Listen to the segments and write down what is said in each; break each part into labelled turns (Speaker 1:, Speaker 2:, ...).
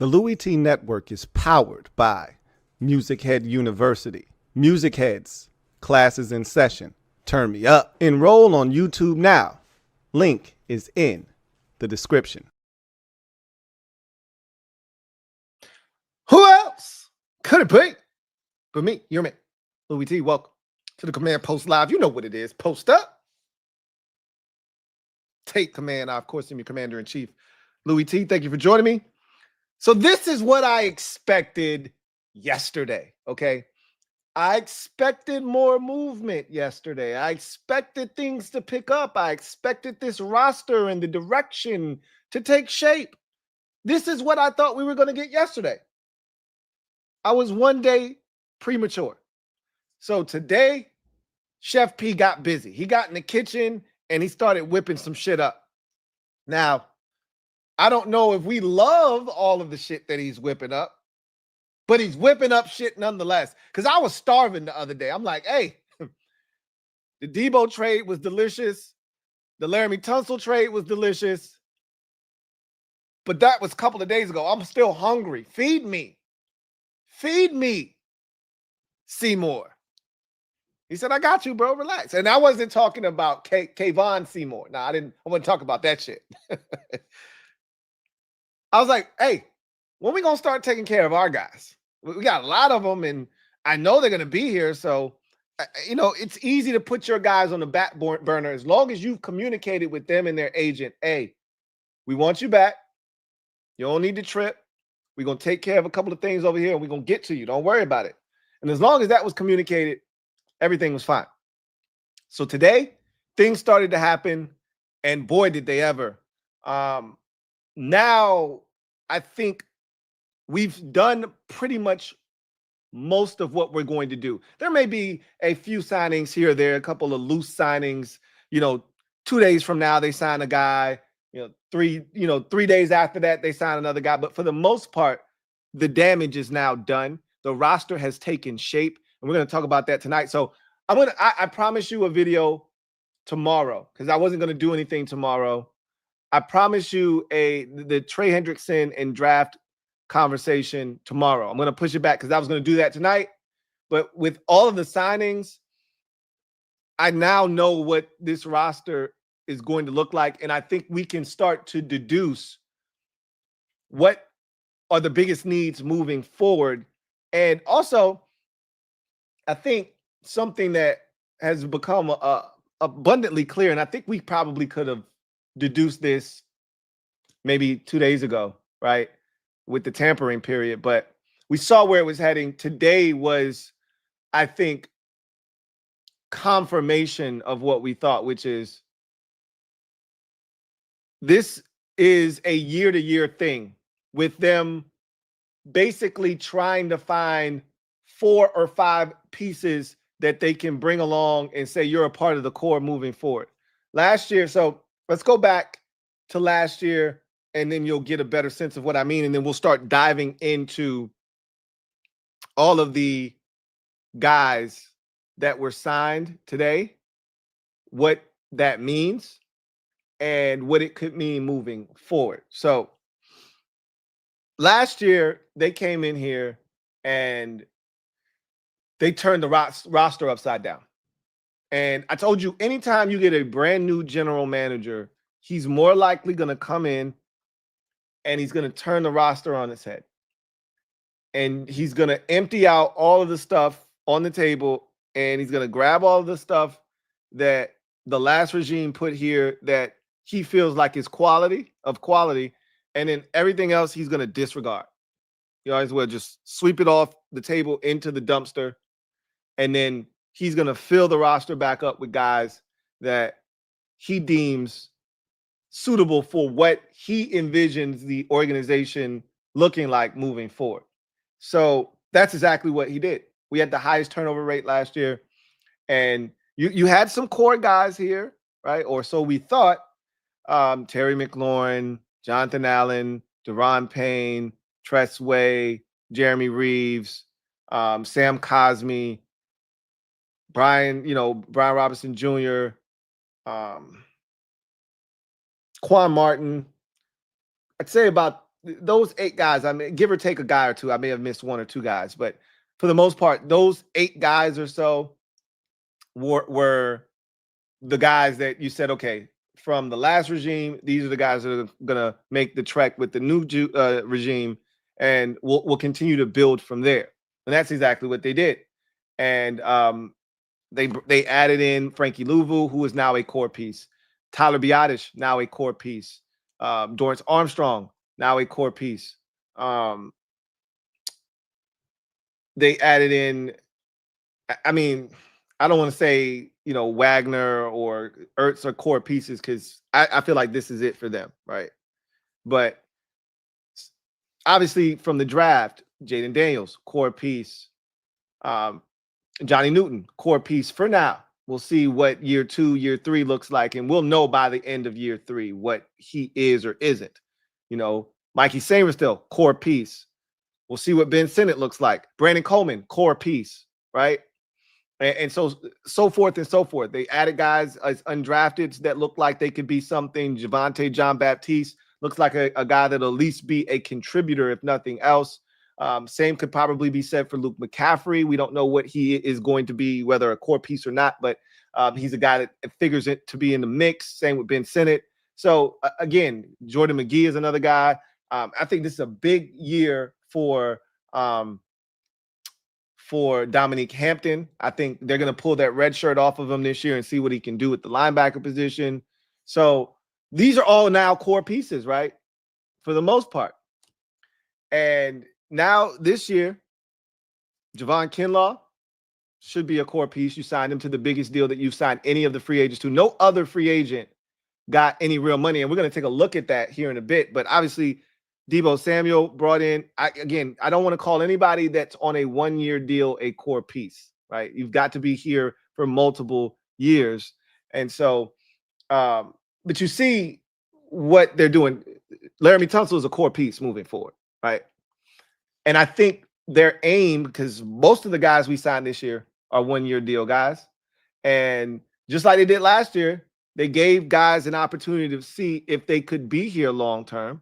Speaker 1: The Louie T Network is powered by MusicHead University. MusicHeads, classes in session. Turn me up. Enroll on YouTube now. Link is in the description.
Speaker 2: Who else could it be but me, your man, Louie T? Welcome to the Command Post Live. You know what it is. Post up. Take command. I, of course, am your Commander-in-Chief, Louie T. Thank you for joining me. So this is what I expected yesterday, okay? I expected more movement yesterday. I expected things to pick up. I expected this roster and the direction to take shape. This is what I thought we were going to get yesterday. I was one day premature. So today, Chef P got busy. He got in the kitchen and he started whipping some shit up. Now, I don't know if we love all of the shit that he's whipping up, but he's whipping up shit nonetheless. Because I was starving the other day. I'm like, hey, the Debo trade was delicious. The Laramie Tunsil trade was delicious. But that was a couple of days ago. I'm still hungry. Feed me. Feed me, Seymour. He said, I got you, bro. Relax. And I wasn't talking about Kayvon Seymour. No, I wasn't talking about that shit. I was like, hey, when we going to start taking care of our guys? We got a lot of them, and I know they're going to be here. So, you know, it's easy to put your guys on the back burner as long as you've communicated with them and their agent. Hey, we want you back. You don't need to trip. We're going to take care of a couple of things over here, and we're going to get to you. Don't worry about it. And as long as that was communicated, everything was fine. So today, things started to happen, and boy, did they ever. Now, I think we've done pretty much most of what we're going to do. There may be a few signings here or there, a couple of loose signings. You know, 2 days from now, they sign a guy. 3 days after that, they sign another guy. But for the most part, the damage is now done. The roster has taken shape, and we're going to talk about that tonight. So I promise you a video tomorrow because I wasn't going to do anything tomorrow. I promise you the Trey Hendrickson and draft conversation tomorrow. I'm going to push it back because I was going to do that tonight. But with all of the signings, I now know what this roster is going to look like. And I think we can start to deduce what are the biggest needs moving forward. And also, I think something that has become abundantly clear, and I think we probably could have deduced this maybe 2 days ago, right, with the tampering period, but we saw where it was heading. Today was, I think, confirmation of what we thought, which is this is a year-to-year thing with them basically trying to find 4 or 5 pieces that they can bring along and say you're a part of the core moving forward. Last year, so let's go back to last year, and then you'll get a better sense of what I mean, and then we'll start diving into all of the guys that were signed today, what that means, and what it could mean moving forward. So last year, they came in here and they turned the roster upside down. And I told you, anytime you get a brand new general manager, he's more likely going to come in and he's going to turn the roster on its head. And he's going to empty out all of the stuff on the table, and he's going to grab all of the stuff that the last regime put here that he feels like is quality, and then everything else he's going to disregard. You might as well just sweep it off the table into the dumpster, and then he's going to fill the roster back up with guys that he deems suitable for what he envisions the organization looking like moving forward. So that's exactly what he did. We had the highest turnover rate last year, and you had some core guys here, right? Or so we thought. Terry McLaurin, Jonathan Allen, Deron Payne, Tress Way, Jeremy Reeves, Sam Cosmi, Brian Robinson Jr., Quan Martin. I'd say about those 8 guys, I mean, give or take a guy or two, I may have missed 1 or 2 guys, but for the most part, those 8 guys or so were the guys that you said, okay, from the last regime, these are the guys that are going to make the trek with the new regime, and we'll continue to build from there. And that's exactly what they did. And they added in Frankie Louvu, who is now a core piece. Tyler Biotish, now a core piece. Dorrance Armstrong, now a core piece. They added in, I mean, I don't want to say, Wagner or Ertz are core pieces, because I feel like this is it for them, right? But obviously from the draft, Jaden Daniels, core piece. Johnny Newton, core piece for now. We'll see what year 2, year 3 looks like, and we'll know by the end of year 3 what he is or isn't. Mikey Sainristil, core piece. We'll see what Ben Sinnott looks like. Brandon Coleman, core piece, right? And so forth and so forth. They added guys as undrafted that look like they could be something. Javonte John Baptiste looks like a guy that'll at least be a contributor, if nothing else. Same could probably be said for Luke McCaffrey. We don't know what he is going to be, whether a core piece or not, but he's a guy that figures it to be in the mix. Same with Ben Sinnott. So again, Jordan McGee is another guy. I think this is a big year for Dominique Hampton. I think they're going to pull that red shirt off of him this year and see what he can do with the linebacker position. So these are all now core pieces, right? For the most part. And now this year, Javon Kinlaw should be a core piece. You signed him to the biggest deal that you've signed any of the free agents to. No other free agent got any real money. And we're going to take a look at that here in a bit. But obviously, Deebo Samuel brought in, I don't want to call anybody that's on a 1-year deal a core piece, right? You've got to be here for multiple years. And so, but you see what they're doing. Laramie Tunsil is a core piece moving forward, right? And I think their aim, because most of the guys we signed this year are 1-year deal guys. And just like they did last year, they gave guys an opportunity to see if they could be here long-term.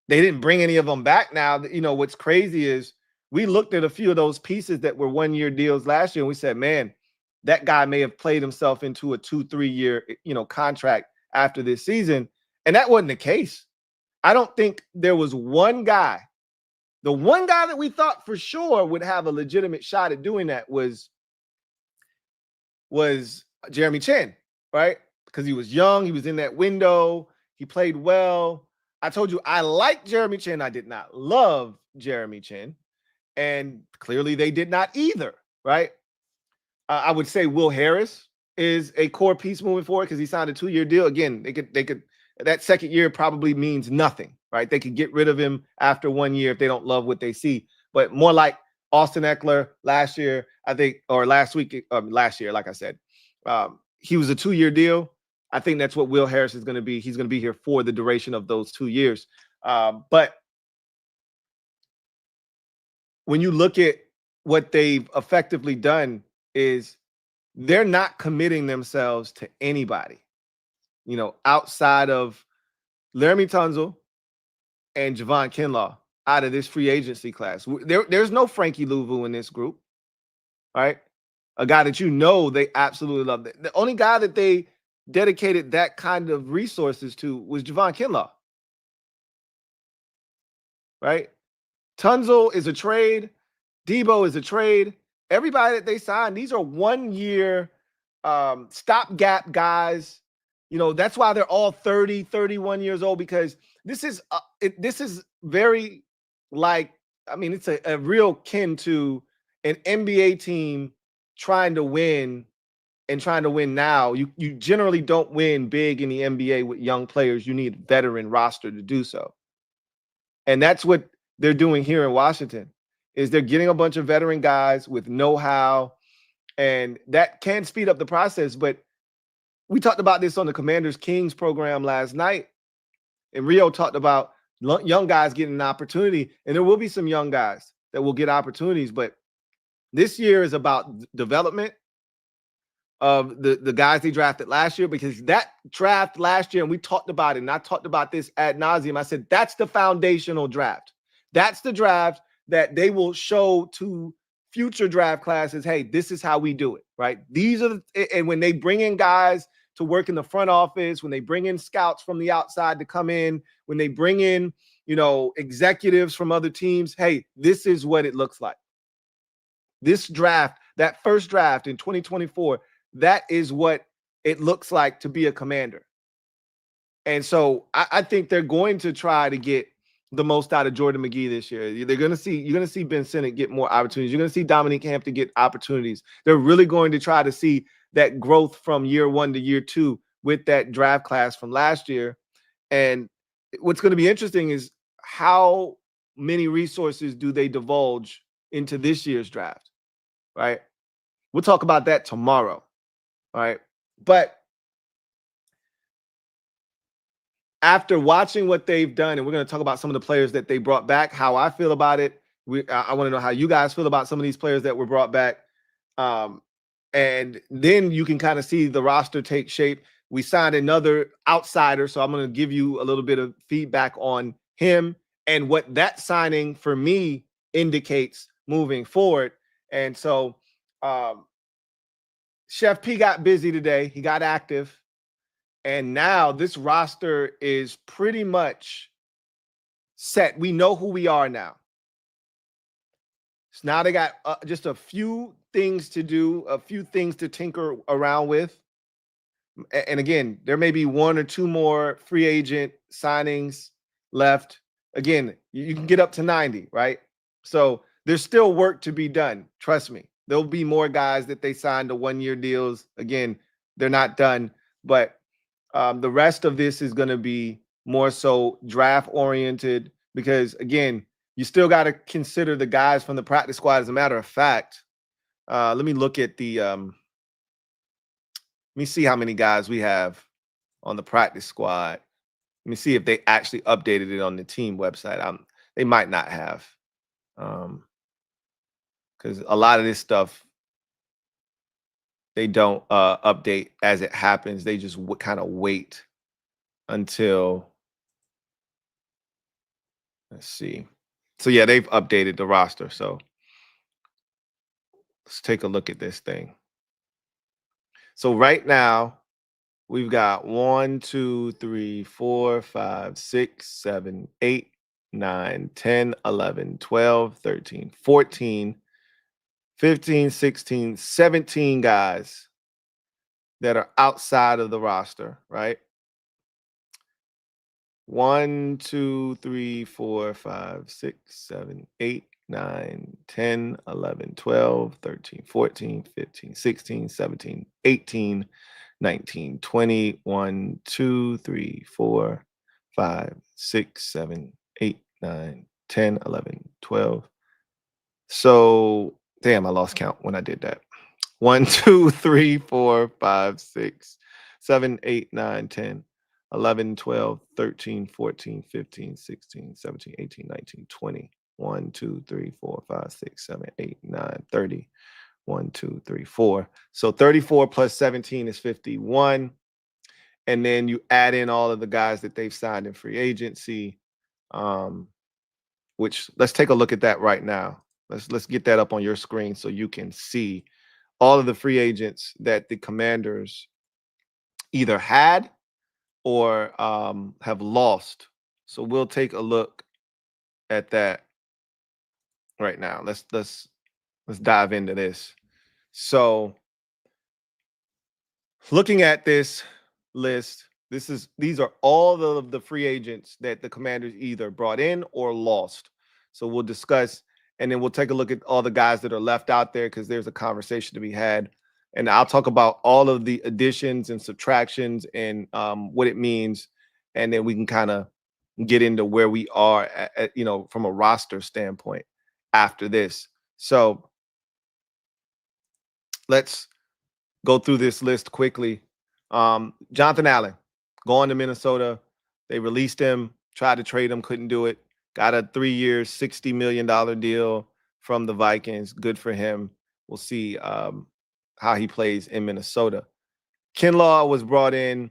Speaker 2: They didn't bring any of them back now. What's crazy is we looked at a few of those pieces that were 1-year deals last year, and we said, man, that guy may have played himself into a 2-3 year, contract after this season. And that wasn't the case. I don't think there was one guy. The one guy that we thought for sure would have a legitimate shot at doing that was Jeremy Chin, right? Because he was young. He was in that window. He played well. I told you I liked Jeremy Chin. I did not love Jeremy Chin. And clearly they did not either, right? I would say Will Harris is a core piece moving forward because he signed a 2-year deal. Again, they could that second year probably means nothing, right? They could get rid of him after 1 year if they don't love what they see. But more like Austin Eckler last year, I think, or last year, like I said, he was a 2-year deal. I think that's what Will Harris is going to be. He's going to be here for the duration of those 2 years. But when you look at what they've effectively done is they're not committing themselves to anybody, outside of Laramie Tunsil and Javon Kinlaw out of this free agency class. There's no Frankie Louvu in this group, right? A guy that they absolutely love. The only guy that they dedicated that kind of resources to was Javon Kinlaw, right? Tunsil is a trade. Deebo is a trade. Everybody that they signed, these are 1-year stopgap guys. That's why they're all 30, 31 years old, because this is very it's a real kin to an NBA team trying to win now. You generally don't win big in the NBA with young players. You need a veteran roster to do so. And that's what they're doing here in Washington, is they're getting a bunch of veteran guys with know-how, and that can speed up the process. But we talked about this on the Commanders Kings program last night, and Rio talked about young guys getting an opportunity, and there will be some young guys that will get opportunities. But this year is about development, of the guys they drafted last year, because that draft last year, and we talked about it, and I talked about this ad nauseum. I said, that's the foundational draft. That's the draft that they will show to future draft classes. Hey, this is how we do it, right? These are and when they bring in guys to work in the front office, when they bring in scouts from the outside to come in, when they bring in, executives from other teams, hey, this is what it looks like. This draft, that first draft in 2024, that is what it looks like to be a Commander. And so I think they're going to try to get the most out of Jordan McGee this year. You're going to see Ben Sinnott get more opportunities. You're going to see Dominique Hampton get opportunities. They're really going to try to see that growth from year 1 to year 2 with that draft class from last year. And what's going to be interesting is how many resources do they divulge into this year's draft, right? We'll talk about that tomorrow, right? But after watching what they've done, and we're going to talk about some of the players that they brought back, how I feel about it. I want to know how you guys feel about some of these players that were brought back. And then you can kind of see the roster take shape. We signed another outsider, so I'm going to give you a little bit of feedback on him and what that signing for me indicates moving forward. And so Chef P got busy today. He got active. And now this roster is pretty much set. We know who we are now. So now they got just a few things to do, a few things to tinker around with. And again, there may be 1 or 2 more free agent signings left. Again, you can get up to 90, right? So there's still work to be done. Trust me. There'll be more guys that they signed to 1-year deals. Again, they're not done. But the rest of this is going to be more so draft oriented, because again, you still got to consider the guys from the practice squad. As a matter of fact, let me look at the let me see how many guys we have on the practice squad. Let me see if they actually updated it on the team website. They might not have, because a lot of this stuff they don't update as it happens. They just kind of wait until, let's see. So yeah, they've updated the roster. So let's take a look at this thing. So right now we've got 1, 2, 3, 4, 5, 6, 7, 8, 9, 10, 11, 12, 13, 14, 15, 16, 17 guys that are outside of the roster, right? 1, 2, 3, 4, 5, 6, 7, 8, 9, 10, 11, 12, 13, 14, 15, 16, 17, 18, 19, 20, 1, 2, 3, 4, 5, 6, 7, 8, 9, 10, 11, 12. So, damn, I lost count when I did that. 1, 2, 3, 4, 5, 6, 7, 8, 9, 10, 11, 12, 13, 14, 15, 16, 17, 18, 19, 20. 1, 2, 3, 4, 5, 6, 7, 8, 9, 30. 1, 2, 3, 4. So 34 plus 17 is 51. And then you add in all of the guys that they've signed in free agency, which let's take a look at that right now. Let's get that up on your screen so you can see all of the free agents that the Commanders either had or have lost. So we'll take a look at that right now. Let's dive into this. So looking at this list, these are all of the free agents that the Commanders either brought in or lost. So we'll discuss, and then we'll take a look at all the guys that are left out there, because there's a conversation to be had. And I'll talk about all of the additions and subtractions and what it means. And then we can kind of get into where we are at, from a roster standpoint after this. So let's go through this list quickly. Jonathan Allen going to Minnesota. They released him, tried to trade him, couldn't do it. Got a 3-year, $60 million deal from the Vikings. Good for him. We'll see how he plays in Minnesota. Kinlaw was brought in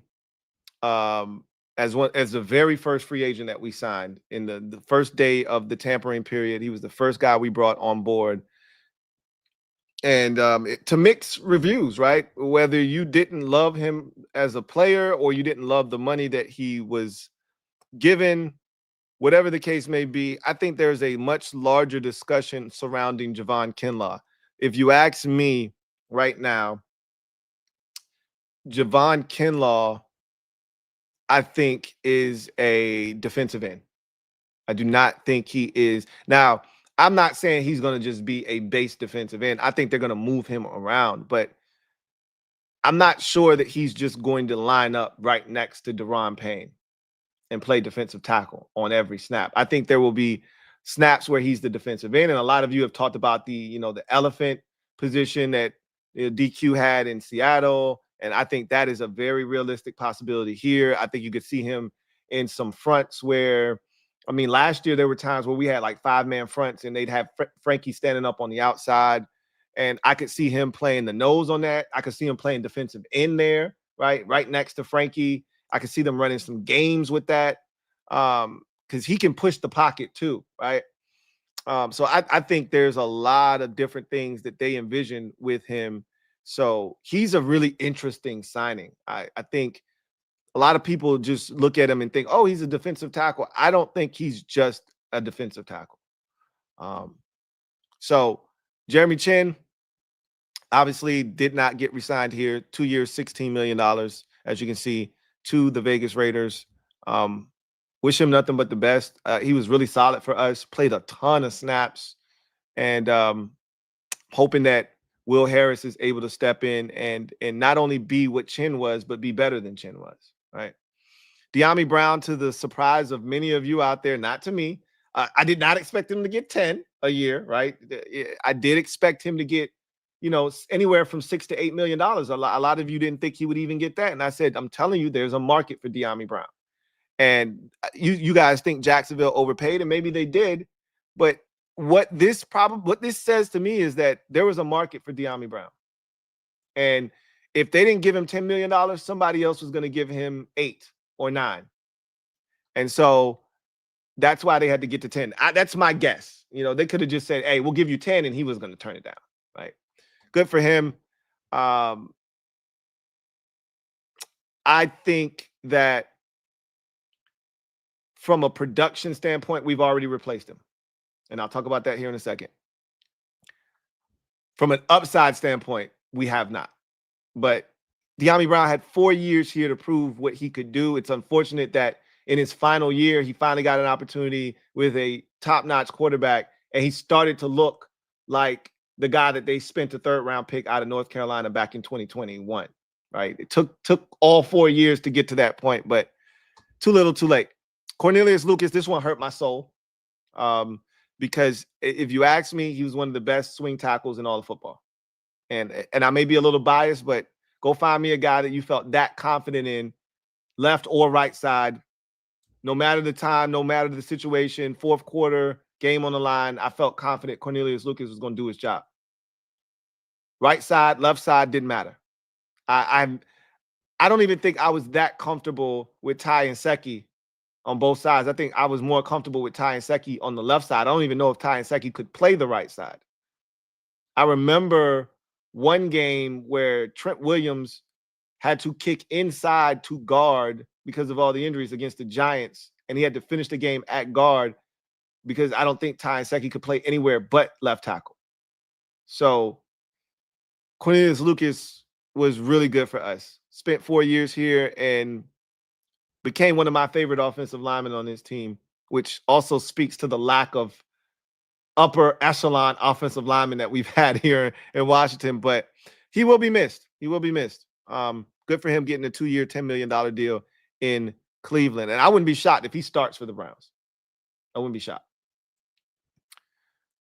Speaker 2: as the very first free agent that we signed in the first day of the tampering period. He was the first guy we brought on board. And to mix reviews, right? Whether you didn't love him as a player or you didn't love the money that he was given, whatever the case may be, I think there's a much larger discussion surrounding Javon Kinlaw. If you ask me right now, Javon Kinlaw, I think, is a defensive end. I do not think he is. Now, I'm not saying he's going to just be a base defensive end. I think they're going to move him around, but I'm not sure that he's just going to line up right next to Deron Payne and play defensive tackle on every snap. I think there will be snaps where he's the defensive end, and a lot of you have talked about the elephant position that DQ had in Seattle, and I think that is a very realistic possibility here. I think you could see him in some fronts where, I mean, last year there were times where we had like 5-man fronts and they'd have Frankie standing up on the outside, and I could see him playing the nose on that. I could see him playing defensive end there, right next to Frankie. I could see them running some games with that because he can push the pocket too, right? So I think there's a lot of different things that they envision with him. So he's a really interesting signing. I think a lot of people just look at him and think, oh, he's a defensive tackle. I don't think he's just a defensive tackle. So Jeremy Chin obviously did not get re-signed here. 2 years, $16 million, as you can see, to the Vegas Raiders. Wish him nothing but the best. He was really solid for us, played a ton of snaps, and hoping that Will Harris is able to step in and not only be what Chin was, but be better than Chin was, right? Dyami Brown, to the surprise of many of you out there, not to me, I did not expect him to get 10 a year, right? I did expect him to get, anywhere from $6 to $8 million. A lot of you didn't think he would even get that. And I said, I'm telling you, there's a market for Dyami Brown. And you guys think Jacksonville overpaid, and maybe they did. But what this says to me is that there was a market for Dyami Brown. And if they didn't give him $10 million, somebody else was going to give him 8 or 9. And so that's why they had to get to 10. That's my guess. They could have just said, hey, we'll give you 10, and he was going to turn it down, right? Good for him. I think that from a production standpoint, we've already replaced him. And I'll talk about that here in a second. From an upside standpoint, we have not. But Dyami Brown had 4 years here to prove what he could do. It's unfortunate that in his final year, he finally got an opportunity with a top-notch quarterback, and he started to look like the guy that they spent a 3rd-round pick out of North Carolina back in 2021, right? It took all 4 years to get to that point, but too little, too late. Cornelius Lucas, this one hurt my soul because if you ask me, he was one of the best swing tackles in all of football. And I may be a little biased, but go find me a guy that you felt that confident in, left or right side, no matter the time, no matter the situation, 4th quarter, game on the line, I felt confident Cornelius Lucas was going to do his job. Right side, left side, didn't matter. I don't even think I was that comfortable with Ty and Seki on both sides. I think I was more comfortable with Ty and Seki on the left side. I don't even know if Ty and Seki could play the right side. I remember one game where Trent Williams had to kick inside to guard because of all the injuries against the Giants, and he had to finish the game at guard because I don't think Ty and Seki could play anywhere but left tackle. So Cornelius Lucas was really good for us. Spent 4 years here and became one of my favorite offensive linemen on this team, which also speaks to the lack of upper echelon offensive linemen that we've had here in Washington. But he will be missed. He will be missed. Good for him getting a 2-year, $10 million deal in Cleveland. And I wouldn't be shocked if he starts for the Browns. I wouldn't be shocked.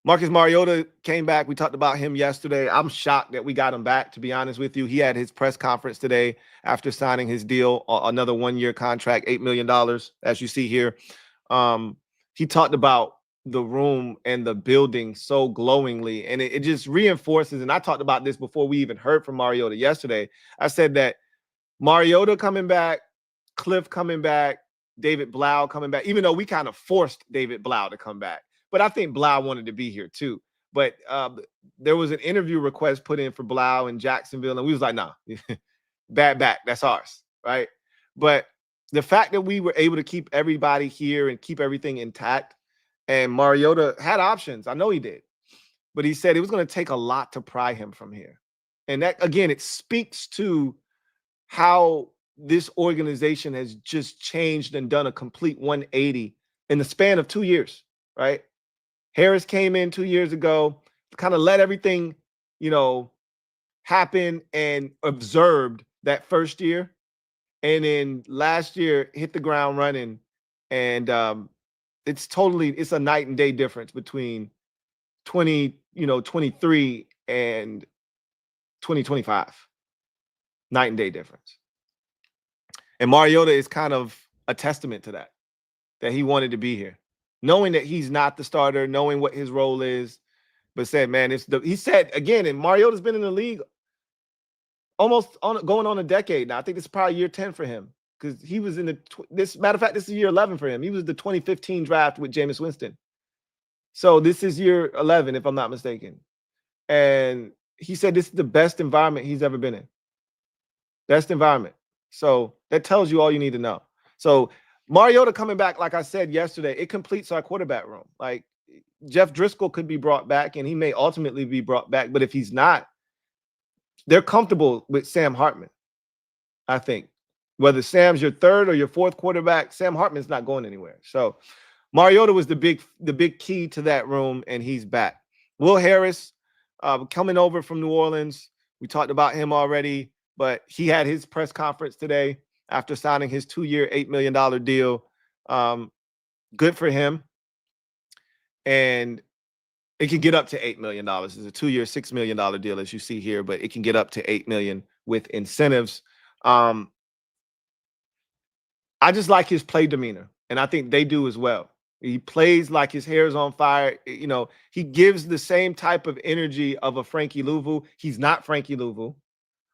Speaker 2: Marcus Mariota came back. We talked about him yesterday. I'm shocked that we got him back, to be honest with you. He had his press conference today after signing his deal, another 1-year contract, $8 million, as you see here. He talked about the room and the building so glowingly. And it just reinforces, and I talked about this before we even heard from Mariota yesterday. I said that Mariota coming back, Cliff coming back, David Blau coming back, even though we kind of forced David Blau to come back. But I think Blau wanted to be here too. But there was an interview request put in for Blau in Jacksonville, and we was like, nah, bad back, that's ours, right? But the fact that we were able to keep everybody here and keep everything intact, and Mariota had options. I know he did. But he said it was going to take a lot to pry him from here. And that, again, it speaks to how this organization has just changed and done a complete 180 in the span of 2 years, right? Harris came in 2 years ago, kind of let everything, happen and observed that first year. And then last year hit the ground running. And it's a night and day difference between 23 and 2025. Night and day difference. And Mariota is kind of a testament to that he wanted to be here, knowing that he's not the starter, knowing what his role is, but said, man, he said again, and Mariota's been in the league almost going on a decade now. I think it's probably year 10 for him, because he was in this is year 11 for him. He was the 2015 draft with Jameis Winston. So this is year 11, if I'm not mistaken. And he said this is the best environment he's ever been in. Best environment. So that tells you all you need to know. So Mariota coming back, like I said yesterday, it completes our quarterback room. Like Jeff Driscoll could be brought back, and he may ultimately be brought back. But if he's not, they're comfortable with Sam Hartman, I think. Whether Sam's your third or your fourth quarterback, Sam Hartman's not going anywhere. So Mariota was the big key to that room, and he's back. Will Harris coming over from New Orleans. We talked about him already, but he had his press conference today after signing his 2-year, $8 million deal. Good for him. And it can get up to $8 million. It's a 2-year, $6 million deal, as you see here, but it can get up to $8 million with incentives. I just like his play demeanor, and I think they do as well. He plays like his hair is on fire. He gives the same type of energy of a Frankie Louvu. He's not Frankie Louvu,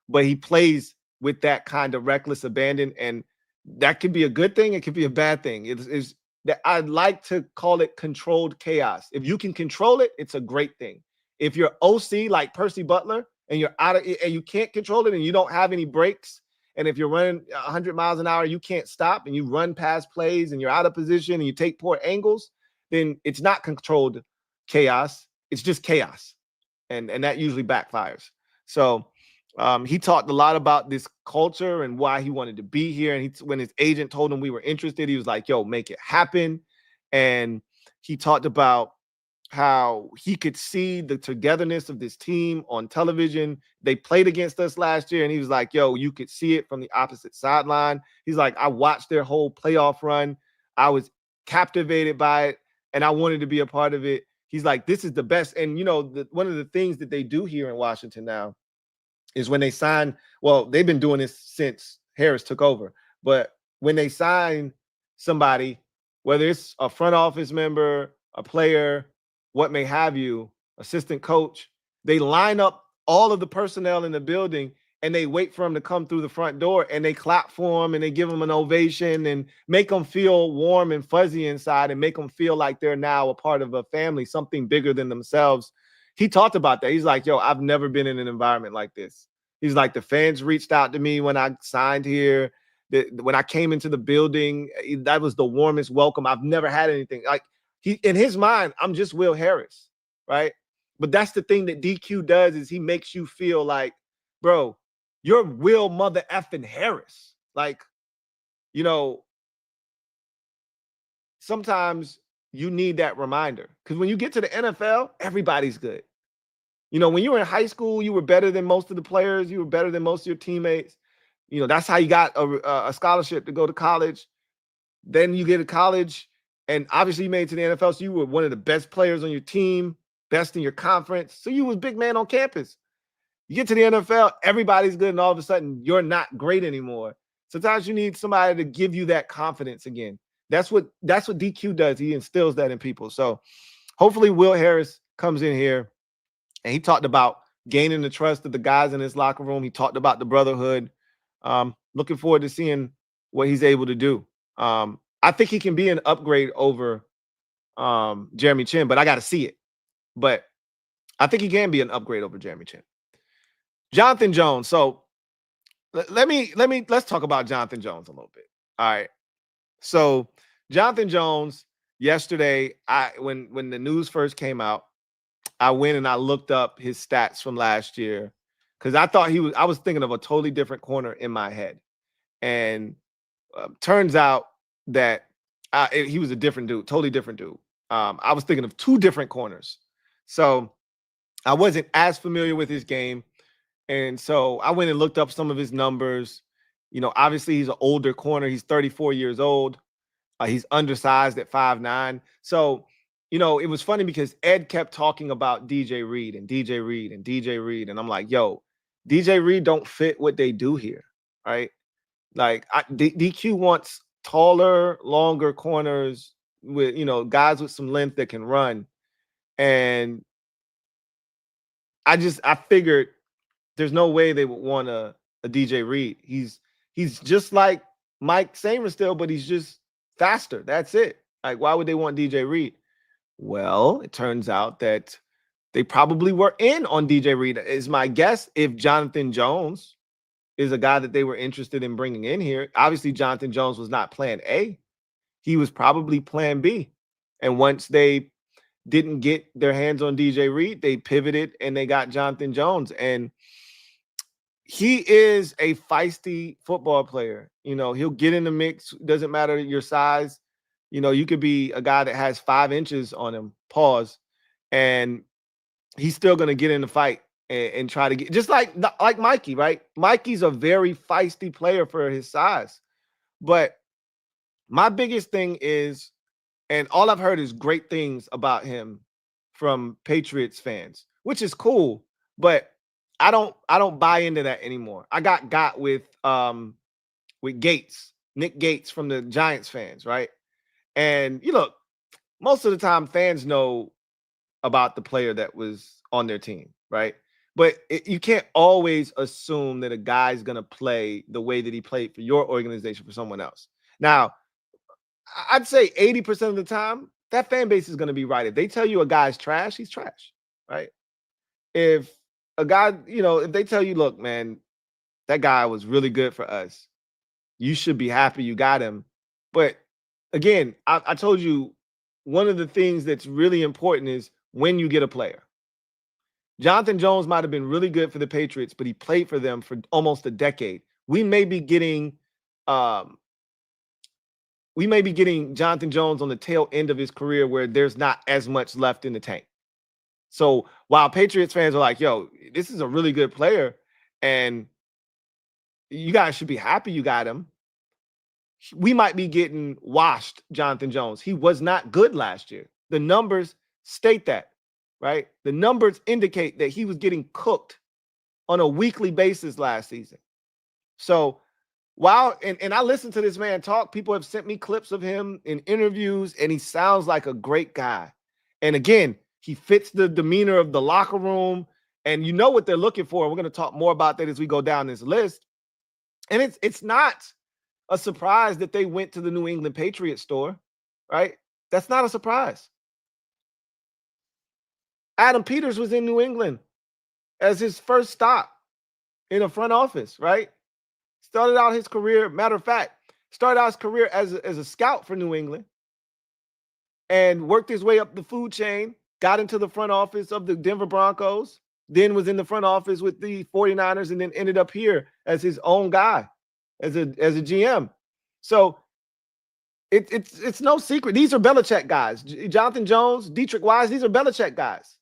Speaker 2: but he plays with that kind of reckless abandon, and that could be a good thing. It could be a bad thing. It's that I'd like to call it controlled chaos. If you can control it, it's a great thing. If you're OC like Percy Butler and you're out of it and you can't control it and you don't have any breaks, and if you're running 100 miles an hour, you can't stop, and you run past plays and you're out of position and you take poor angles, then it's not controlled chaos. It's just chaos. And that usually backfires. So he talked a lot about this culture and why he wanted to be here. And when his agent told him we were interested, he was like, yo, make it happen. And he talked about how he could see the togetherness of this team on television. They played against us last year, and he was like, yo, you could see it from the opposite sideline. He's like, I watched their whole playoff run. I was captivated by it, and I wanted to be a part of it. He's like, this is the best. And, one of the things that they do here in Washington now is when they sign, well, they've been doing this since Harris took over, but when they sign somebody, whether it's a front office member, a player, what may have you, assistant coach, they line up all of the personnel in the building and they wait for him to come through the front door, and they clap for him and they give him an ovation and make them feel warm and fuzzy inside and make them feel like they're now a part of a family, something bigger than themselves. He talked about that. He's like, yo, I've never been in an environment like this. He's like, the fans reached out to me when I signed here. When I came into the building, that was the warmest welcome. I've never had anything. Like, in his mind, I'm just Will Harris, right? But that's the thing that DQ does, is he makes you feel like, bro, you're Will mother effing Harris. Like, sometimes you need that reminder, because when you get to the NFL, everybody's good. When you were in high school, you were better than most of the players. You were better than most of your teammates. That's how you got a scholarship to go to college. Then you get to college, and obviously you made it to the NFL, so you were one of the best players on your team, best in your conference. So you was big man on campus. You get to the NFL, everybody's good, and all of a sudden you're not great anymore. Sometimes you need somebody to give you that confidence again. That's what DQ does. He instills that in people. So hopefully Will Harris comes in here and he talked about gaining the trust of the guys in his locker room. He talked about the brotherhood. Looking forward to seeing what he's able to do. I think he can be an upgrade over Jeremy Chin, but I got to see it. But I think he can be an upgrade over Jeremy Chin. Jonathan Jones. So let's talk about Jonathan Jones a little bit. All right. So Jonathan Jones, yesterday, when the news first came out, I went and I looked up his stats from last year because I thought I was thinking of a totally different corner in my head. And turns out that he was a different dude, totally different dude. I was thinking of two different corners. So I wasn't as familiar with his game. And so I went and looked up some of his numbers. You know, obviously he's an older corner. He's 34 years old. He's undersized at 5'9". So, you know, it was funny because Ed kept talking about DJ Reed and DJ Reed and DJ Reed. And I'm like, yo, DJ Reed don't fit what they do here, right? Like DQ wants taller, longer corners with, you know, guys with some length that can run. And I figured there's no way they would want a DJ Reed. He's just like Mike Sainristil, but he's just faster. That's it. Like, why would they want DJ Reed? Well, it turns out that they probably were in on DJ Reed, is my guess, if Jonathan Jones is a guy that they were interested in bringing in here. Obviously, Jonathan Jones was not plan A. He was probably plan B. And once they didn't get their hands on DJ Reed, they pivoted and they got Jonathan Jones. And he is a feisty football player. You know, he'll get in the mix. Doesn't matter your size. You know, you could be a guy that has 5 inches on him, pause, and he's still going to get in the fight and try to get, just like Mikey, right? Mikey's a very feisty player for his size. But my biggest thing is, and all I've heard is great things about him from Patriots fans, which is cool, but I don't buy into that anymore. I got with Gates, Nick Gates from the Giants fans, right? And you look, most of the time fans know about the player that was on their team, right? But you can't always assume that a guy's going to play the way that he played for your organization for someone else. Now, I'd say 80% of the time, that fan base is going to be right. If they tell you a guy's trash, he's trash, right? If a guy, you know, if they tell you, look, man, that guy was really good for us, you should be happy you got him. But again, I told you, one of the things that's really important is when you get a player. Jonathan Jones might have been really good for the Patriots, but he played for them for almost a decade. We may be getting Jonathan Jones on the tail end of his career where there's not as much left in the tank. So while Patriots fans are like, yo, this is a really good player and you guys should be happy you got him, we might be getting washed Jonathan Jones. He was not good last year. The numbers state that, right? The numbers indicate that he was getting cooked on a weekly basis last season. So while, and I listened to this man talk, people have sent me clips of him in interviews, and he sounds like a great guy. And again, he fits the demeanor of the locker room, and you know what they're looking for. We're going to talk more about that as we go down this list. And it's not a surprise that they went to the New England Patriots store, right? That's not a surprise. Adam Peters was in New England as his first stop in a front office, right? Started out his career, matter of fact, started out his career as a scout for New England and worked his way up the food chain, got into the front office of the Denver Broncos, then was in the front office with the 49ers, and then ended up here as his own guy, as a GM. So it's no secret. These are Belichick guys. Jonathan Jones, Dietrich Wise, these are Belichick guys.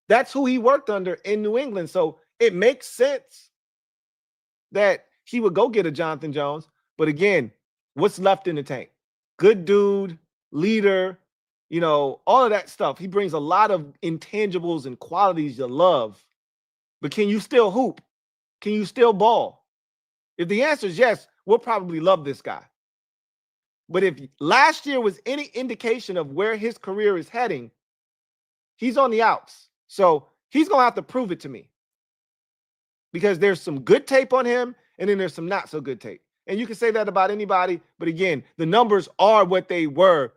Speaker 2: That's who he worked under in New England. So it makes sense that he would go get a Jonathan Jones. But again, what's left in the tank? Good dude, leader, you know, all of that stuff. He brings a lot of intangibles and qualities you love. But can you still hoop? Can you still ball? If the answer is yes, we'll probably love this guy. But if last year was any indication of where his career is heading, he's on the outs. So he's going to have to prove it to me, because there's some good tape on him and then there's some not so good tape. And you can say that about anybody. But again, the numbers are what they were,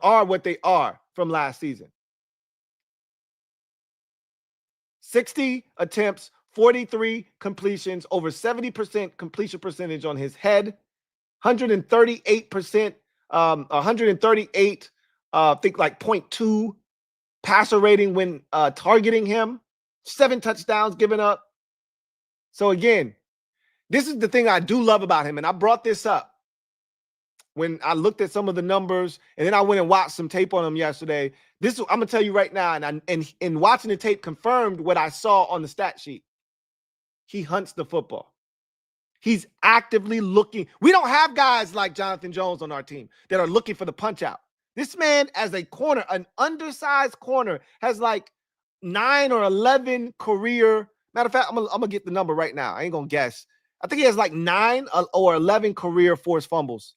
Speaker 2: are what they are from last season. 60 attempts, 43 completions, over 70% completion percentage on his head, 138%, 138, I think like 0.2 passer rating when targeting him, 7 touchdowns given up. So again, this is the thing I do love about him. And I brought this up when I looked at some of the numbers, and then I went and watched some tape on him yesterday. This I'm gonna tell you right now, and watching the tape confirmed what I saw on the stat sheet. He hunts the football. He's actively looking. We don't have guys like Jonathan Jones on our team that are looking for the punch out. This man, as a corner, an undersized corner, has like 9 or 11 career. Matter of fact, I'm gonna get the number right now. I ain't gonna guess. I think he has like 9 or 11 career forced fumbles.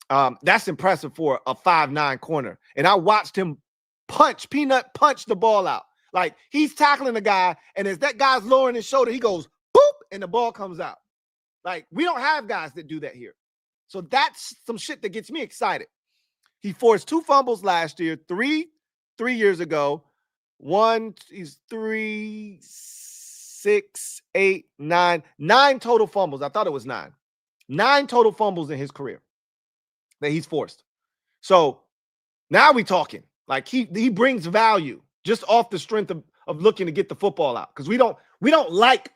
Speaker 2: That's impressive for a 5'9" corner. And I watched him punch the ball out. Like, he's tackling the guy, and as that guy's lowering his shoulder, he goes, boop, and the ball comes out. Like, we don't have guys that do that here. So that's some shit that gets me excited. He forced 2 fumbles last year, 3 years ago. 1, he's 3, 6, 8, 9. 9 total fumbles. I thought it was 9. 9 total fumbles in his career that he's forced. So now we talking. Like, he brings value just off the strength of looking to get the football out. Because we don't like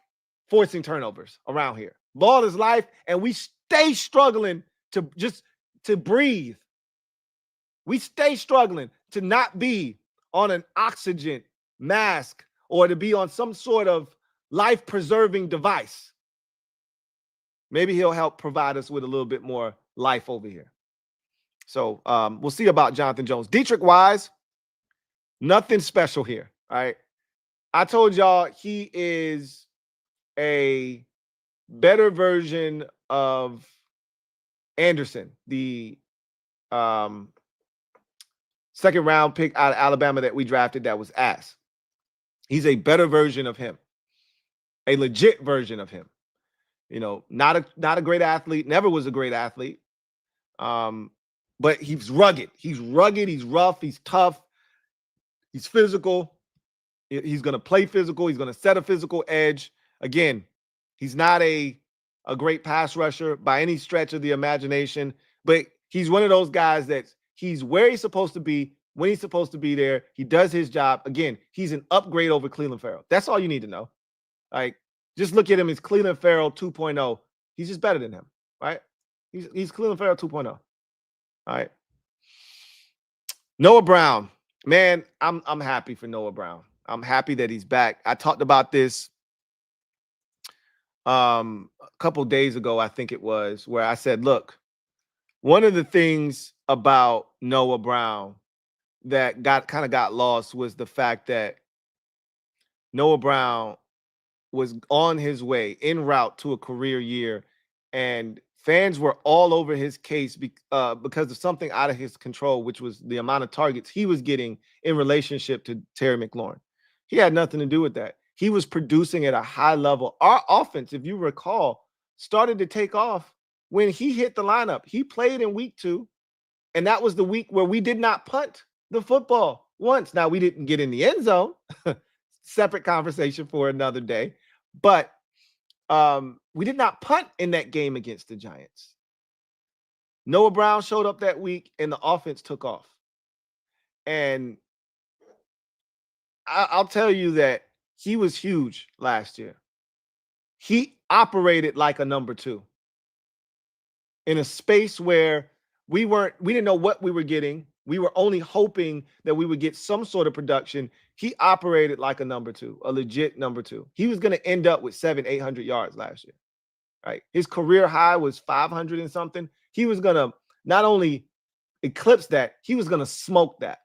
Speaker 2: forcing turnovers around here. Ball is life, and we stay struggling to breathe. We stay struggling to not be on an oxygen mask or to be on some sort of life-preserving device. Maybe he'll help provide us with a little bit more life over here. So we'll see about Jonathan Jones. Dietrich Wise, nothing special here. All right. I told y'all he is a better version of Anderson, the second round pick out of Alabama that we drafted that was ass. He's a better version of him, a legit version of him. Not a great athlete, never was a great athlete. But he's rugged. He's rough, he's tough, he's physical. He's going to play physical. He's going to set a physical edge. Again, he's not a great pass rusher by any stretch of the imagination, but he's one of those guys that he's where he's supposed to be, when he's supposed to be there. He does his job. Again, he's an upgrade over Clelin Ferrell. That's all you need to know. Like, just look at him as Clelin Ferrell 2.0. He's just better than him, right? He's Clelin Ferrell 2.0. All right. Noah Brown. Man, I'm happy for Noah Brown. I'm happy that he's back. I talked about this a couple days ago, I think it was, where I said, look, one of the things about Noah Brown that got lost was the fact that Noah Brown was on his way, en route to a career year, and fans were all over his case because of something out of his control, which was the amount of targets he was getting in relationship to Terry McLaurin. He had nothing to do with that. He was producing at a high level. Our offense, if you recall, started to take off when he hit the lineup. He played in week 2, and that was the week where we did not punt the football once. Now, we didn't get in the end zone. Separate conversation for another day. But we did not punt in that game against the Giants. Noah Brown showed up that week, and the offense took off. And I'll tell you that he was huge last year. He operated like a number 2 in a space where we didn't know what we were getting. We were only hoping that we would get some sort of production. He operated like a number 2, a legit number 2. He was going to end up with 700-800 yards last year, right? His career high was 500 and something. He was going to not only eclipse that, he was going to smoke that.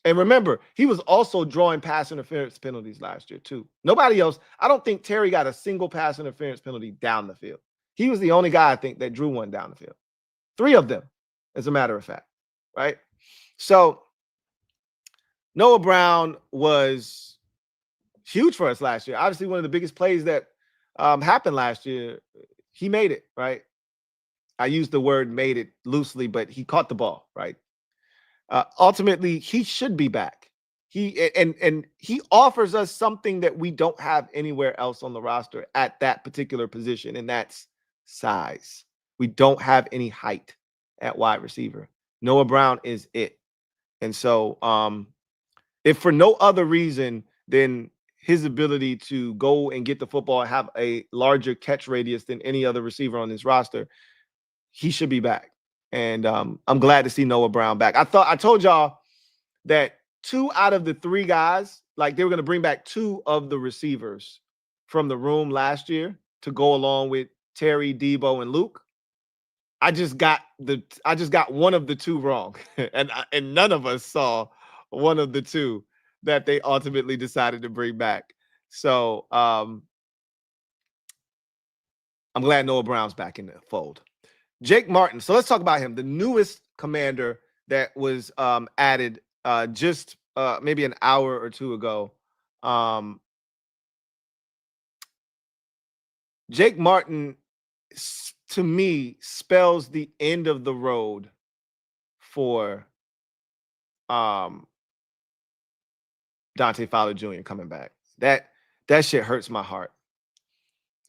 Speaker 2: And remember, he was also drawing pass interference penalties last year too. Nobody else. I don't think Terry got a single pass interference penalty down the field. He was the only guy, I think, that drew one down the field. 3 of them, as a matter of fact, right? So Noah Brown was huge for us last year. Obviously, one of the biggest plays that happened last year. He made it, right? I use the word made it loosely, but he caught the ball, right? Ultimately, he should be back. And he offers us something that we don't have anywhere else on the roster at that particular position, and that's size. We don't have any height at wide receiver. Noah Brown is it. And so if for no other reason than his ability to go and get the football and have a larger catch radius than any other receiver on this roster, he should be back. And I'm glad to see Noah Brown back. I told y'all that 2 out of the 3 guys, like they were going to bring back 2 of the receivers from the room last year to go along with Terry, Debo, and Luke. I just got one of the 2 wrong, and none of us saw one of the 2 that they ultimately decided to bring back. So I'm glad Noah Brown's back in the fold. Jake Martin. So let's talk about him, the newest commander that was added just maybe an hour or 2 ago. Jake Martin, to me, spells the end of the road for Dante Fowler Jr. coming back. That shit hurts my heart.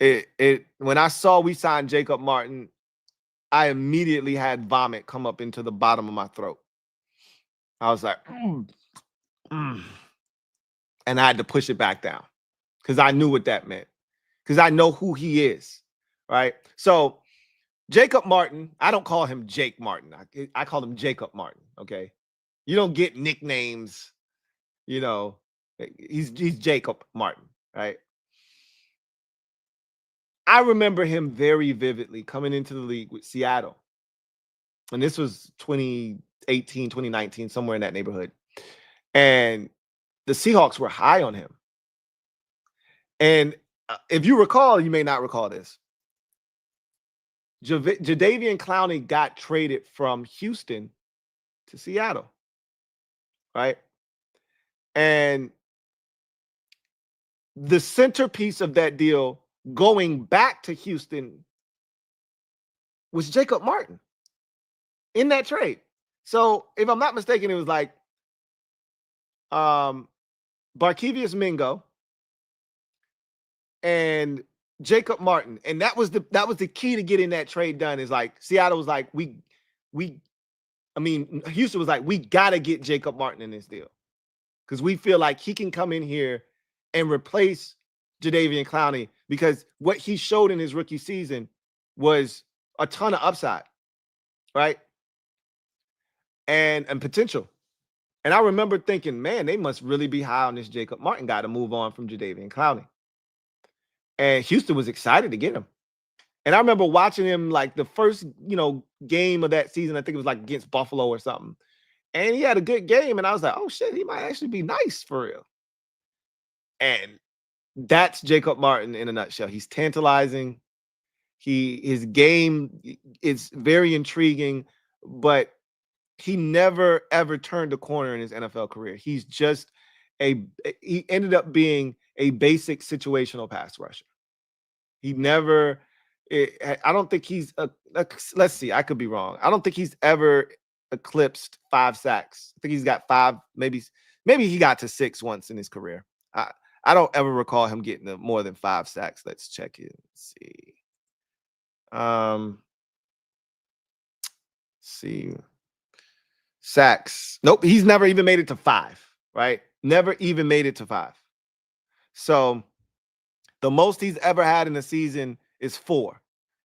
Speaker 2: When I saw we signed Jacob Martin, I immediately had vomit come up into the bottom of my throat. I was like, and I had to push it back down because I knew what that meant, because I know who he is, right? So Jacob Martin, I don't call him Jake Martin. I call him Jacob Martin, okay? You don't get nicknames, you know. He's Jacob Martin, right? I remember him very vividly coming into the league with Seattle. And this was 2018, 2019, somewhere in that neighborhood. And the Seahawks were high on him. And if you recall, you may not recall this, Jadeveon Clowney got traded from Houston to Seattle, right? And the centerpiece of that deal going back to Houston was Jacob Martin in that trade. So if I'm not mistaken, it was like Barkevious Mingo and Jacob Martin. And that was the key to getting that trade done, is like Seattle was like, Houston was like, we got to get Jacob Martin in this deal because we feel like he can come in here and replace Jadeveon Clowney, because what he showed in his rookie season was a ton of upside, right? And potential. And I remember thinking, man, they must really be high on this Jacob Martin guy to move on from Jadeveon Clowney. And Houston was excited to get him. And I remember watching him like the first, game of that season. I think it was like against Buffalo or something. And he had a good game. And I was like, oh shit, he might actually be nice for real. And that's Jacob Martin in a nutshell. He's tantalizing. His game is very intriguing, but he never ever turned a corner in his NFL career. He's just he ended up being a basic situational pass rusher. He never, I don't think he's, let's see, I could be wrong. I don't think he's ever eclipsed 5 sacks. I think he's got 5, maybe he got to 6 once in his career. I don't ever recall him getting more than 5 sacks. Let's check it. Let's see. Sacks. Nope, he's never even made it to 5, right? Never even made it to 5. So the most he's ever had in a season is 4,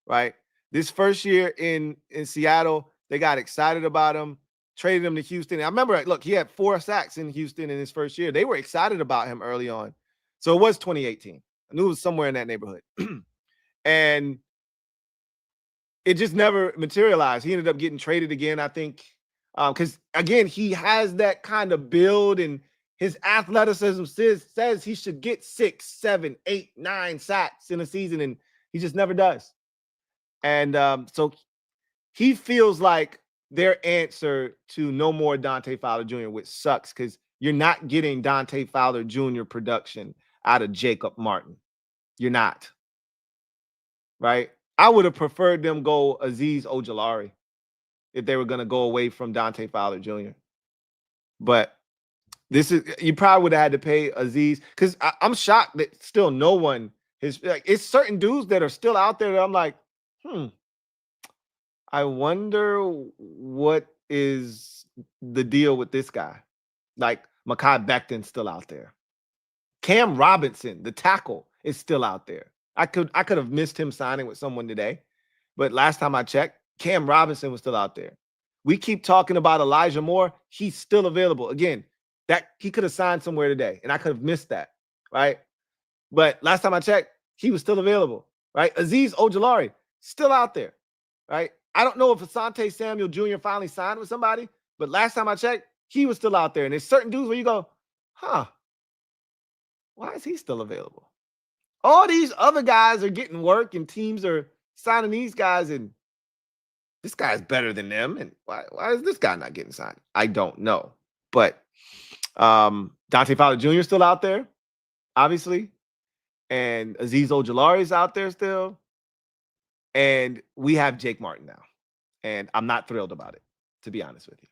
Speaker 2: right? This first year in Seattle, they got excited about him, traded him to Houston. I remember, look, he had 4 sacks in Houston in his first year. They were excited about him early on. So it was 2018. I knew it was somewhere in that neighborhood. And it just never materialized. He ended up getting traded again, I think, because, again, he has that kind of build, and his athleticism says he should get 6, 7, 8, 9 sacks in a season, and he just never does. And so he feels like their answer to no more Dante Fowler Jr., which sucks because you're not getting Dante Fowler Jr. production out of Jacob Martin. You're not. Right? I would have preferred them go Azeez Ojulari if they were going to go away from Dante Fowler Jr. But this is, you probably would have had to pay Azeez, because I'm shocked that still no one is, like, it's certain dudes that are still out there that I'm like, I wonder what is the deal with this guy. Like Mekhi Becton's still out there. Cam Robinson, the tackle, is still out there. I could have missed him signing with someone today, but last time I checked, Cam Robinson was still out there. We keep talking about Elijah Moore. He's still available. Again, that he could have signed somewhere today, and I could have missed that, right? But last time I checked, he was still available, right? Azeez Ojulari, still out there, right? I don't know if Asante Samuel Jr. finally signed with somebody, but last time I checked, he was still out there. And there's certain dudes where you go, why is he still available? All these other guys are getting work and teams are signing these guys, and this guy's better than them. And why is this guy not getting signed? I don't know. But Dante Fowler Jr. is still out there, obviously. And Azeez Ojulari is out there still. And we have Jake Martin now. And I'm not thrilled about it, to be honest with you.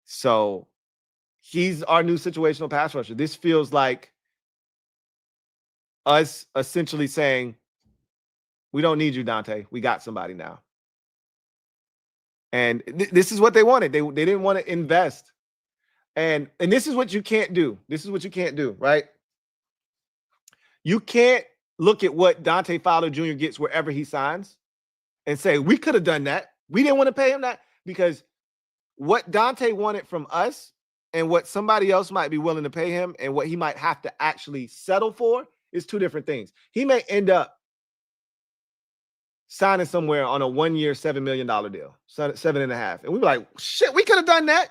Speaker 2: So he's our new situational pass rusher. This feels like us essentially saying, we don't need you, Dante. We got somebody now. And this is what they wanted. They didn't want to invest. And this is what you can't do. This is what you can't do, right? You can't look at what Dante Fowler Jr. gets wherever he signs and say, we could have done that. We didn't want to pay him that, because what Dante wanted from us and what somebody else might be willing to pay him and what he might have to actually settle for is two different things. He may end up signing somewhere on a 1-year, $7 million deal, 7.5. And we were like, shit, we could have done that.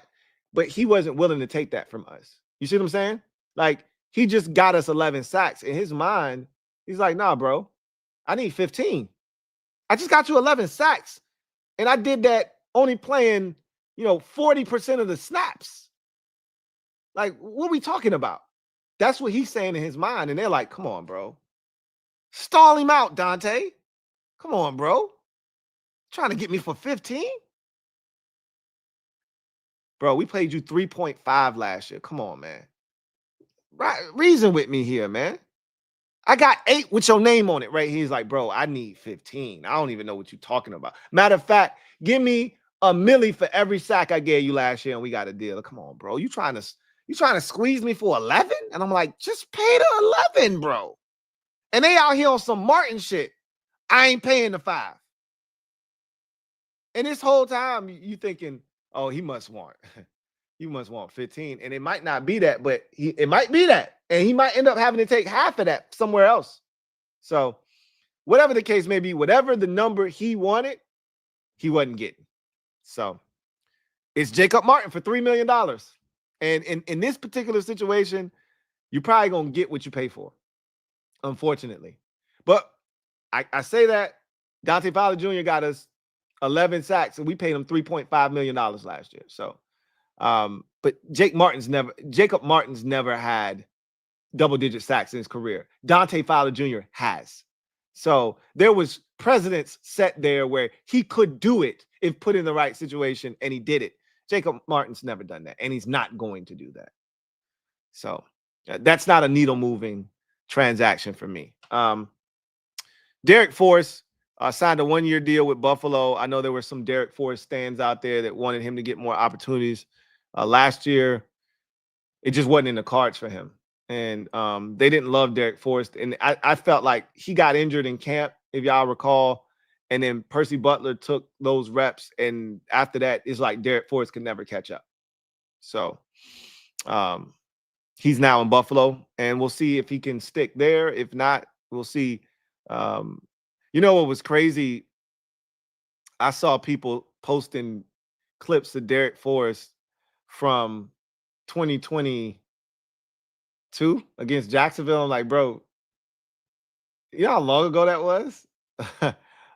Speaker 2: But he wasn't willing to take that from us. You see what I'm saying? Like, he just got us 11 sacks. In his mind, he's like, nah, bro, I need 15. I just got you 11 sacks. And I did that only playing, 40% of the snaps. Like, what are we talking about? That's what he's saying in his mind. And they're like, come on, bro. Stall him out, Dante. Come on, bro. Trying to get me for 15? Bro, we played you 3.5 last year. Come on, man. Right, reason with me here, man. I got 8 with your name on it, right? He's like, bro, I need 15. I don't even know what you're talking about. Matter of fact, give me $1 million for every sack I gave you last year, and we got a deal. Come on, bro. You trying to squeeze me for 11? And I'm like, just pay the 11, bro. And they out here on some Martin shit. I ain't paying the 5. And this whole time you thinking, oh, he must want 15. And it might not be that, but it might be that. And he might end up having to take half of that somewhere else. So whatever the case may be, whatever the number he wanted, he wasn't getting. So it's Jacob Martin for $3 million. And in this particular situation, you're probably going to get what you pay for, unfortunately. But I say that Dante Fowler Jr. got us 11 sacks, and we paid him $3.5 million last year. So, but Jacob Martin's never had double-digit sacks in his career. Dante Fowler Jr. has. So there was precedents set there where he could do it if put in the right situation, and he did it. Jacob Martin's never done that, and he's not going to do that. So that's not a needle-moving transaction for me. Derek Forrest signed a 1-year deal with Buffalo. I know there were some Derek Forrest stands out there that wanted him to get more opportunities. Last year, it just wasn't in the cards for him. And they didn't love Derek Forrest. And I felt like he got injured in camp, if y'all recall. And then Percy Butler took those reps. And after that, it's like Derek Forrest could never catch up. So he's now in Buffalo. And we'll see if he can stick there. If not, we'll see. You know what was crazy? I saw people posting clips of Derek Forrest from 2022 against Jacksonville. I'm like, bro, you know how long ago that was?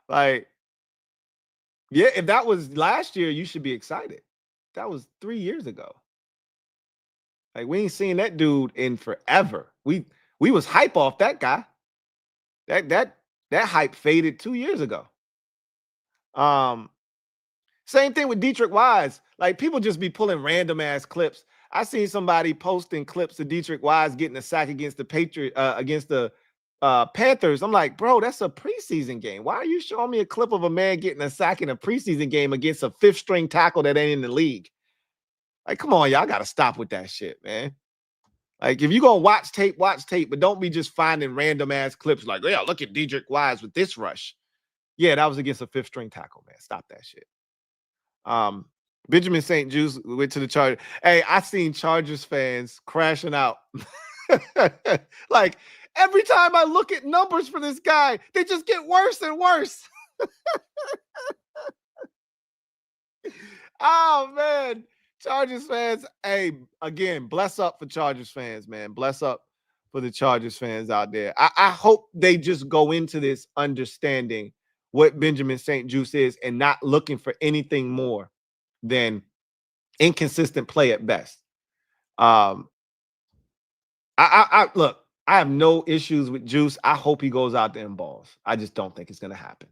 Speaker 2: Like, Yeah, if that was last year, you should be excited. That was 3 years ago. Like, we ain't seen that dude in forever. We was hype off that guy. That hype faded 2 years ago. Same thing with Dietrich Wise. Like, people just be pulling random ass clips. I seen somebody posting clips of Dietrich Wise getting a sack against the Panthers. I'm like, bro, that's a preseason game. Why are you showing me a clip of a man getting a sack in a preseason game against a fifth string tackle that ain't in the league? Like, come on, y'all got to stop with that shit, man. Like, if you're going to watch tape, but don't be just finding random ass clips like, yeah, look at Dietrich Wise with this rush. Yeah, that was against a fifth string tackle, man. Stop that shit. Benjamin St. Juice went to the Chargers. Hey, I seen Chargers fans crashing out. Like, every time I look at numbers for this guy, they just get worse and worse. Oh, man. Chargers fans, hey, again, bless up for Chargers fans, man. Bless up for the Chargers fans out there. I hope they just go into this understanding what Benjamin St. Juice is and not looking for anything more than inconsistent play at best. I look, I have no issues with Juice. I hope he goes out there and balls. I just don't think it's going to happen.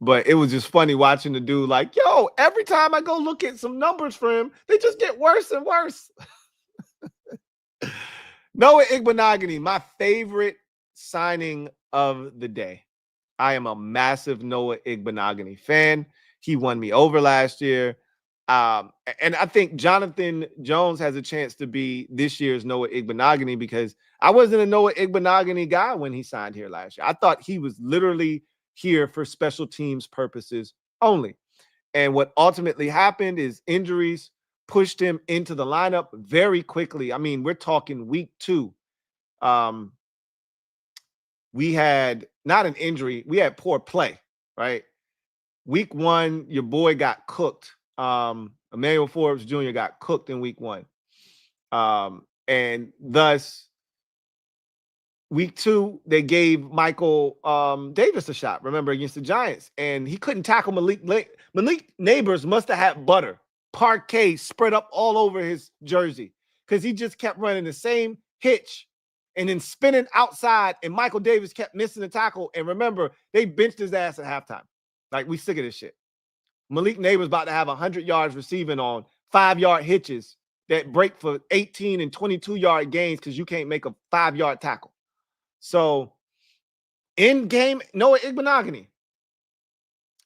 Speaker 2: But it was just funny watching the dude like, yo, every time I go look at some numbers for him, they just get worse and worse. Noah Igbenogany, my favorite signing of the day. I am a massive Noah Igbenogany fan. He won me over last year. And I think Jonathan Jones has a chance to be this year's Noah Igbenogany because I wasn't a Noah Igbenogany guy when he signed here last year. I thought he was literally here for special teams purposes only. And what ultimately happened is injuries pushed him into the lineup very quickly. I mean, we're talking week 2. We had not an injury, we had poor play, right? Week 1, your boy got cooked. Emmanuel Forbes Jr. got cooked in week 1. And thus, week 2, they gave Michael Davis a shot, remember, against the Giants. And he couldn't tackle Malik. Malik Neighbors must have had butter, parquet spread up all over his jersey because he just kept running the same hitch and then spinning outside, and Michael Davis kept missing the tackle. And remember, they benched his ass at halftime. Like, we sick of this shit. Malik Neighbors about to have 100 yards receiving on 5-yard hitches that break for 18 and 22-yard gains because you can't make a 5-yard tackle. So, in game, Noah Igbenogany.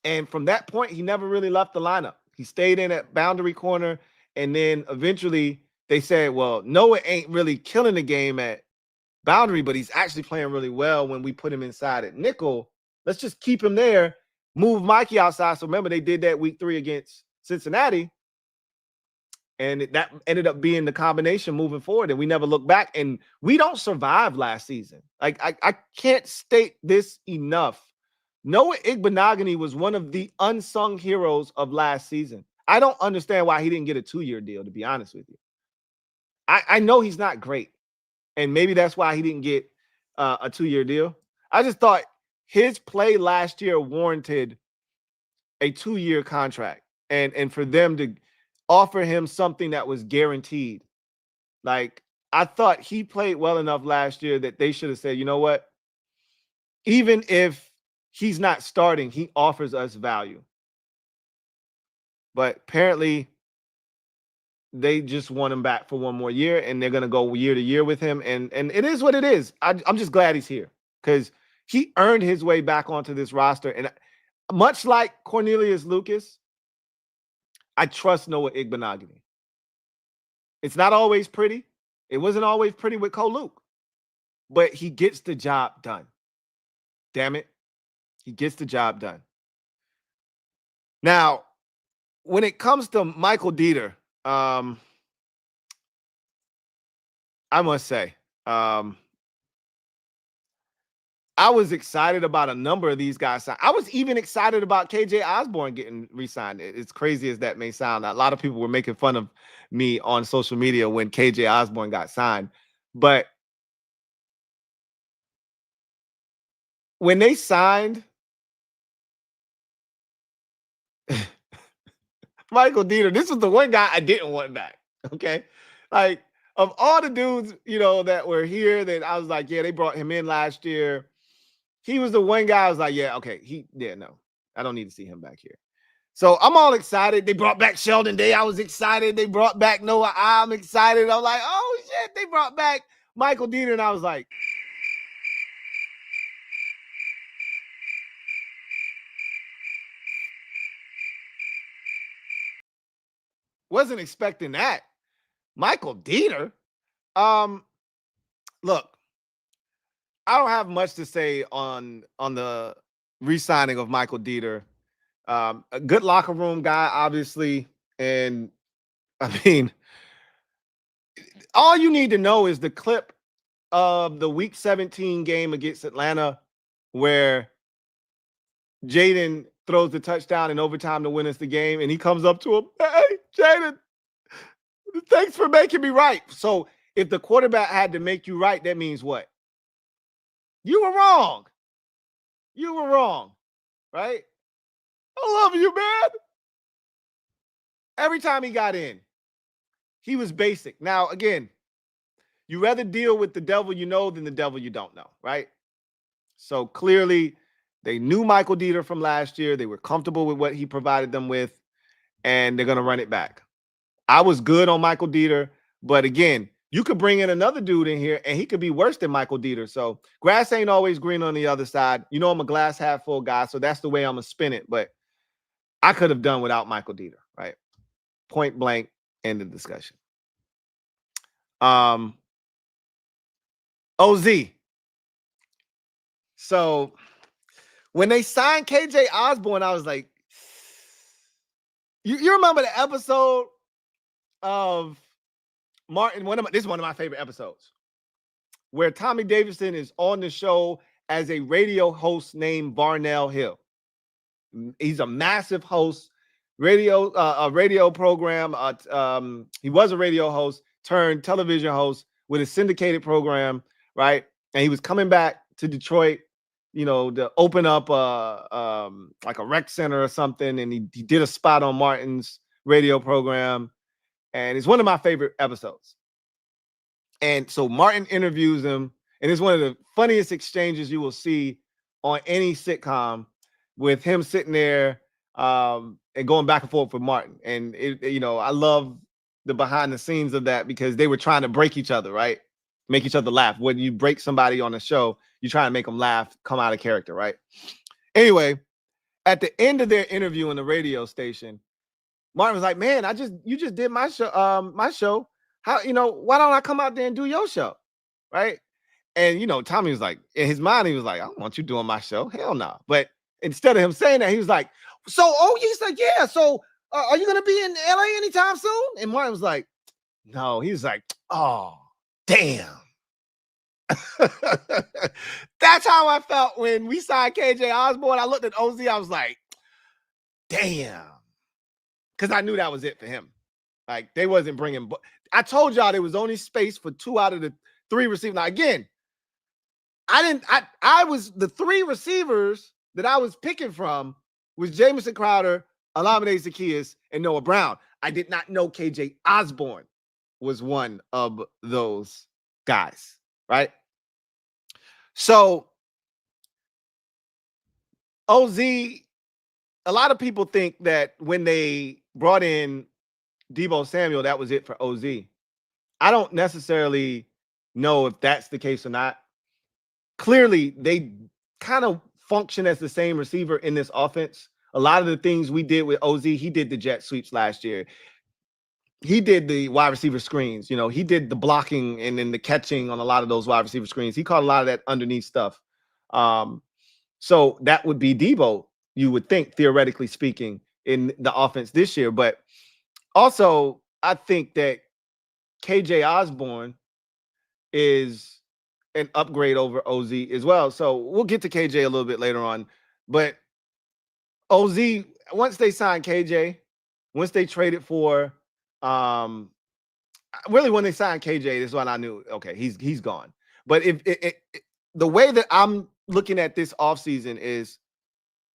Speaker 2: And from that point, he never really left the lineup. He stayed in at boundary corner, and then eventually they said, well, Noah ain't really killing the game at boundary, but he's actually playing really well when we put him inside at nickel. Let's just keep him there, move Mikey outside. So remember, they did that week 3 against Cincinnati, and that ended up being the combination moving forward, and we never looked back. And we don't survive last season. Like, I can't state this enough. Noah Igbenogany was one of the unsung heroes of last season. I don't understand why he didn't get a 2-year deal, to be honest with you. I know he's not great, and maybe that's why he didn't get a 2-year deal. I just thought his play last year warranted a 2-year contract, and for them to offer him something that was guaranteed. Like, I thought he played well enough last year that they should have said, you know what? Even if he's not starting, he offers us value. But apparently, they just want him back for 1 more year, and they're going to go year to year with him. And it is what it is. I'm just glad he's here because he earned his way back onto this roster. And much like Cornelius Lucas, I trust Noah Igbenogany. It's not always pretty. It wasn't always pretty with Cole Luke, but he gets the job done. Damn it. He gets the job done. Now, when it comes to Michael Dieter, I must say, I was excited about a number of these guys. I was even excited about KJ Osborne getting re-signed. As crazy as that may sound, a lot of people were making fun of me on social media when KJ Osborne got signed. But when they signed Michael Dieter. This was the one guy I didn't want back. Okay. Like, of all the dudes, that were here, that I was like, yeah, they brought him in last year. He was the one guy I was like, yeah, okay. No, I don't need to see him back here. So I'm all excited. They brought back Sheldon Day. I was excited. They brought back Noah. I'm excited. I'm like, oh shit, they brought back Michael Dieter. And I was like, wasn't expecting that. Michael Dieter. Look, I don't have much to say on the re-signing of Michael Dieter. A good locker room guy, obviously. And I mean, all you need to know is the clip of the Week 17 game against Atlanta where Jaden throws the touchdown in overtime to win us the game, and he comes up to him, hey, Jaden, thanks for making me right. So if the quarterback had to make you right, that means what? You were wrong. You were wrong, right? I love you, man. Every time he got in, he was basic. Now, again, you rather deal with the devil you know than the devil you don't know, right? So clearly, they knew Michael Dieter from last year. They were comfortable with what he provided them with, and they're going to run it back. I was good on Michael Dieter, but again, you could bring in another dude in here, and he could be worse than Michael Dieter. So grass ain't always green on the other side. I'm a glass half full guy, so that's the way I'm going to spin it. But I could have done without Michael Dieter, right? Point blank, end of discussion. OZ. So when they signed KJ Osborne, I was like, you remember the episode of Martin? This is one of my favorite episodes where Tommy Davidson is on the show as a radio host named Varnell Hill. He's a massive host, a radio program. He was a radio host turned television host with a syndicated program, right? And he was coming back to Detroit, to open up like a rec center or something. And he did a spot on Martin's radio program. And it's one of my favorite episodes. And so Martin interviews him. And it's one of the funniest exchanges you will see on any sitcom, with him sitting there and going back and forth with Martin. And, I love the behind the scenes of that because they were trying to break each other, right? Make each other laugh. When you break somebody on a show, you try to make them laugh, come out of character, right? Anyway, at the end of their interview on the radio station, Martin was like, man, you just did my show. How, why don't I come out there and do your show? Right. And, Tommy was like, in his mind, he was like, I don't want you doing my show. Hell no. But instead of him saying that, he was like, he's like, yeah. So are you going to be in LA anytime soon? And Martin was like, no. He was like, oh, damn. That's how I felt when we signed KJ Osborne. I looked at OZ. I was like, damn. Because I knew that was it for him. Like, they wasn't bringing. I told y'all there was only space for 2 out of the 3 receivers. Now, again, I was the 3 receivers that I was picking from was Jamison Crowder, Olamide Zaccheaus, and Noah Brown. I did not know KJ Osborne was one of those guys, right? So, OZ, a lot of people think that when they brought in Deebo Samuel, that was it for OZ. I don't necessarily know if that's the case or not. Clearly, they kind of function as the same receiver in this offense. A lot of the things we did with OZ, he did the jet sweeps last year. He did the wide receiver screens. He did the blocking and then the catching on a lot of those wide receiver screens. He caught a lot of that underneath stuff. So that would be Deebo, you would think, theoretically speaking, in the offense this year. But also, I think that KJ Osborne is an upgrade over OZ as well. So we'll get to KJ a little bit later on. But OZ, once they signed KJ, once they traded for really when they signed KJ, this is when I knew, okay, he's gone. But if the way that I'm looking at this offseason is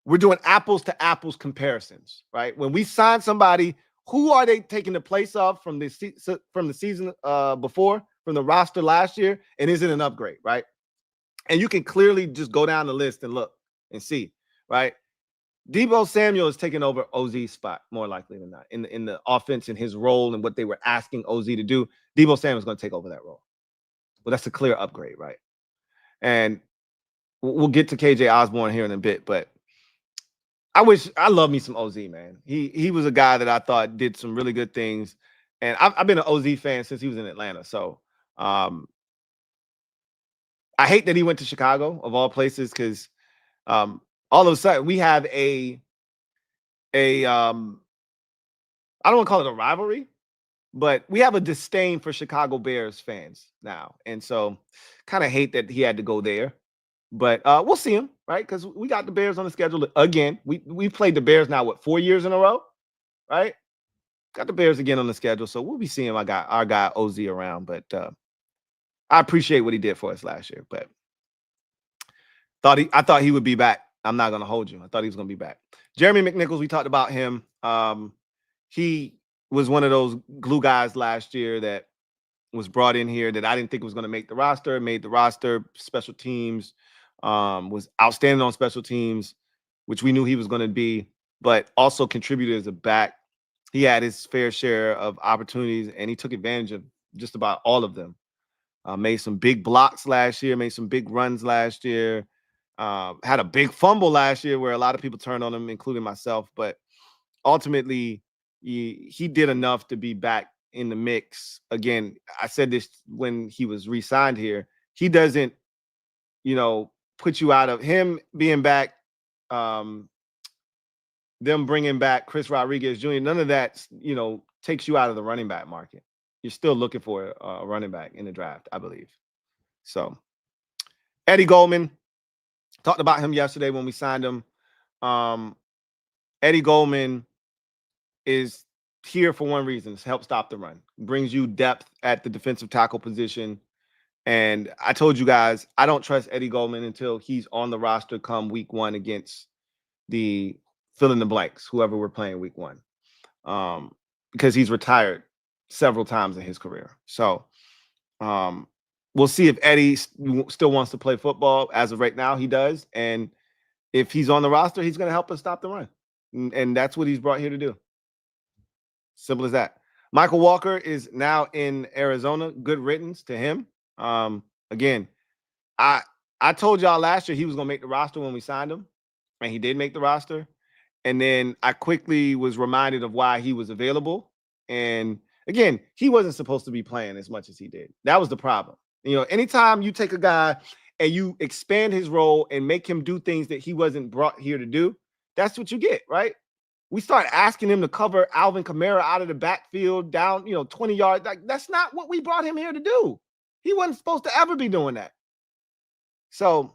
Speaker 2: we're doing apples to apples comparisons, right? When we sign somebody, Who are they taking the place of from the season before, from the roster last year? And is it an upgrade, right? And you can clearly just go down the list and look and see, right? Deebo Samuel is taking over OZ's spot, more likely than not, in the offense and his role and what they were asking OZ to do. Deebo Samuel is going to take over that role. Well, that's a clear upgrade, right? And we'll get to KJ Osborne here in a bit, but I love me some OZ, man. He was a guy that I thought did some really good things, and I've been an OZ fan since he was in Atlanta. So I hate that he went to Chicago of all places, because all of a sudden we have a I don't want to call it a rivalry, but we have a disdain for Chicago Bears fans now, and so kind of hate that he had to go there. But we'll see him, right? Because we got the Bears on the schedule again. We played the Bears now, what, 4 years in a row, right? Got the Bears again on the schedule, so we'll be seeing our guy OZ around. But I appreciate what he did for us last year. But I thought he would be back. I'm not gonna hold you. I thought he was gonna be back. Jeremy McNichols, we talked about him. He was one of those glue guys last year that was brought in here that I didn't think was going to make the roster. Made the roster. Special teams, was outstanding on special teams, which we knew he was going to be, but also contributed as a back. He had his fair share of opportunities, and he took advantage of just about all of them. Made some big blocks last year, made some big runs last year, had a big fumble last year where a lot of people turned on him, including myself. But ultimately, he did enough to be back in the mix. Again, I said this when he was re-signed here. He doesn't, put you out of him being back, them bringing back Chris Rodriguez Jr. None of that, takes you out of the running back market. You're still looking for a running back in the draft, I believe. So Eddie Goldman, talked about him yesterday when we signed him. Eddie Goldman is here for one reason: to help stop the run. Brings you depth at the defensive tackle position. And I told you guys, I don't trust Eddie Goldman until he's on the roster come week 1 against the fill in the blanks, whoever we're playing week 1, because he's retired several times in his career. So we'll see if Eddie still wants to play football. As of right now, he does. And if he's on the roster, he's going to help us stop the run. And that's what he's brought here to do. Simple as that. Michael Walker is now in Arizona. Good riddance to him. Again, I told y'all last year he was going to make the roster when we signed him, and he did make the roster. And then I quickly was reminded of why he was available. And again, he wasn't supposed to be playing as much as he did. That was the problem. Anytime you take a guy and you expand his role and make him do things that he wasn't brought here to do, that's what you get, right? We start asking him to cover Alvin Kamara out of the backfield down, 20 yards. Like, that's not what we brought him here to do. He wasn't supposed to ever be doing that. So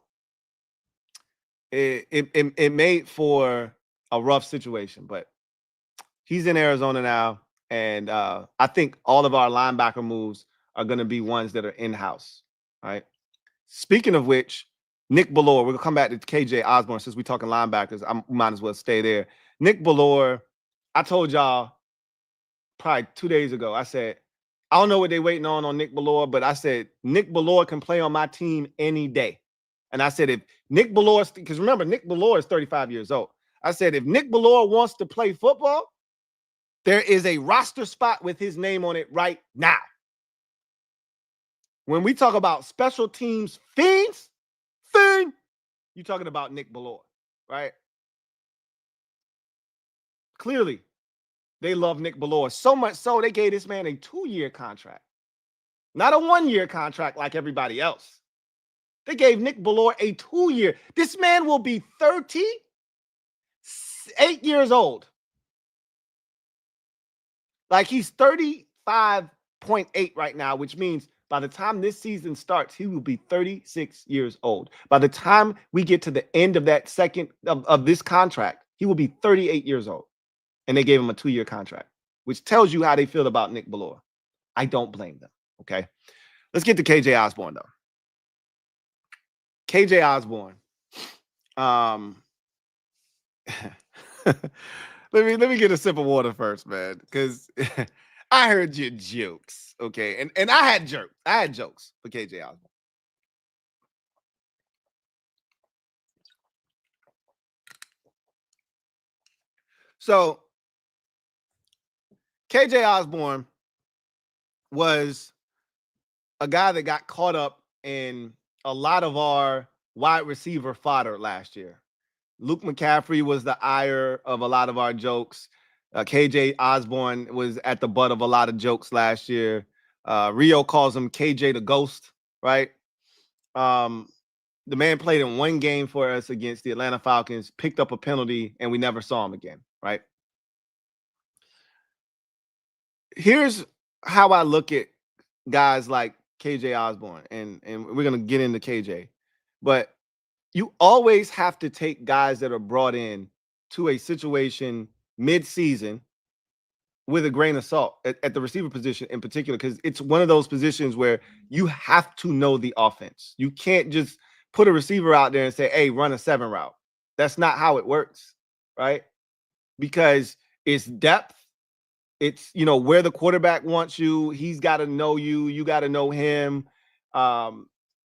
Speaker 2: it made for a rough situation, but he's in Arizona now. And I think all of our linebacker moves are going to be ones that are in-house, right? Speaking of which, Nick Bellore, we're going to come back to KJ Osborne. Since we're talking linebackers, I might as well stay there. Nick Bellore, I told y'all probably 2 days ago, I said, I don't know what they're waiting on Nick Bellore, but I said, Nick Bellore can play on my team any day. And I said, if Nick Bellore, because remember, Nick Bellore is 35 years old. I said, if Nick Bellore wants to play football, there is a roster spot with his name on it right now. When we talk about special teams fiends, you're talking about Nick Bellore, right? Clearly, they love Nick Bellore so much so they gave this man a 2-year contract, not a 1-year contract like everybody else. They gave Nick Bellore a 2-year. This man will be 38 years old. Like, he's 35.8 right now, which means by the time this season starts, he will be 36 years old. By the time we get to the end of that second of this contract, he will be 38 years old. And they gave him a 2-year contract, which tells you how they feel about Nick Bellore. I don't blame them, okay? Let's get to KJ Osborne, though. KJ Osborne. Let me get a sip of water first, man, because I heard your jokes. Okay, and I had jokes. I had jokes for KJ Osborne. So KJ Osborne was a guy that got caught up in a lot of our wide receiver fodder last year. Luke McCaffrey was the ire of a lot of our jokes. KJ Osborne was at the butt of a lot of jokes last year. Rio calls him KJ the Ghost, right? The man played in one game for us against the Atlanta Falcons, picked up a penalty, and we never saw him again, right? Here's how I look at guys like KJ Osborne, and we're going to get into KJ, but you always have to take guys that are brought in to a situation mid-season with a grain of salt at the receiver position in particular, because it's one of those positions where you have to know the offense. You can't just put a receiver out there and say, hey, run a 7 route. That's not how it works, right? Because it's depth. It's, you know, where the quarterback wants you. He's got to know you. You got to know him.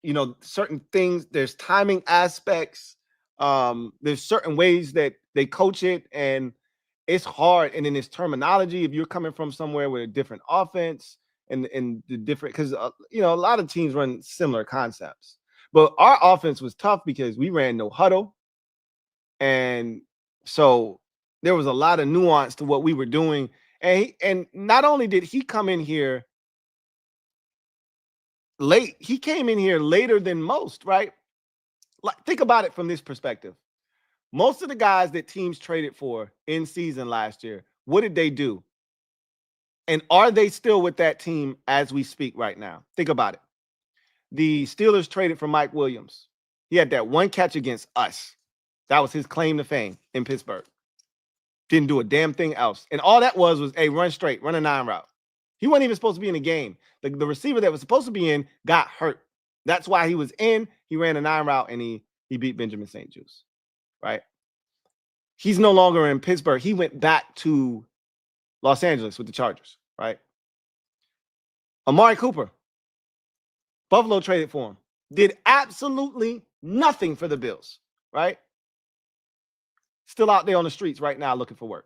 Speaker 2: You know, certain things. There's timing aspects. There's certain ways that they coach it, and it's hard. And in this terminology, if you're coming from somewhere with a different offense and the different, because you know, a lot of teams run similar concepts, but our offense was tough because we ran no huddle, and so there was a lot of nuance to what we were doing. And not only did he come in here late, he came in here later than most, right? Like, think about it from this perspective. Most of the guys that teams traded for in season last year, what did they do? And are they still with that team as we speak right now? Think about it. The Steelers traded for Mike Williams. He had that one catch against us. That was his claim to fame in Pittsburgh. Didn't do a damn thing else. And all that was, hey, run straight, run a 9 route. He wasn't even supposed to be in the game. The receiver that was supposed to be in got hurt. That's why he was in. He ran a 9 route, and he beat Benjamin St. Juste, right? He's no longer in Pittsburgh. He went back to Los Angeles with the Chargers, right? Amari Cooper, Buffalo traded for him. Did absolutely nothing for the Bills, right? Still out there on the streets right now looking for work.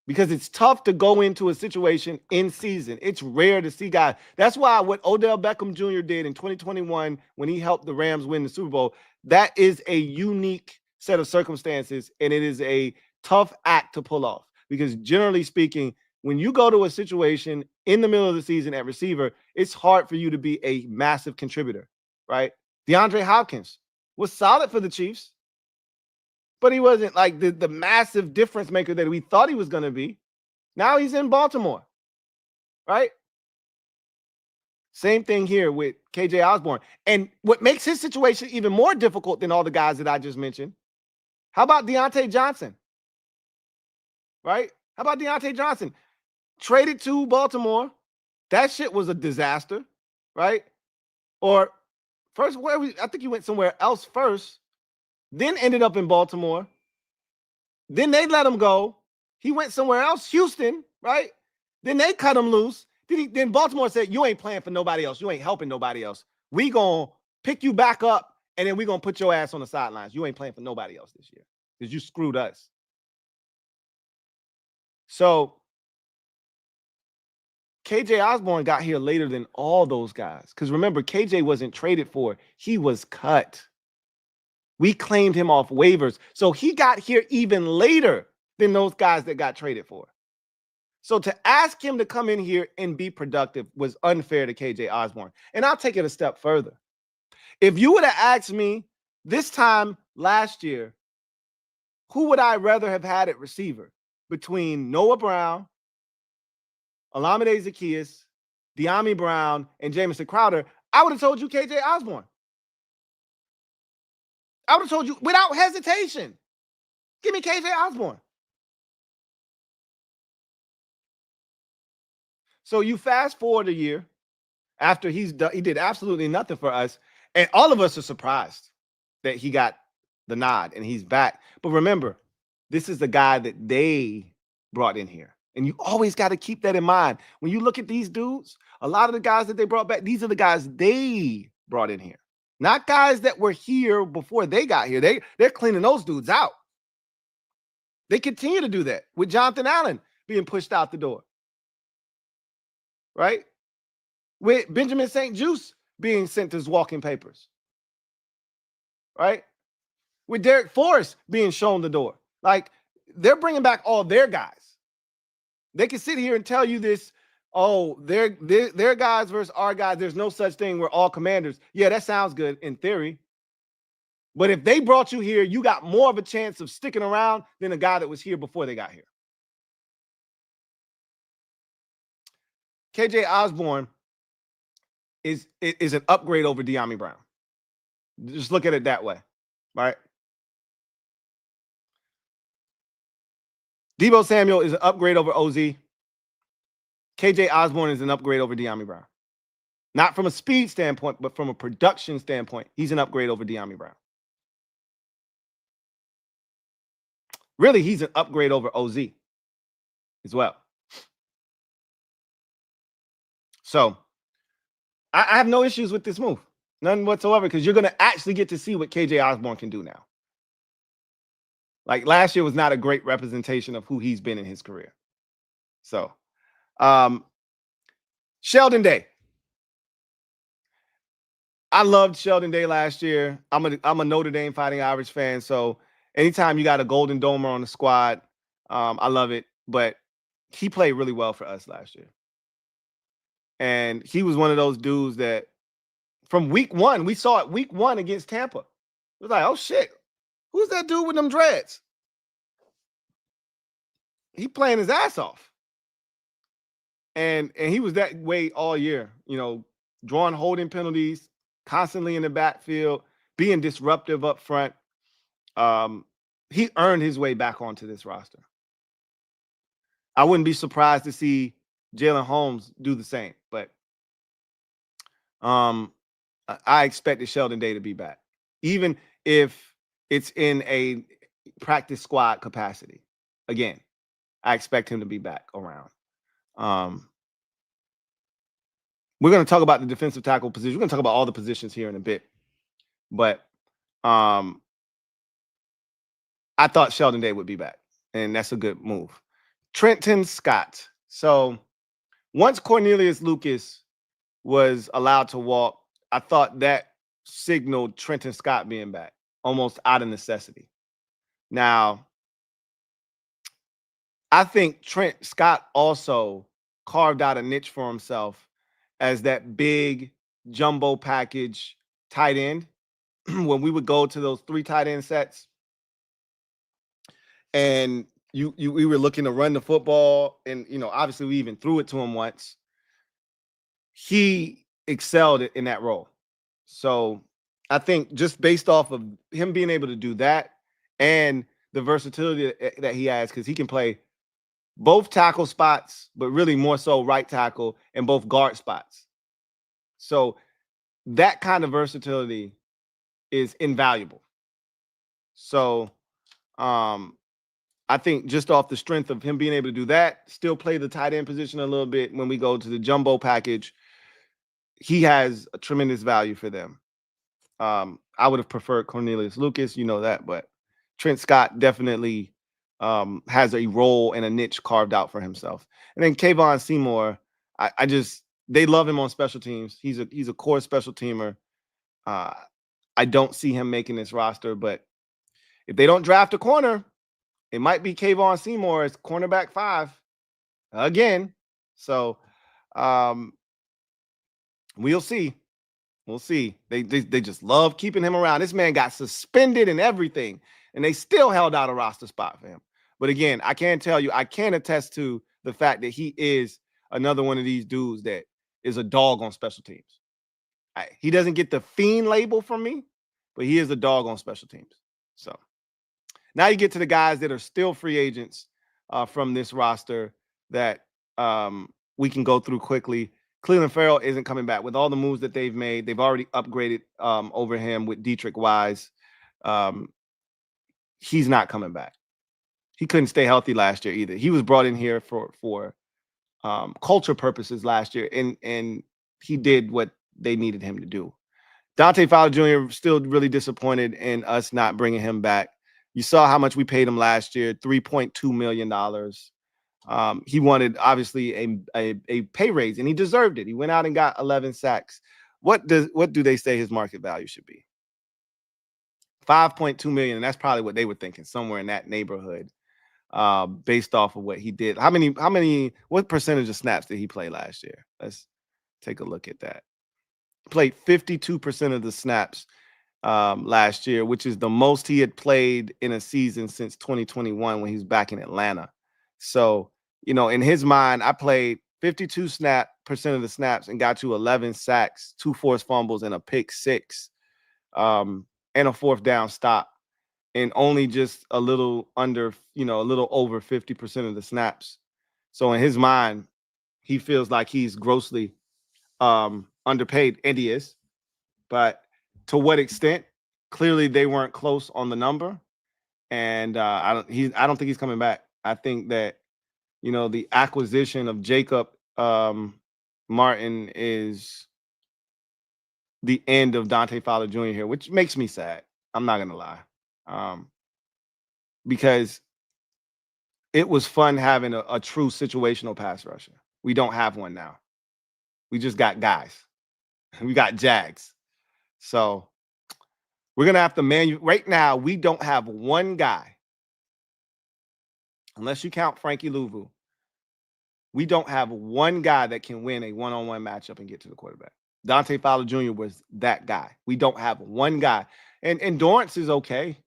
Speaker 2: Because it's tough to go into a situation in season. It's rare to see guys. That's why what Odell Beckham Jr. did in 2021 when he helped the Rams win the Super Bowl, that is a unique set of circumstances, and it is a tough act to pull off. Because generally speaking, when you go to a situation in the middle of the season at receiver, it's hard for you to be a massive contributor, right? DeAndre Hopkins was solid for the Chiefs, but he wasn't like the massive difference maker that we thought he was going to be. Now he's in Baltimore, right? Same thing here with KJ Osborne. And what makes his situation even more difficult than all the guys that I just mentioned, how about Dante Johnson, right? How about Dante Johnson? Traded to Baltimore. That shit was a disaster, right? Or first, I think he went somewhere else first, then ended up in Baltimore. Then they let him go. He went somewhere else, Houston, right? Then they cut him loose. Then Baltimore said, you ain't playing for nobody else. You ain't helping nobody else. We gonna pick you back up, and then we gonna put your ass on the sidelines. You ain't playing for nobody else this year because you screwed us. So KJ Osborne got here later than all those guys. Because remember, KJ wasn't traded for. He was cut. We claimed him off waivers. So he got here even later than those guys that got traded for. So to ask him to come in here and be productive was unfair to KJ Osborne. And I'll take it a step further. If you would have asked me this time last year, who would I rather have had at receiver between Noah Brown, Olamide Zaccheaus, De'Ami Brown, and Jamison Crowder, I would have told you KJ Osborne. I would have told you without hesitation, give me KJ Osborne. So you fast forward a year after he did absolutely nothing for us, and all of us are surprised that he got the nod and he's back. But remember, This is the guy that they brought in here. And you always got to keep that in mind. When you look at these dudes, a lot of the guys that they brought back, these are the guys they brought in here. Not guys that were here before they got here. They're cleaning those dudes out. They continue to do that with Jonathan Allen being pushed out the door. Right? With Benjamin St. Juste being sent his walking papers. Right? With Derek Forrest being shown the door. Like, they're bringing back all their guys. They can sit here and tell you this, oh, they're guys versus our guys. There's no such thing. We're all commanders. Yeah, that sounds good in theory. But if they brought you here, you got more of a chance of sticking around than a guy that was here before they got here. KJ Osborne is an upgrade over De'Ami Brown. Just look at it that way, right? Deebo Samuel is an upgrade over OZ. KJ Osborne is an upgrade over De'Ami Brown. Not from a speed standpoint, but from a production standpoint, he's an upgrade over De'Ami Brown. Really, he's an upgrade over OZ as well. So I have no issues with this move. None whatsoever, because you're going to actually get to see what KJ Osborne can do now. Like, last year was not a great representation of who he's been in his career. So, Sheldon Day. I loved Sheldon Day last year. I'm a Notre Dame Fighting Irish fan, so anytime you got a Golden Domer on the squad, I love it. But he played really well for us last year. And he was one of those dudes that from week one, we saw it week one against Tampa. It was like, oh, shit. Who's that dude with them dreads? He playing his ass off. And he was that way all year, you know, drawing holding penalties, constantly in the backfield, being disruptive up front. He earned his way back onto this roster. I wouldn't be surprised to see Jalen Holmes do the same, but I expected Sheldon Day to be back, even if it's in a practice squad capacity. Again, I expect him to be back around. We're going to talk about the defensive tackle position. We're going to talk about all the positions here in a bit, but I thought Sheldon Day would be back, and that's a good move. Trenton Scott. So once Cornelius Lucas was allowed to walk, I thought that signaled Trenton Scott being back, almost out of necessity. Now, I think Trent Scott also carved out a niche for himself as that big jumbo package tight end. When we would go to those 3 tight end sets, and we were looking to run the football, and obviously we even threw it to him once. He excelled in that role. So I think just based off of him being able to do that and the versatility that he has, because he can play both tackle spots, but really more so right tackle, and both guard spots. So that kind of versatility is invaluable. So I think just off the strength of him being able to do that, still play the tight end position a little bit when we go to the jumbo package, he has a tremendous value for them. I would have preferred Cornelius Lucas, that, but Trent Scott definitely has a role and a niche carved out for himself. And then Kayvon Seymour, they love him on special teams. He's a core special teamer. I don't see him making this roster, but if they don't draft a corner, it might be Kayvon Seymour as cornerback 5 again. So we'll see. We'll see. They just love keeping him around. This man got suspended and everything, and they still held out a roster spot for him. But again, I can tell you, I can attest to the fact that he is another one of these dudes that is a dog on special teams. He doesn't get the fiend label from me, but he is a dog on special teams. So now you get to the guys that are still free agents from this roster that we can go through quickly. Cleveland Farrell isn't coming back. With all the moves that they've made, they've already upgraded over him with Dietrich Wise. He's not coming back. he couldn't stay healthy last year either. He was brought in here for culture purposes last year, and he did what they needed him to do. Dante Fowler Jr. still really disappointed in us not bringing him back. You saw how much we paid him last year, $3.2 million. He wanted, obviously, a pay raise, and he deserved it. He went out and got 11 sacks. What do they say his market value should be? $5.2 million, and that's probably what they were thinking, somewhere in that neighborhood, based off of what he did. What percentage of snaps did he play last year? Let's take a look at that. Played 52% of the snaps last year, which is the most he had played in a season since 2021 when he was back in Atlanta. So, in his mind, I played 52% of the snaps and got to 11 sacks, 2 forced fumbles, and a pick 6, and a 4th down stop, and only just a little under, a little over 50% of the snaps. So in his mind, he feels like he's grossly underpaid, and he is. But to what extent? Clearly, they weren't close on the number, and I don't think he's coming back. I think that the acquisition of Jacob Martin is the end of Dante Fowler Jr. here, which makes me sad. I'm not gonna lie, because it was fun having a true situational pass rusher. We don't have one now. We just got guys. We got Jags. So we're gonna have to right now. We don't have one guy, unless you count Frankie Louvu. We don't have one guy that can win a one-on-one matchup and get to the quarterback. Dante Fowler Jr. was that guy. We don't have one guy. And Dorrance is okay.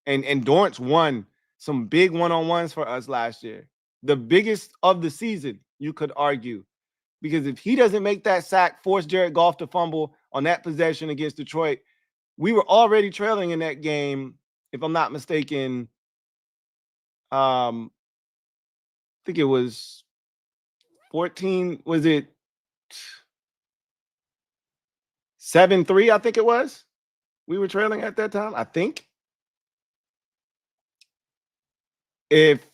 Speaker 2: And Dorrance won some big one-on-ones for us last year. The biggest of the season, you could argue. Because if he doesn't make that sack, force Jared Goff to fumble on that possession against Detroit, we were already trailing in that game, if I'm not mistaken. I think it was 14. Was it 7-3? I think it was. We were trailing at that time, I think. If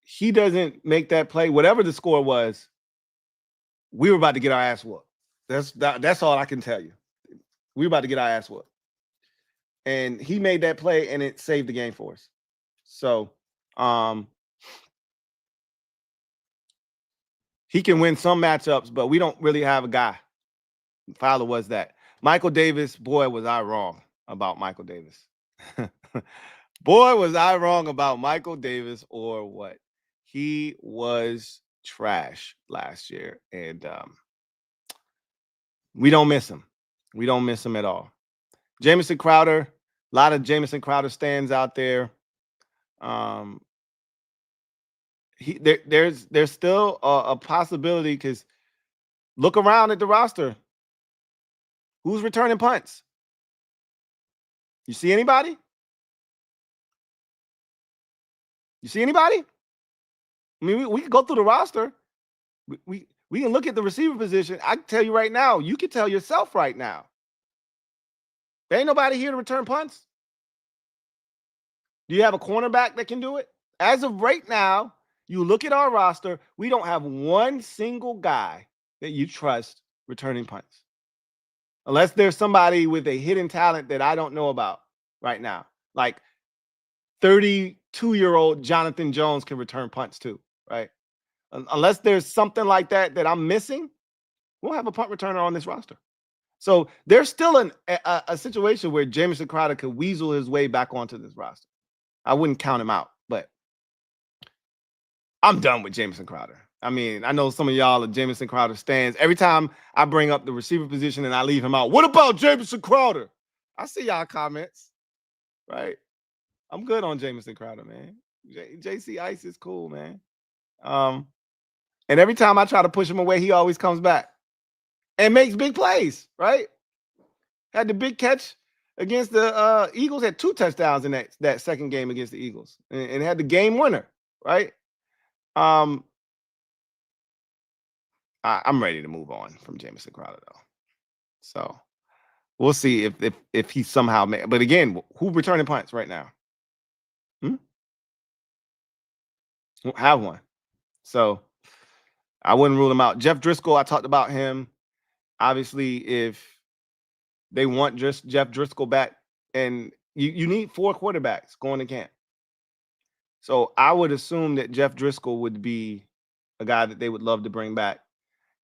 Speaker 2: he doesn't make that play, whatever the score was, we were about to get our ass whooped. That's all I can tell you. We were about to get our ass whooped. And he made that play, and it saved the game for us. So he can win some matchups, but we don't really have a guy. Fowler was that. Michael Davis, boy, was I wrong about Michael Davis. Boy, was I wrong about Michael Davis, or what? He was trash last year, and we don't miss him. We don't miss him at all. Jamison Crowder, a lot of Jamison Crowder stands out there. There's still a possibility, because look around at the roster. Who's returning punts? You see anybody? You see anybody? I mean, we can go through the roster. We can look at the receiver position. I can tell you right now. You can tell yourself right now. There ain't nobody here to return punts. Do you have a cornerback that can do it? As of right now, you look at our roster, we don't have one single guy that you trust returning punts. Unless there's somebody with a hidden talent that I don't know about right now. Like 32-year-old Jonathan Jones can return punts too, right? Unless there's something like that I'm missing, we'll have a punt returner on this roster. So there's still a situation where Jamison Crowder could weasel his way back onto this roster. I wouldn't count him out, but I'm done with Jamison Crowder. I mean, I know some of y'all are Jamison Crowder stands. Every time I bring up the receiver position and I leave him out, what about Jamison Crowder? I see y'all comments, right? I'm good on Jamison Crowder, man. JC Ice is cool, man. And every time I try to push him away, he always comes back and makes big plays, right? Had the big catch against the Eagles, had 2 touchdowns in that second game against the Eagles, and had the game winner, right? I'm ready to move on from Jamison Crowder, though. So we'll see if he somehow but again, who returning punts right now? Won't have one. So I wouldn't rule him out. Jeff Driscoll, I talked about him. Obviously, if they want just Jeff Driscoll back, and you need 4 quarterbacks going to camp. So I would assume that Jeff Driscoll would be a guy that they would love to bring back.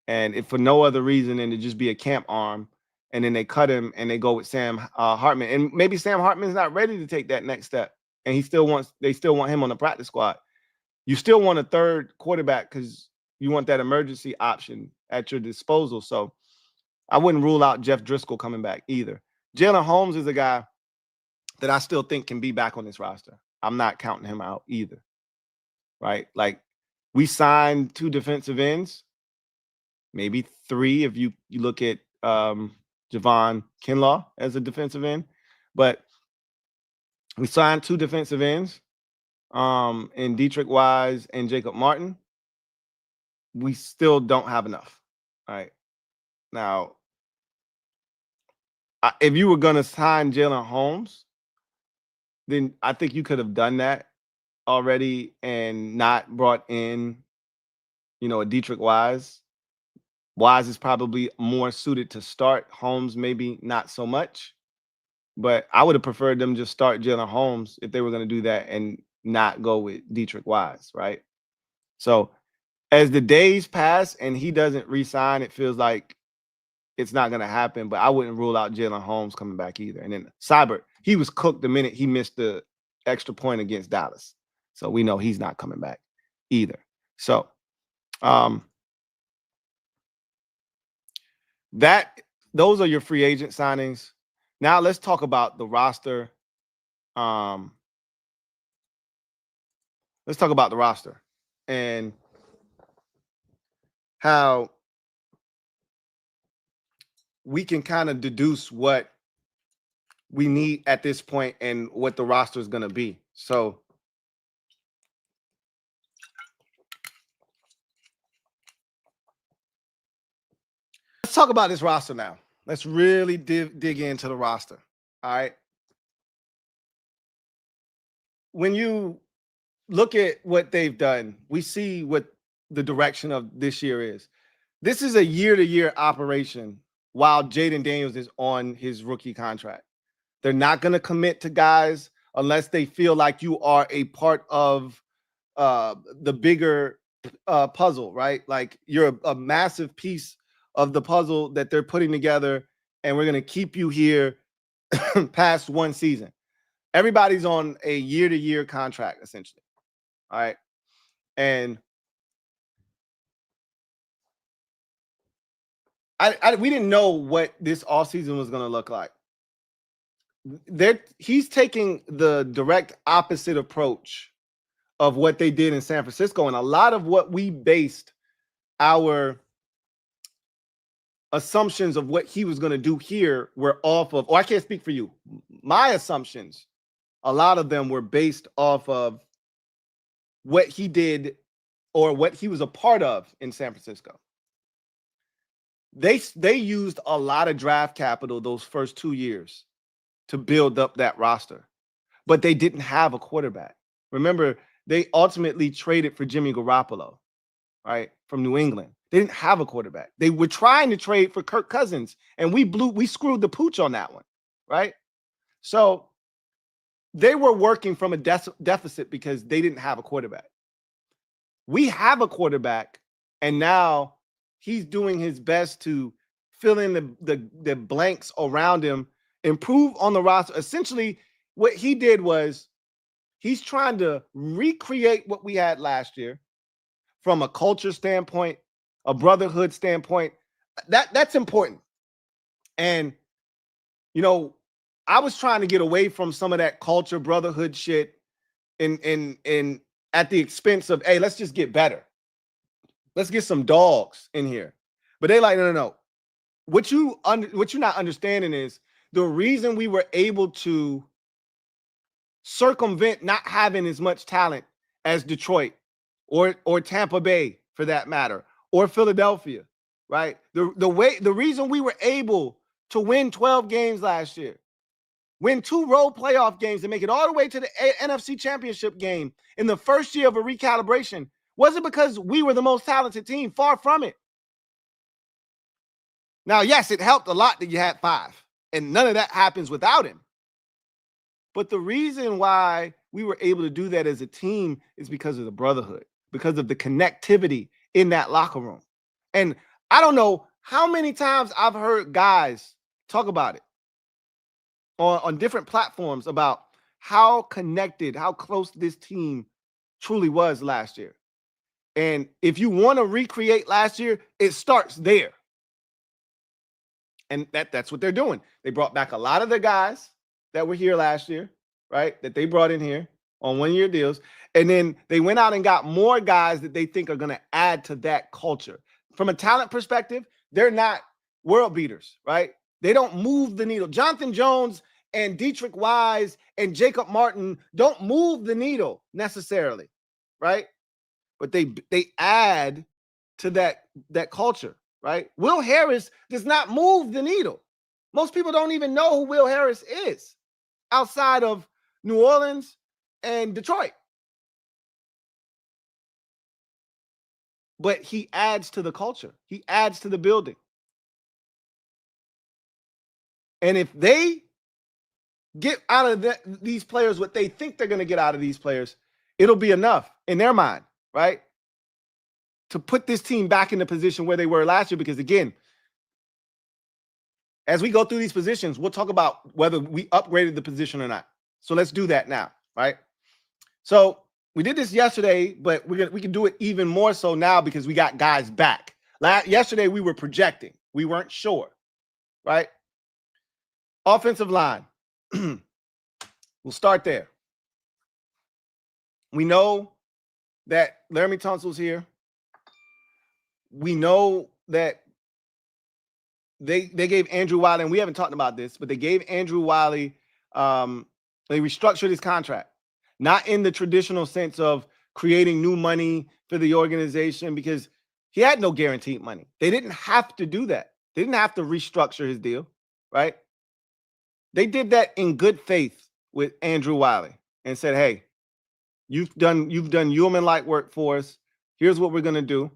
Speaker 2: And if for no other reason than to just be a camp arm, and then they cut him and they go with Sam Hartman. And maybe Sam Hartman's not ready to take that next step. And they still want him on the practice squad. You still want a third quarterback because you want that emergency option at your disposal. So I wouldn't rule out Jeff Driscoll coming back either. Jalen Holmes is a guy that I still think can be back on this roster. I'm not counting him out either, right? Like, we signed 2 defensive ends, maybe 3 if you look at Javon Kinlaw as a defensive end. But we signed 2 defensive ends in Dietrich Wise and Jacob Martin. We still don't have enough, right? Now, if you were going to sign Jalen Holmes, then I think you could have done that already and not brought in, a Dietrich Wise. Wise is probably more suited to start. Holmes maybe not so much. But I would have preferred them just start Jalen Holmes if they were going to do that and not go with Dietrich Wise, right? So as the days pass and he doesn't re-sign, it feels like it's not going to happen. But I wouldn't rule out Jalen Holmes coming back either. And then Seibert, he was cooked the minute he missed the extra point against Dallas. So we know he's not coming back either. So those are your free agent signings. Now let's talk about the roster. Let's talk about the roster and how we can kind of deduce what we need at this point and what the roster is going to be. So let's talk about this roster now. Let's really dig into the roster. All right. When you look at what they've done, we see what the direction of this year is. This is a year-to-year operation while Jaden Daniels is on his rookie contract. They're not going to commit to guys unless they feel like you are a part of the bigger puzzle, right? Like you're a massive piece of the puzzle that they're putting together, and we're going to keep you here past one season. Everybody's on a year-to-year contract, essentially. All right. And we didn't know what this offseason was going to look like. He's taking the direct opposite approach of what they did in San Francisco. And a lot of what we based our assumptions of what he was going to do here were off of, I can't speak for you. My assumptions, a lot of them were based off of what he did or what he was a part of in San Francisco. They used a lot of draft capital those first 2 years to build up that roster, but they didn't have a quarterback. Remember, they ultimately traded for Jimmy Garoppolo, right, from New England. They didn't have a quarterback. They were trying to trade for Kirk Cousins, and we screwed the pooch on that one, right? So they were working from a deficit because they didn't have a quarterback. We have a quarterback, and now he's doing his best to fill in the blanks around him, improve on the roster. Essentially, what he did was he's trying to recreate what we had last year from a culture standpoint, a brotherhood standpoint. That's important. And, I was trying to get away from some of that culture, brotherhood shit in at the expense of, hey, let's just get better. Let's get some dogs in here. But they like, no. What you're not understanding is the reason we were able to circumvent not having as much talent as Detroit or Tampa Bay, for that matter, or Philadelphia, right? The reason we were able to win 12 games last year win 2 road playoff games, and make it all the way to the NFC Championship game in the first year of a recalibration wasn't because we were the most talented team. Far from it. Now, yes, it helped a lot that you had 5, and none of that happens without him. But the reason why we were able to do that as a team is because of the brotherhood, because of the connectivity in that locker room. And I don't know how many times I've heard guys talk about it on different platforms about how connected, how close this team truly was last year. And if you want to recreate last year, it starts there. And that's what they're doing. They brought back a lot of the guys that were here last year, right? That they brought in here on 1-year deals. And then they went out and got more guys that they think are going to add to that culture. From a talent perspective, they're not world beaters, right? They don't move the needle. Jonathan Jones and Dietrich Wise and Jacob Martin don't move the needle necessarily, right? But they add to that culture, right? Will Harris does not move the needle. Most people don't even know who Will Harris is outside of New Orleans and Detroit. But he adds to the culture. He adds to the building. And if they get out of these players what they think they're going to get out of these players, it'll be enough in their mind, right? To put this team back in the position where they were last year. Because again, as we go through these positions, we'll talk about whether we upgraded the position or not. So let's do that now, right? So we did this yesterday, but we can do it even more so now because we got guys back. Yesterday we were projecting. We weren't sure, right? Offensive line. We'll start there. We know that Laramie Tunsil's here. We know that they gave Andrew Wiley, and we haven't talked about this, but they gave Andrew Wiley, they restructured his contract. Not in the traditional sense of creating new money for the organization because he had no guaranteed money. They didn't have to do that. They didn't have to restructure his deal, right? They did that in good faith with Andrew Wiley and said, hey, you've done yeoman-like work for us. Here's what we're going to do.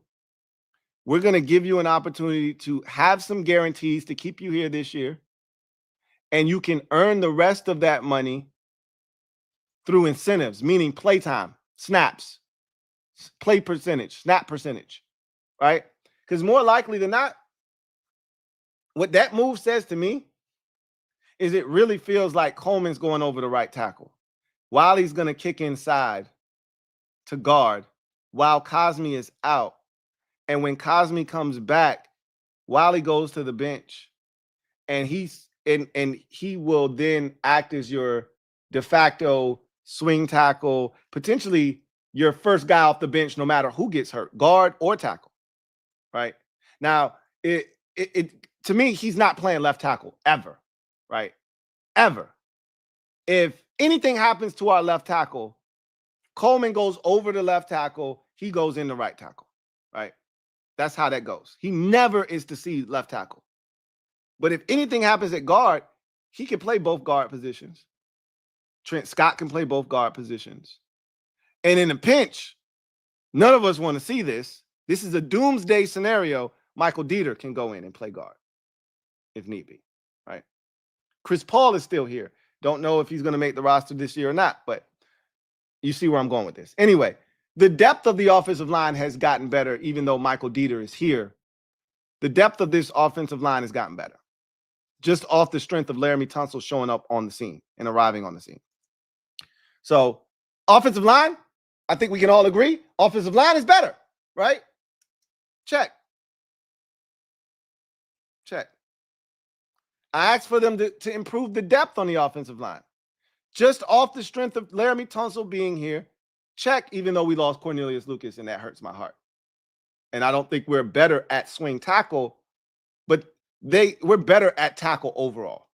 Speaker 2: We're going to give you an opportunity to have some guarantees to keep you here this year. And you can earn the rest of that money through incentives, meaning playtime, snaps, play percentage, snap percentage, right? Because more likely than not, what that move says to me is it really feels like Coleman's going over the right tackle. Wiley's going to kick inside to guard while Cosme is out. And when Cosme comes back, Wiley goes to the bench and he will then act as your de facto swing tackle, potentially your first guy off the bench, no matter who gets hurt, guard or tackle, right? Now, it to me, he's not playing left tackle ever, right? Ever. If anything happens to our left tackle, Coleman goes over the left tackle, he goes in the right tackle, right? That's how that goes. He never is to see left tackle. But if anything happens at guard, he can play both guard positions. Trent Scott can play both guard positions. And in a pinch, none of us want to see this. This is a doomsday scenario. Michael Dieter can go in and play guard if need be, right? Chris Paul is still here. Don't know if he's going to make the roster this year or not, but you see where I'm going with this. Anyway, the depth of the offensive line has gotten better, even though Michael Dieter is here. The depth of this offensive line has gotten better, just off the strength of Laramie Tunsil showing up on the scene and arriving on the scene. So, offensive line, I think we can all agree, offensive line is better, right? Check. Check. I asked for them to improve the depth on the offensive line. Just off the strength of Laramie Tunsil being here, check, even though we lost Cornelius Lucas, and that hurts my heart. And I don't think we're better at swing tackle, but we're better at tackle overall.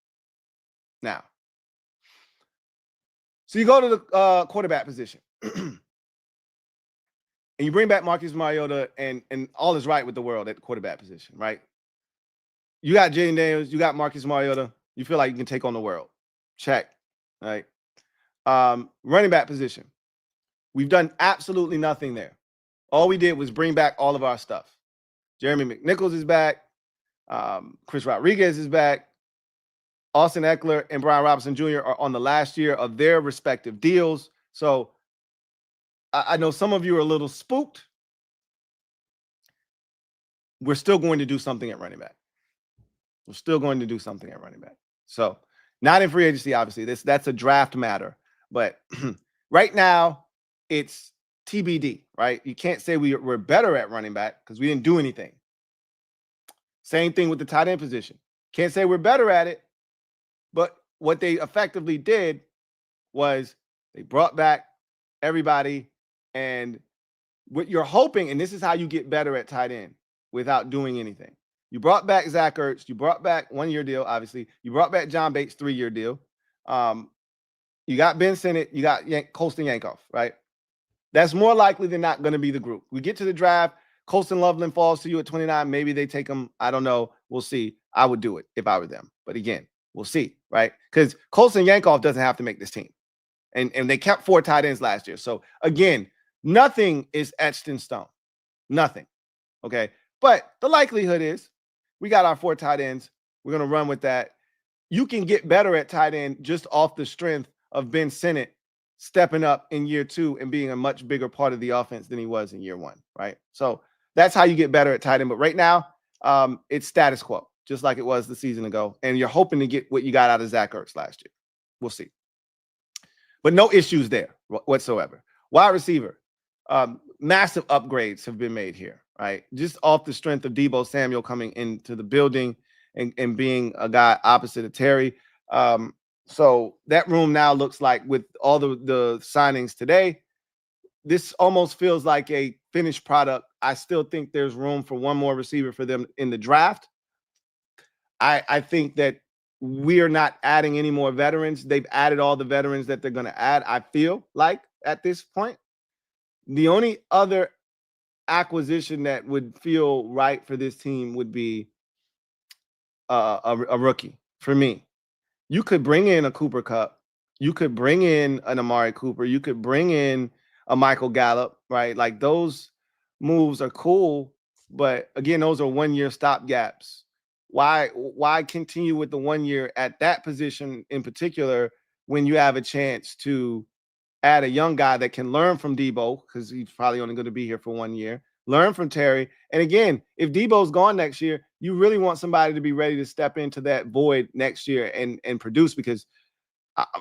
Speaker 2: Now, so you go to the quarterback position. And you bring back Marcus Mariota, and all is right with the world at the quarterback position, right? You got Jaden Daniels, you got Marcus Mariota. You feel like you can take on the world. Check. Right. Running back position. We've done absolutely nothing there. All we did was bring back all of our stuff. Jeremy McNichols is back. Chris Rodriguez is back. Austin Eckler and Brian Robinson Jr. are on the last year of their respective deals. So I know some of you are a little spooked. We're still going to do something at running back. We're still going to do something at running back. So not in free agency, obviously. That's a draft matter. But right now, it's TBD, right? You can't say we're better at running back because we didn't do anything. Same thing with the tight end position. Can't say we're better at it, but what they effectively did was they brought back everybody, and what you're hoping, and this is how you get better at tight end without doing anything. You brought back Zach Ertz. You brought back 1-year deal, obviously. You brought back John Bates, 3-year deal. You got Ben Sinnott. You got Colston Yankoff, right? That's more likely than not going to be the group. We get to the draft. Colston Loveland falls to you at 29. Maybe they take him. I don't know. We'll see. I would do it if I were them. But again, we'll see, right? Because Colston Yankoff doesn't have to make this team. And they kept 4 tight ends last year. So, again, nothing is etched in stone. Nothing. Okay? But the likelihood is we got our 4 tight ends. We're going to run with that. You can get better at tight end just off the strength of Ben Sinnott stepping up in year 2 and being a much bigger part of the offense than he was in year 1, right? So that's how you get better at tight end. But right now, it's status quo, just like it was the season ago. And you're hoping to get what you got out of Zach Ertz last year. We'll see. But no issues there whatsoever. Wide receiver, massive upgrades have been made here, right? Just off the strength of Deebo Samuel coming into the building and being a guy opposite of Terry. So that room now looks like, with all the signings today, this almost feels like a finished product. I still think there's room for one more receiver for them in the draft. I think that we are not adding any more veterans. They've added all the veterans that they're going to add, I feel like, at this point. The only other acquisition that would feel right for this team would be a rookie for me. You could bring in a Cooper Kupp. You could bring in an Amari Cooper. You could bring in a Michael Gallup, right? Like, those moves are cool, but again, those are 1-year stopgaps. Why continue with the 1 year at that position in particular when you have a chance to add a young guy that can learn from Deebo, because he's probably only going to be here for 1 year, learn from Terry. And again, if Deebo's gone next year, you really want somebody to be ready to step into that void next year and produce, because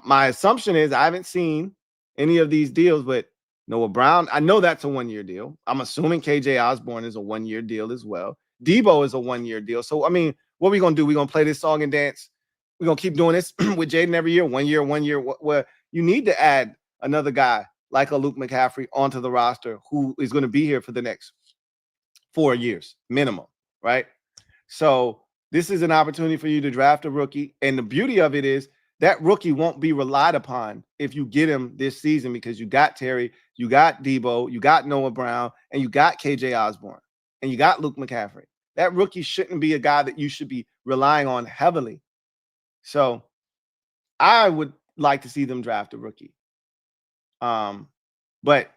Speaker 2: my assumption is, I haven't seen any of these deals, but Noah Brown, I know that's a 1-year deal. I'm assuming KJ Osborne is a 1-year deal as well. Deebo is a 1-year deal. So, I mean, what are we going to do? We're going to play this song and dance. We're going to keep doing this with Jaden every year, 1 year, 1 year, where you need to add another guy like a Luke McCaffrey onto the roster who is going to be here for the next 4 years minimum, right? So this is an opportunity for you to draft a rookie. And the beauty of it is that rookie won't be relied upon if you get him this season, because you got Terry, you got Deebo, you got Noah Brown, and you got KJ Osborne, and you got Luke McCaffrey. That rookie shouldn't be a guy that you should be relying on heavily. So I would like to see them draft a rookie. But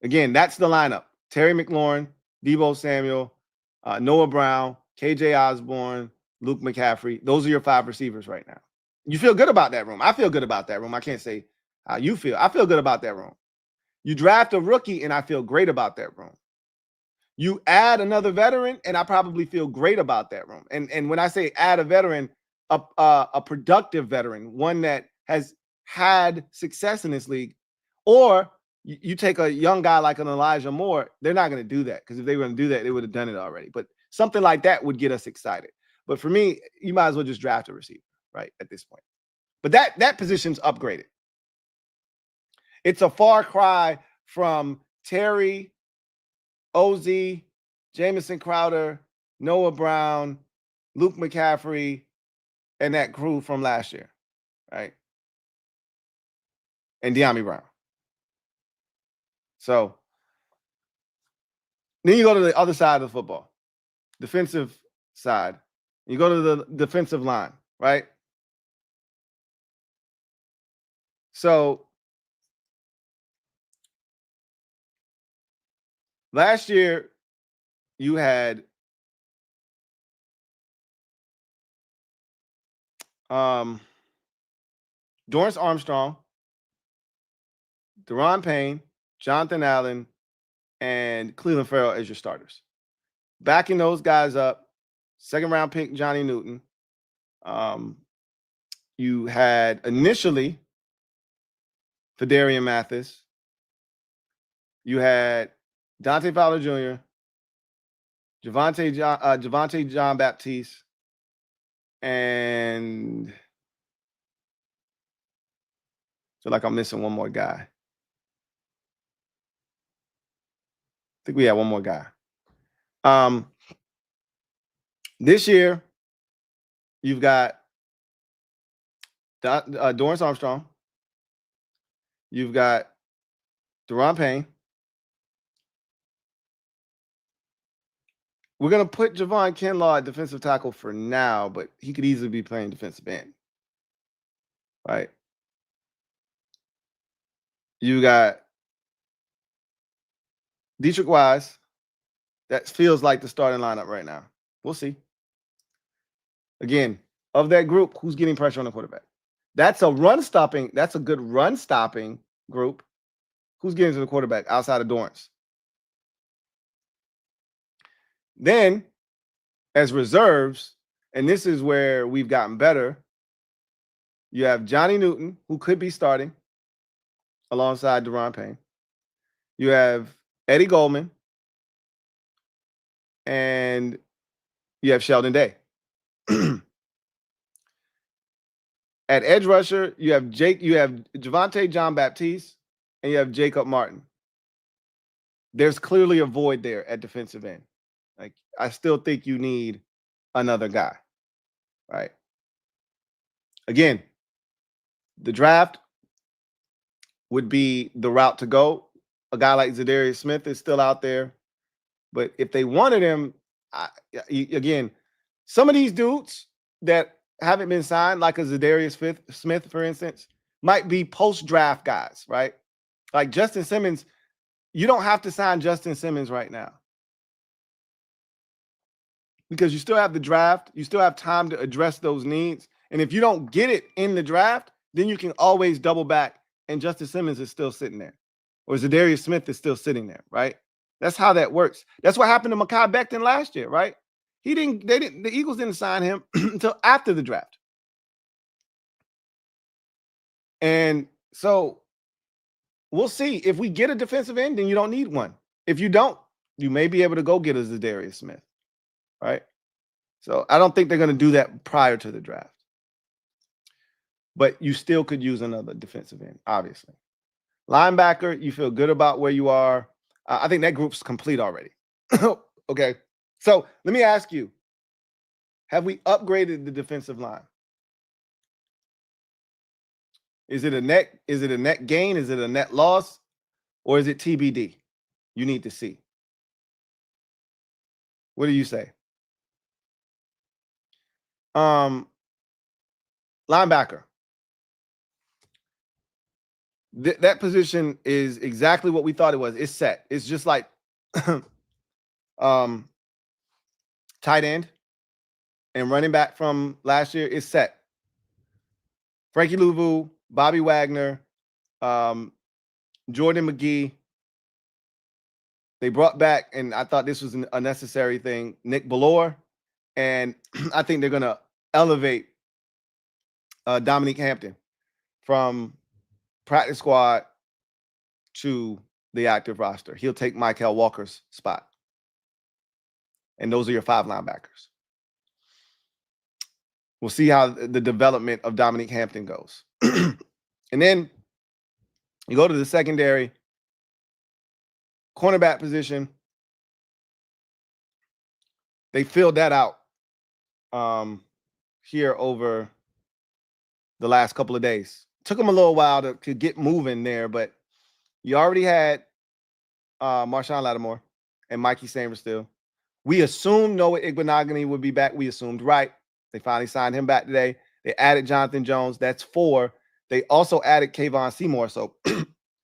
Speaker 2: again, that's the lineup. Terry McLaurin, Deebo Samuel, Noah Brown, KJ Osborne, Luke McCaffrey. Those are your 5 receivers right now. You feel good about that room. I feel good about that room. I can't say how you feel. I feel good about that room. You draft a rookie, and I feel great about that room. You add another veteran, and I probably feel great about that room. And when I say add a veteran, a productive veteran, one that has had success in this league, or you take a young guy like an Elijah Moore. They're not going to do that, because if they were going to do that, they would have done it already. But something like that would get us excited. But for me, you might as well just draft a receiver, right, at this point. But that position's upgraded. It's a far cry from Terry, OZ, Jamison Crowder, Noah Brown, Luke McCaffrey, and that crew from last year, right? And De'Ami Brown. So then you go to the other side of the football, defensive side. You go to the defensive line, right? So last year you had Dorrance Armstrong, Deron Payne, Jonathan Allen, and Cleveland Farrell as your starters. Backing those guys up, second round pick Johnny Newton. You had initially Fedarian Mathis. You had Dante Fowler Jr., Javante John Baptiste, and I feel like I'm missing one more guy. I think we had one more guy. This year, you've got Dorrance Armstrong. You've got Deron Payne. We're going to put Javon Kinlaw at defensive tackle for now, but he could easily be playing defensive end. Right? You got Dietrich Wise. That feels like the starting lineup right now. We'll see. Again, of that group, who's getting pressure on the quarterback? That's a run stopping. That's a good run stopping group. Who's getting to the quarterback outside of Dorrance? Then, as reserves, and this is where we've gotten better, you have Johnny Newton, who could be starting alongside Deron Payne. You have Eddie Goldman, and you have Sheldon Day. At edge rusher, you have Javante John Baptiste, and you have Jacob Martin. There's clearly a void there at defensive end. Like, I still think you need another guy, right? Again, the draft would be the route to go. A guy like Zadarius Smith is still out there. But if they wanted him, again, some of these dudes that haven't been signed, like a Zadarius Smith, for instance, might be post-draft guys, right? Like Justin Simmons, you don't have to sign Justin Simmons right now because you still have the draft. You still have time to address those needs. And if you don't get it in the draft, then you can always double back and Justin Simmons is still sitting there, or Zadarius Smith is still sitting there, right? That's how that works. That's what happened to Mekhi Becton last year, right? The Eagles didn't sign him until after the draft. And so we'll see. If we get a defensive end, then you don't need one. If you don't, you may be able to go get a Zadarius Smith, right? So I don't think they're going to do that prior to the draft. But you still could use another defensive end, obviously. Linebacker, you feel good about where you are. I think that group's complete already. Okay. So let me ask you, have we upgraded the defensive line? Is it a net gain? Is it a net loss? Or is it TBD? You need to see. What do you say? Linebacker. That position is exactly what we thought it was. It's set. It's just like tight end and running back from last year is set. Frankie Louvu, Bobby Wagner, Jordan McGee. They brought back, and I thought this was a necessary thing, Nick Bellore. And I think they're going to elevate Dominique Hampton from practice squad to the active roster. He'll take Michael Walker's spot. And those are your 5 linebackers. We'll see how the development of Dominique Hampton goes. And then you go to the secondary cornerback position. They filled that out here over the last couple of days. Took them a little while to get moving there, but you already had Marshawn Lattimore and Mikey Sainristil. We assumed Noah Igbenogany would be back. We assumed right. They finally signed him back today. They added Jonathan Jones. That's 4. They also added Kayvon Seymour. So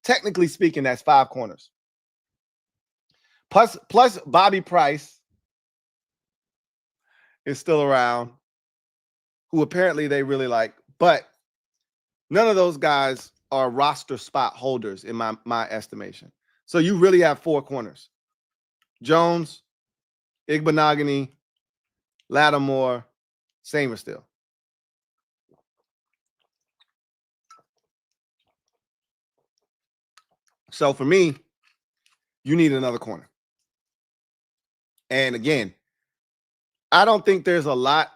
Speaker 2: technically speaking, that's 5 corners. Plus Bobby Price is still around, who apparently they really like. But none of those guys are roster spot holders in my estimation. So you really have 4 corners. Jones, Igbenogany, Lattimore, Samer still. So for me, you need another corner. And again, I don't think there's a lot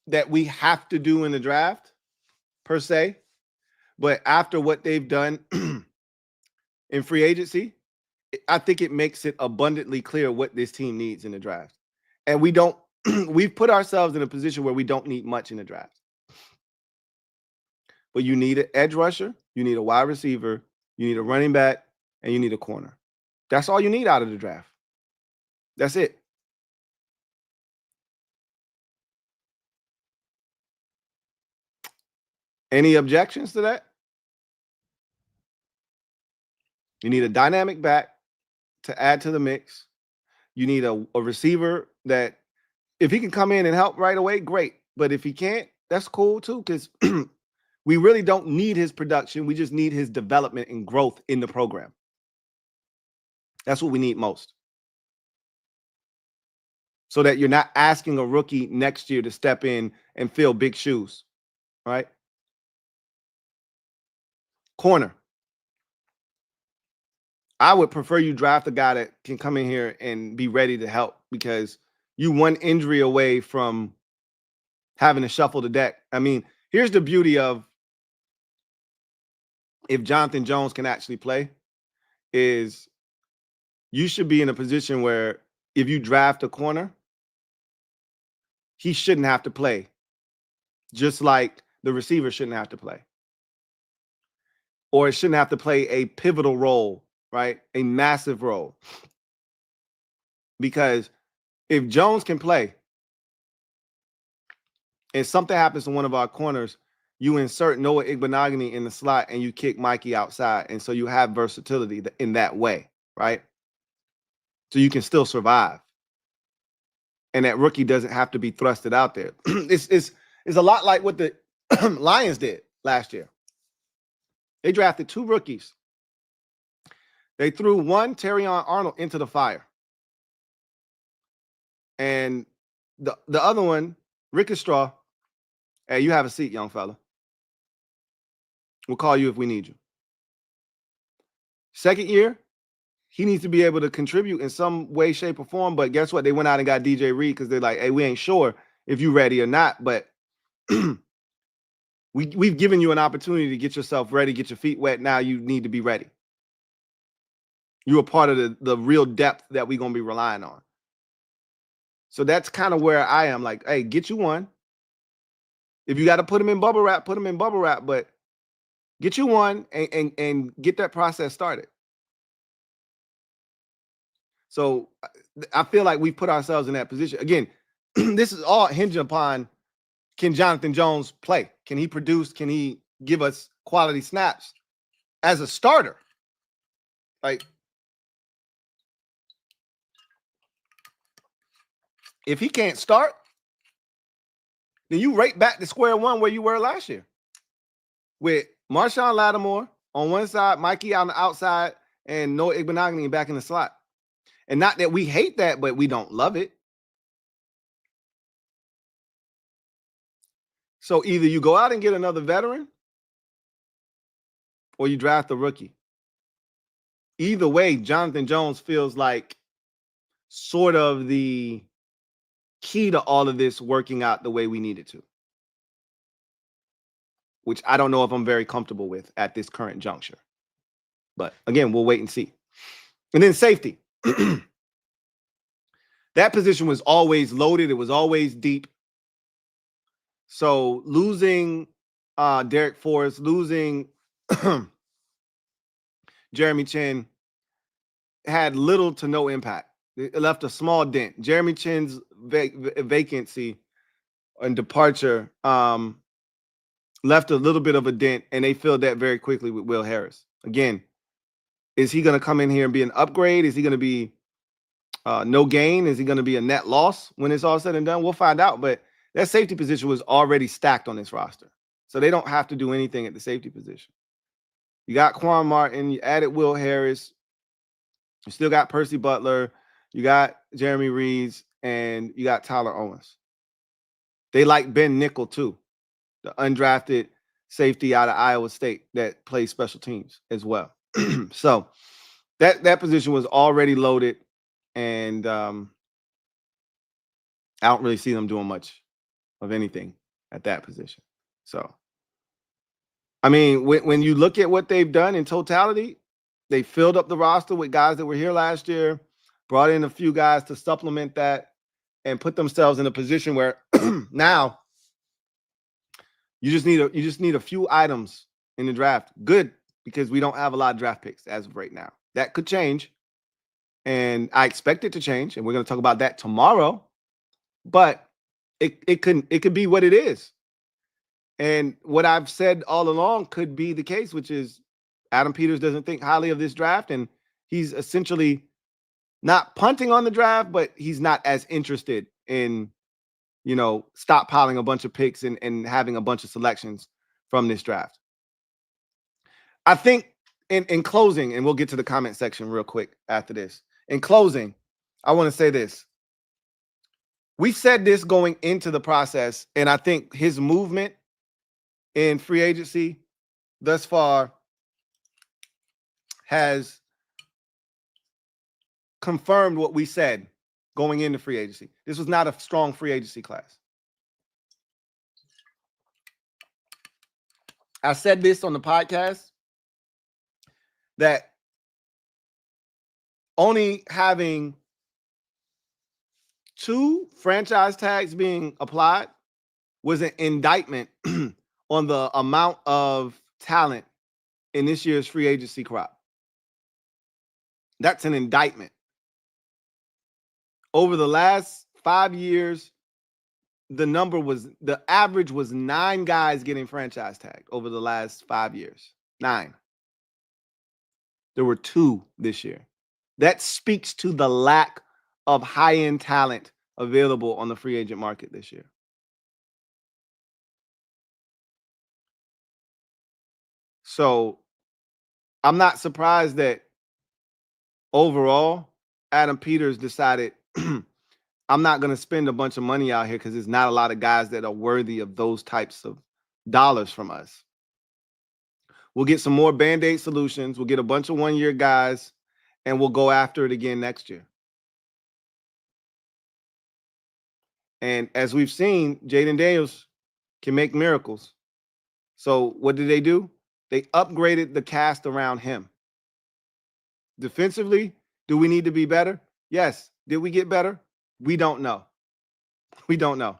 Speaker 2: that we have to do in the draft per se, but after what they've done in free agency, I think it makes it abundantly clear what this team needs in the draft. And we've put ourselves in a position where we don't need much in the draft. But you need an edge rusher, you need a wide receiver, you need a running back, and you need a corner. That's all you need out of the draft. That's it. Any objections to that? You need a dynamic back to add to the mix. You need a receiver that, if he can come in and help right away, great. But if he can't, that's cool too, because we really don't need his production. We just need his development and growth in the program. That's what we need most. So that you're not asking a rookie next year to step in and fill big shoes, right? Corner. I would prefer you draft a guy that can come in here and be ready to help, because you one injury away from having to shuffle the deck. I mean, here's the beauty of if Jonathan Jones can actually play, is you should be in a position where if you draft a corner, he shouldn't have to play, just like the receiver shouldn't have to play. Or it shouldn't have to play a pivotal role, right? A massive role. Because if Jones can play and something happens to one of our corners, you insert Noah Igbenogany in the slot and you kick Mikey outside. And so you have versatility in that way, right? So you can still survive. And that rookie doesn't have to be thrusted out there. It's a lot like what the Lions did last year. They drafted 2 rookies. They threw one, Terrion Arnold, into the fire. And the other one, Ricky Straw, hey, you have a seat, young fella. We'll call you if we need you. Second year, he needs to be able to contribute in some way, shape, or form. But guess what? They went out and got DJ Reed because they're like, hey, we ain't sure if you're ready or not. But we've given you an opportunity to get yourself ready, get your feet wet. Now you need to be ready. You're a part of the real depth that we're going to be relying on. So that's kind of where I am. Like, hey, get you one. If you got to put him in bubble wrap, put him in bubble wrap. But get you one and get that process started. So I feel like we put ourselves in that position. Again, this is all hinging upon, can Jonathan Jones play? Can he produce? Can he give us quality snaps as a starter? Like, if he can't start, then you right back to square one where you were last year, with Marshawn Lattimore on one side, Mikey on the outside, and Noah Igbenogany back in the slot. And not that we hate that, but we don't love it. So either you go out and get another veteran, or you draft a rookie. Either way, Jonathan Jones feels like sort of the key to all of this working out the way we need it to, which I don't know if I'm very comfortable with at this current juncture. But again, we'll wait and see. And then safety. That position was always loaded. It was always deep. So losing Derek Forrest, losing Jeremy Chin had little to no impact. It left a small dent. Jeremy Chin's vacancy and departure left a little bit of a dent, and they filled that very quickly with Will Harris. Again, is he going to come in here and be an upgrade? Is he going to be no gain? Is he going to be a net loss when it's all said and done? We'll find out. But that safety position was already stacked on this roster, so they don't have to do anything at the safety position. You got Quan Martin. You added Will Harris. You still got Percy Butler. You got Jeremy Reeves, and you got Tyler Owens. They like Ben Nickel too, the undrafted safety out of Iowa State that plays special teams as well. So that position was already loaded, and I don't really see them doing much of anything at that position. So, I mean, when you look at what they've done in totality, they filled up the roster with guys that were here last year, brought in a few guys to supplement that, and put themselves in a position where now you just need a few items in the draft. Good, because we don't have a lot of draft picks as of right now. That could change, and I expect it to change, and we're going to talk about that tomorrow. But it could be what it is. And what I've said all along could be the case, which is Adam Peters doesn't think highly of this draft, and he's essentially not punting on the draft, but he's not as interested in, stockpiling a bunch of picks and having a bunch of selections from this draft. I think in closing, and we'll get to the comment section real quick after this. In closing, I want to say this. We said this going into the process, and I think his movement in free agency thus far has confirmed what we said going into free agency. This was not a strong free agency class. I said this on the podcast, that only having 2 franchise tags being applied was an indictment on the amount of talent in this year's free agency crop. That's an indictment. Over the last 5 years, the average was 9 guys getting franchise tagged over the last 5 years. 9. There were 2 this year. That speaks to the lack of high-end talent available on the free agent market this year. So I'm not surprised that overall Adam Peters decided I'm not going to spend a bunch of money out here because there's not a lot of guys that are worthy of those types of dollars from us. We'll get some more Band-Aid solutions. We'll get a bunch of one-year guys, and we'll go after it again next year. And as we've seen, Jaden Daniels can make miracles. So what did they do? They upgraded the cast around him. Defensively, do we need to be better? Yes. Did we get better? We don't know. We don't know.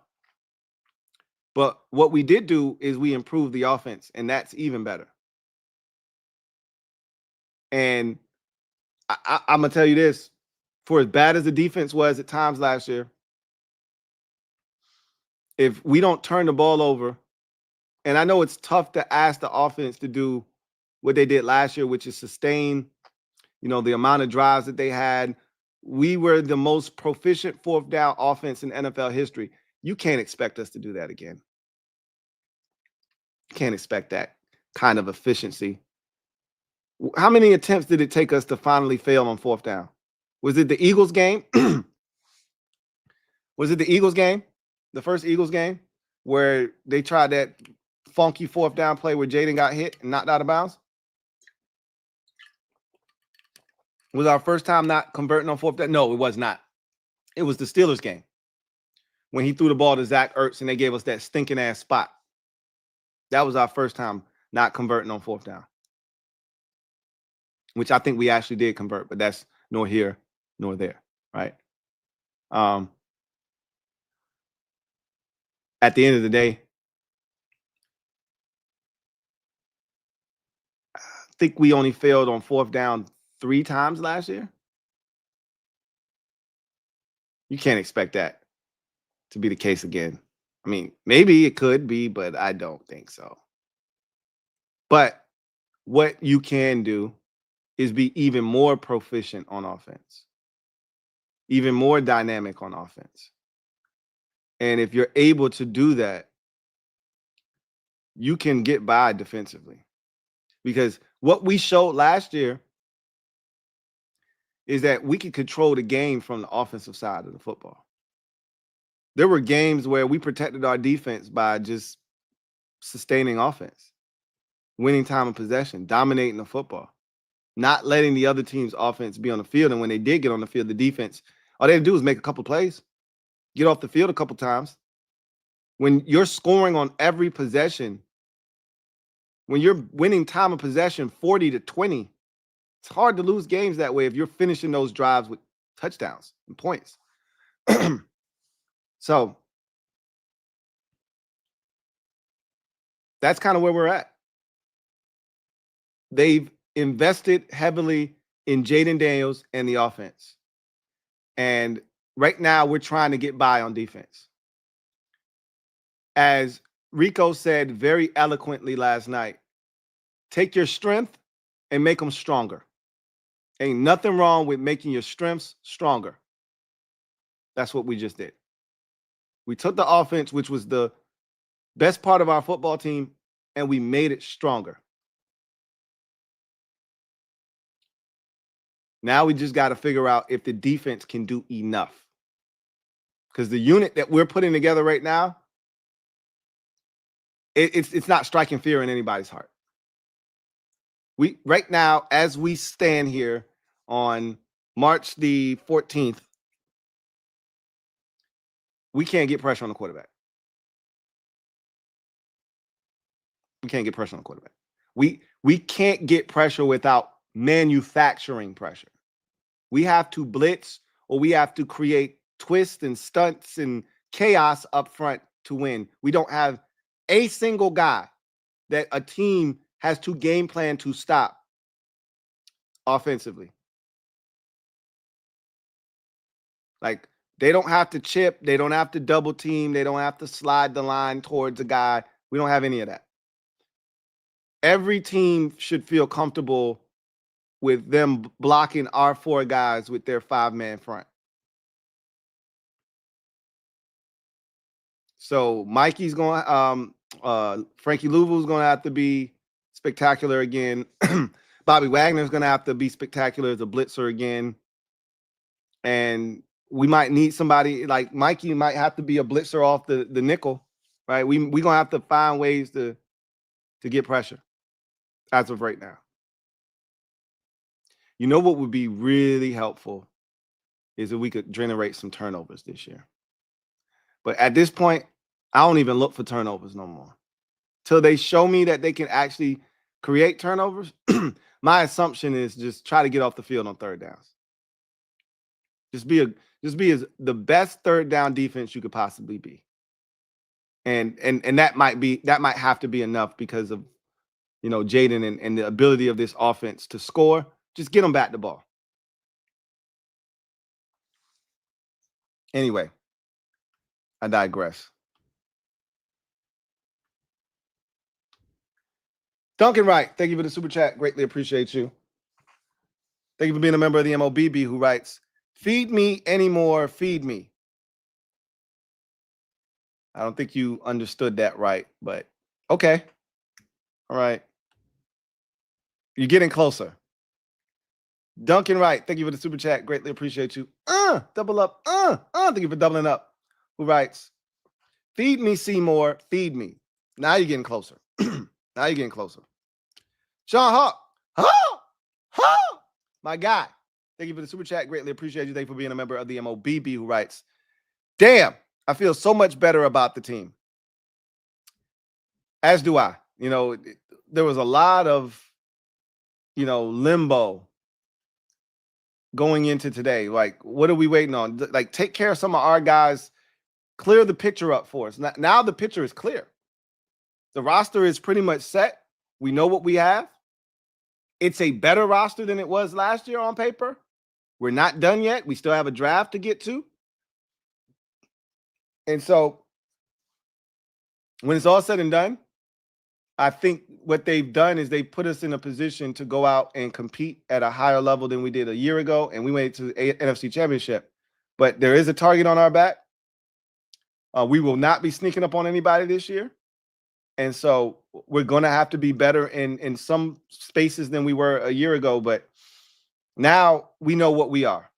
Speaker 2: But what we did do is we improved the offense, and that's even better. And I'm going to tell you this. For as bad as the defense was at times last year, if we don't turn the ball over, and I know it's tough to ask the offense to do what they did last year, which is sustain, the amount of drives that they had. We were the most proficient 4th down offense in NFL history. You can't expect us to do that again. You can't expect that kind of efficiency. How many attempts did it take us to finally fail on 4th down? Was it the Eagles game? Was it the Eagles game? The first Eagles game where they tried that funky 4th down play where Jaden got hit and knocked out of bounds? Was our first time not converting on 4th down? No, it was not. It was the Steelers game when he threw the ball to Zach Ertz and they gave us that stinking ass spot. That was our first time not converting on 4th down, which I think we actually did convert, but that's nor here nor there, right? At the end of the day, I think we only failed on 4th down 3 times last year. You can't expect that to be the case again. I mean, maybe it could be, but I don't think so. But what you can do is be even more proficient on offense, even more dynamic on offense. And if you're able to do that, you can get by defensively. Because what we showed last year is that we could control the game from the offensive side of the football. There were games where we protected our defense by just sustaining offense, winning time of possession, dominating the football, not letting the other team's offense be on the field. And when they did get on the field, the defense, all they had to do was make a couple plays, get off the field a couple times. When you're scoring on every possession, when you're winning time of possession 40-20, it's hard to lose games that way if you're finishing those drives with touchdowns and points. So that's kind of where we're at. They've invested heavily in Jaden Daniels and the offense. And right now we're trying to get by on defense. As Rico said very eloquently last night, take your strength and make them stronger. Ain't nothing wrong with making your strengths stronger. That's what we just did. We took the offense, which was the best part of our football team, and we made it stronger. Now we just got to figure out if the defense can do enough. Because the unit that we're putting together right now, it's not striking fear in anybody's heart. We right now, as we stand here on March the 14th, we can't get pressure on the quarterback. We can't get pressure on the quarterback. We can't get pressure without manufacturing pressure. We have to blitz, or we have to create twists and stunts and chaos up front to win. We don't have a single guy that a team has to game plan to stop offensively. Like, they don't have to chip. They don't have to double team. They don't have to slide the line towards a guy. We don't have any of that. Every team should feel comfortable with them blocking our four guys with their five-man front. So Mikey's going, Frankie Louvo's going to have to be spectacular again. Bobby Wagner's going to have to be spectacular as a blitzer again. And we might need somebody like Mikey might have to be a blitzer off the nickel, right? We're going to have to find ways to get pressure as of right now. You know what would be really helpful is if we could generate some turnovers this year. But at this point, I don't even look for turnovers no more. Till they show me that they can actually create turnovers, my assumption is just try to get off the field on third downs. Just be as the best third down defense you could possibly be. And that might have to be enough because of, you know, Jaden and the ability of this offense to score. Just get them back the ball. Anyway, I digress. Duncan Wright, thank you for the super chat. Greatly appreciate you. Thank you for being a member of the MOBB, who writes, "Feed me anymore, feed me." I don't think you understood that right, but okay. All right. You're getting closer. Duncan Wright, thank you for the super chat. Greatly appreciate you. Double up. Thank you for doubling up. Who writes, "Feed me, Seymour, feed me." Now you're getting closer. Now you're getting closer. Sean Hawk. My guy. Thank you for the super chat. Greatly appreciate you. Thank you for being a member of the MOBB, who writes, "Damn, I feel so much better about the team." As do I. You know, there was a lot of, you know, limbo going into today. Like, what are we waiting on? Like, take care of some of our guys. Clear the picture up for us. Now the picture is clear. The roster is pretty much set. We know what we have. It's a better roster than it was last year on paper. We're not done yet. We still have a draft to get to. And so when it's all said and done, I think what they've done is they put us in a position to go out and compete at a higher level than we did a year ago, and we went to the NFC Championship. But there is a target on our back. We will not be sneaking up on anybody this year. And so we're going to have to be better in some spaces than we were a year ago. But now we know what we are,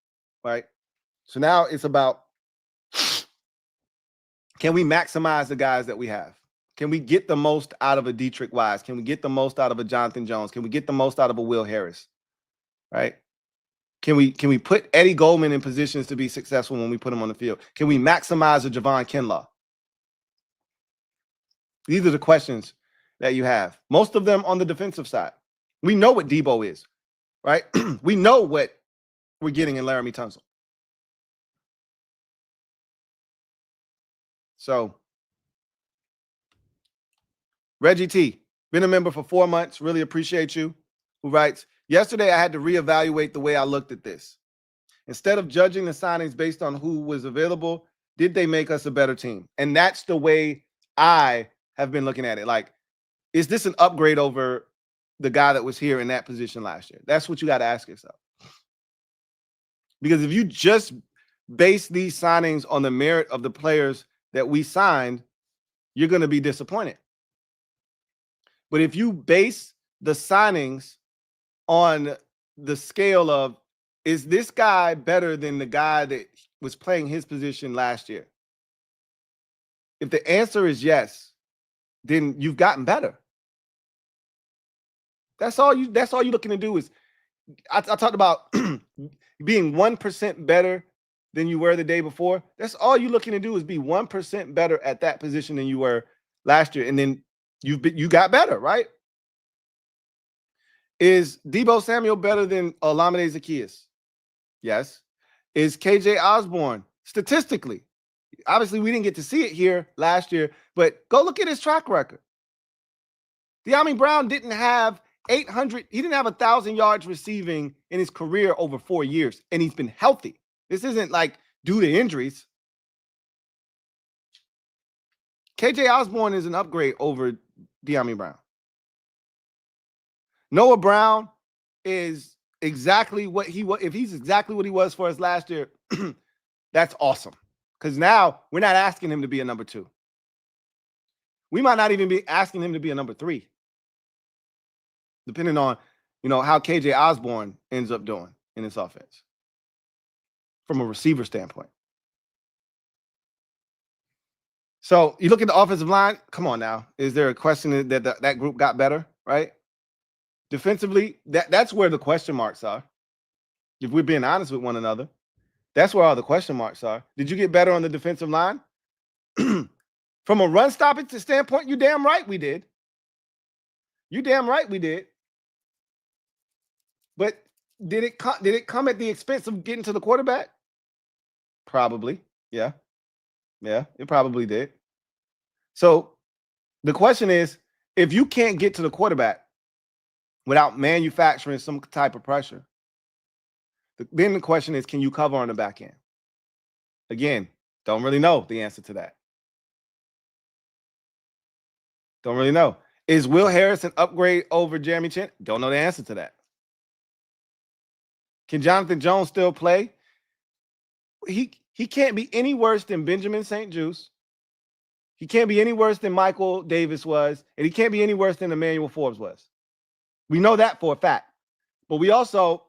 Speaker 2: right? So now it's about, can we maximize the guys that we have? Can we get the most out of a Dietrich Wise? Can we get the most out of a Jonathan Jones? Can we get the most out of a Will Harris? Right? Can we put Eddie Goldman in positions to be successful when we put him on the field? Can we maximize a Javon Kinlaw? These are the questions that you have. Most of them on the defensive side. We know what Debo is, right? We know what we're getting in Laramie Tunsil. So, Reggie T, been a member for 4 months. Really appreciate you. Who writes, yesterday I had to reevaluate the way I looked at this. Instead of judging the signings based on who was available, did they make us a better team? And that's the way I have been looking at it. Like, is this an upgrade over the guy that was here in that position last year? That's what you got to ask yourself. Because if you just base these signings on the merit of the players that we signed, you're going to be disappointed. But if you base the signings on the scale of, is this guy better than the guy that was playing his position last year? If the answer is yes, then you've gotten better. That's all you're looking to do is, I talked about being 1% better than you were the day before. That's all you're looking to do is be 1% better at that position than you were last year. And then you got better, right? Is Deebo Samuel better than Olamide Zaccheaus? Yes. Is KJ Osborne statistically? Obviously, we didn't get to see it here last year, but go look at his track record. De'Ami Brown didn't have 800. He didn't have 1,000 yards receiving in his career over 4 years, and he's been healthy. This isn't like due to injuries. KJ Osborne is an upgrade over De'Ami Brown. Noah Brown is exactly what he was. If he's exactly what he was for us last year, that's awesome. Because now we're not asking him to be a number 2. We might not even be asking him to be a number 3, depending on, how KJ Osborne ends up doing in this offense from a receiver standpoint. So you look at the offensive line. Come on now. Is there a question that that group got better, right? Defensively, that's where the question marks are. If we're being honest with one another, that's where all the question marks are. Did you get better on the defensive line? From a run stopping standpoint, you damn right we did. You damn right we did. But did it come at the expense of getting to the quarterback? Probably. Yeah. Yeah, it probably did. So the question is, if you can't get to the quarterback without manufacturing some type of pressure, then the question is, can you cover on the back end? Again, don't really know the answer to that. Don't really know. Is Will Harris an upgrade over Jeremy Chin? Don't know the answer to that. Can Jonathan Jones still play? He can't be any worse than Benjamin St. Juste. He can't be any worse than Michael Davis was, and he can't be any worse than Emmanuel Forbes was. We know that for a fact. But we also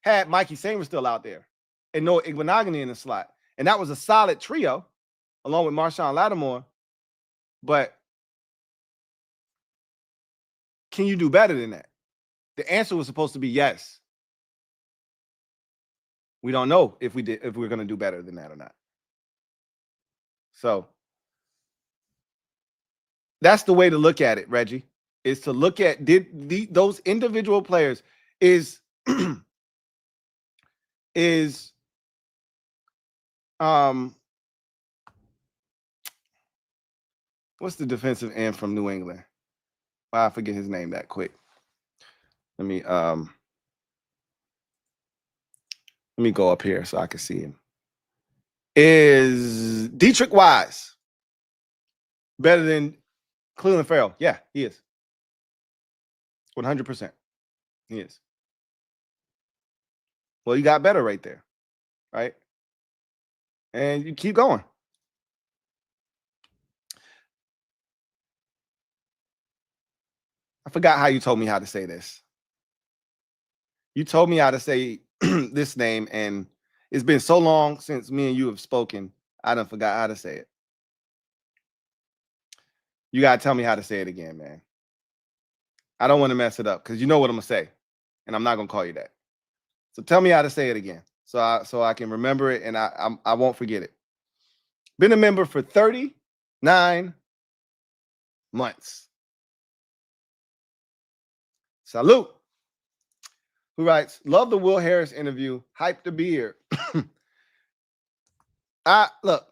Speaker 2: had Mikey Samer still out there and Noah Igbenogany in the slot. And that was a solid trio, along with Marshawn Lattimore. But can you do better than that? The answer was supposed to be yes. We don't know if we're going to do better than that or not. So that's the way to look at it, Reggie, is to look at those individual players is what's the defensive end from New England? I forget his name that quick. Let me go up here so I can see him. Is Dietrich Wise better than Cleveland Farrell? Yeah, he is. 100%. He is. Well, you got better right there, right? And you keep going. I forgot how you told me how to say this. You told me how to say this name, and it's been so long since me and you have spoken, I done forgot how to say it. You got to tell me how to say it again, man. I don't want to mess it up because you know what I'm going to say, and I'm not going to call you that. So tell me how to say it again so I can remember it, and I won't forget it. Been a member for 39 months. Salute. Who writes, love the Will Harris interview. Hype to be here. Look,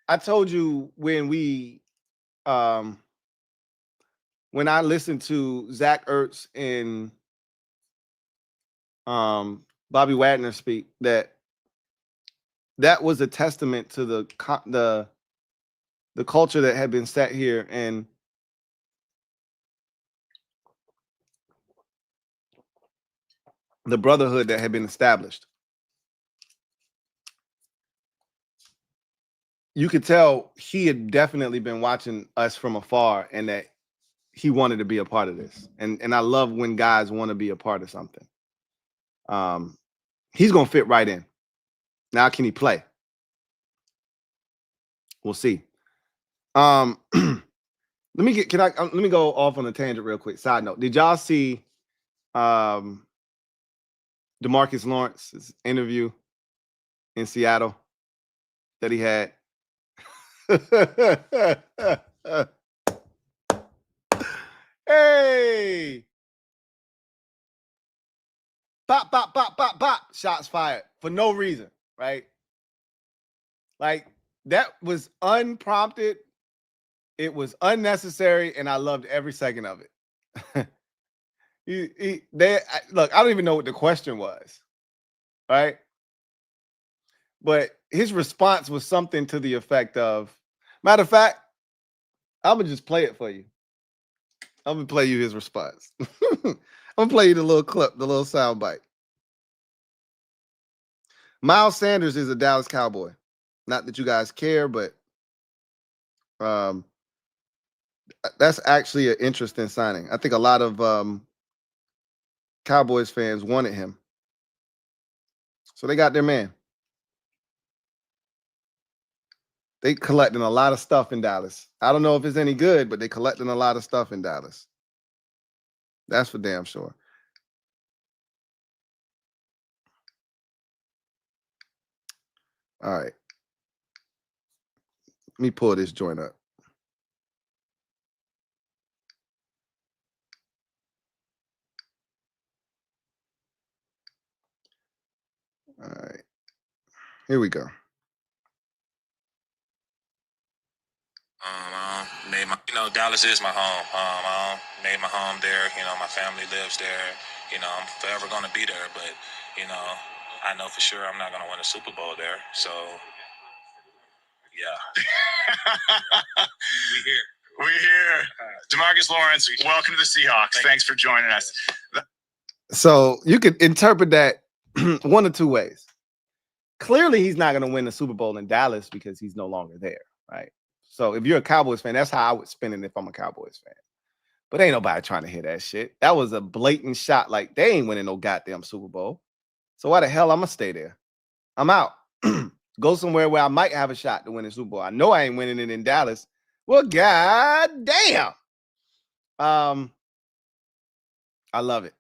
Speaker 2: I told you when I listened to Zach Ertz and Bobby Wagner speak that was a testament to the culture that had been set here and the brotherhood that had been established. You could tell he had definitely been watching us from afar and that he wanted to be a part of this. And I love when guys want to be a part of something. He's going to fit right in. Now, can he play? We'll see. Let me go off on a tangent real quick. Side note. Did y'all see DeMarcus Lawrence's interview in Seattle that he had? Hey! Pop, pop, pop, pop, pop. Shots fired for no reason, right? Like, that was unprompted. It was unnecessary, and I loved every second of it. Look, I don't even know what the question was, right? But his response was something to the effect of, matter of fact, I'm going to just play it for you. I'm going to play you his response. I'm going to play you the little clip, the little sound bite. Miles Sanders is a Dallas Cowboy. Not that you guys care, but that's actually an interesting signing. I think a lot of Cowboys fans wanted him. So they got their man. They collecting a lot of stuff in Dallas. I don't know if it's any good, but they collecting a lot of stuff in Dallas. That's for damn sure. All right. Let me pull this joint up. All right. Here we go.
Speaker 3: Dallas is my home. I made my home there. My family lives there. I'm forever going to be there. But, I know for sure I'm not going to win a Super Bowl there. So, yeah. We're here. DeMarcus Lawrence, welcome to the Seahawks. Thanks for joining us.
Speaker 2: So you could interpret that one of two ways. Clearly, he's not going to win the Super Bowl in Dallas because he's no longer there, right? So if you're a Cowboys fan, that's how I would spin it if I'm a Cowboys fan. But ain't nobody trying to hear that shit. That was a blatant shot. Like, they ain't winning no goddamn Super Bowl. So why the hell I'm going to stay there? I'm out. Go somewhere where I might have a shot to win a Super Bowl. I know I ain't winning it in Dallas. Well, goddamn. I love it.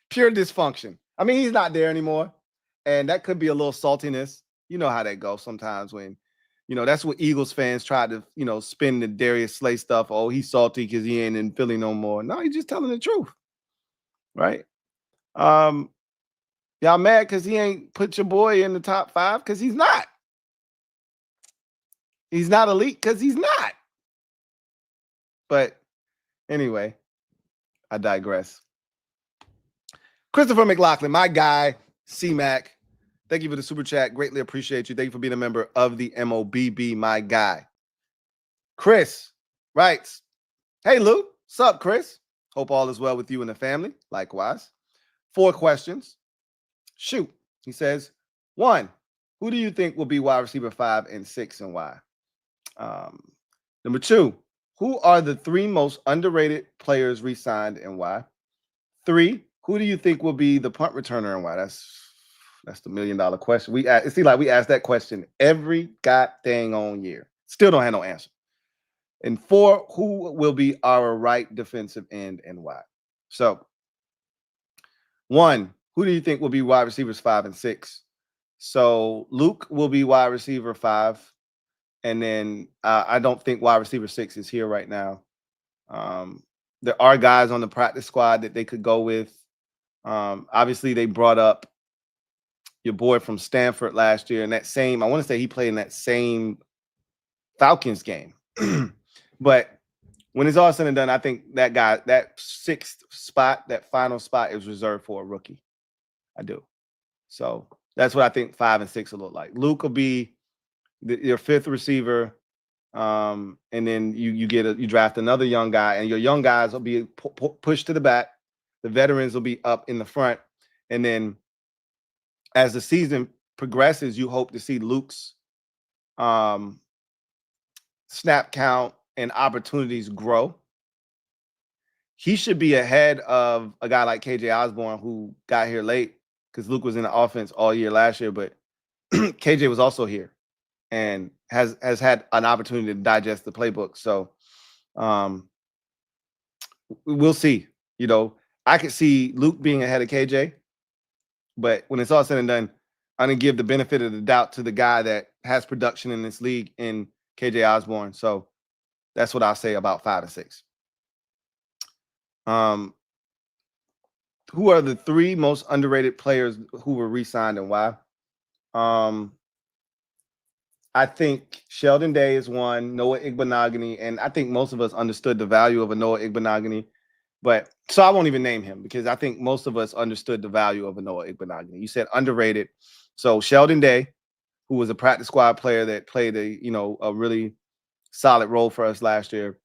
Speaker 2: Pure dysfunction. I mean, he's not there anymore. And that could be a little saltiness. You know how that goes sometimes when, that's what Eagles fans try to, spin the Darius Slay stuff. Oh, he's salty because he ain't in Philly no more. No, he's just telling the truth. Right? Y'all mad because he ain't put your boy in the top 5? Because he's not. He's not elite because he's not. But anyway, I digress. Christopher McLaughlin, my guy, C-Mac. Thank you for the super chat. Greatly appreciate you. Thank you for being a member of the MOBB, my guy. Chris writes, Hey, Lou. What's up, Chris? Hope all is well with you and the family. Likewise. 4 questions. Shoot. He says, 1, who do you think will be wide receiver 5 and 6 and why? Number 2, who are the 3 most underrated players re-signed and why? 3, who do you think will be the punt returner and why? That's the $1 million question. It seems like we ask that question every goddamn on year. Still don't have no answer. And 4, who will be our right defensive end and why? So, 1, who do you think will be wide receivers 5 and 6? So Luke will be wide receiver 5. And then I don't think wide receiver 6 is here right now. There are guys on the practice squad that they could go with. Obviously, they brought up your boy from Stanford last year. And that same, I want to say he played in that same Falcons game. But when it's all said and done, I think that guy, that 6th spot, that final spot is reserved for a rookie. I do. So that's what I think 5 and 6 will look like. Luke will be your 5th receiver. And then you draft another young guy, and your young guys will be pushed to the back. The veterans will be up in the front. And then as the season progresses, you hope to see Luke's snap count and opportunities grow. He should be ahead of a guy like KJ Osborne, who got here late because Luke was in the offense all year last year, but KJ was also here and has had an opportunity to digest the playbook. So we'll see. You know, I could see Luke being ahead of KJ, but when it's all said and done, I'm going to give the benefit of the doubt to the guy that has production in this league in KJ Osborne. So that's what I'll say about 5 and 6. Who are the 3 most underrated players who were re-signed and why? I think Sheldon Day is one, Noah Igbenogany, and I think most of us understood the value of a Noah Igbenogany. But so I won't even name him because I think most of us understood the value of a Noah Igbenogany. You said underrated. So Sheldon Day, who was a practice squad player that played a really solid role for us last year.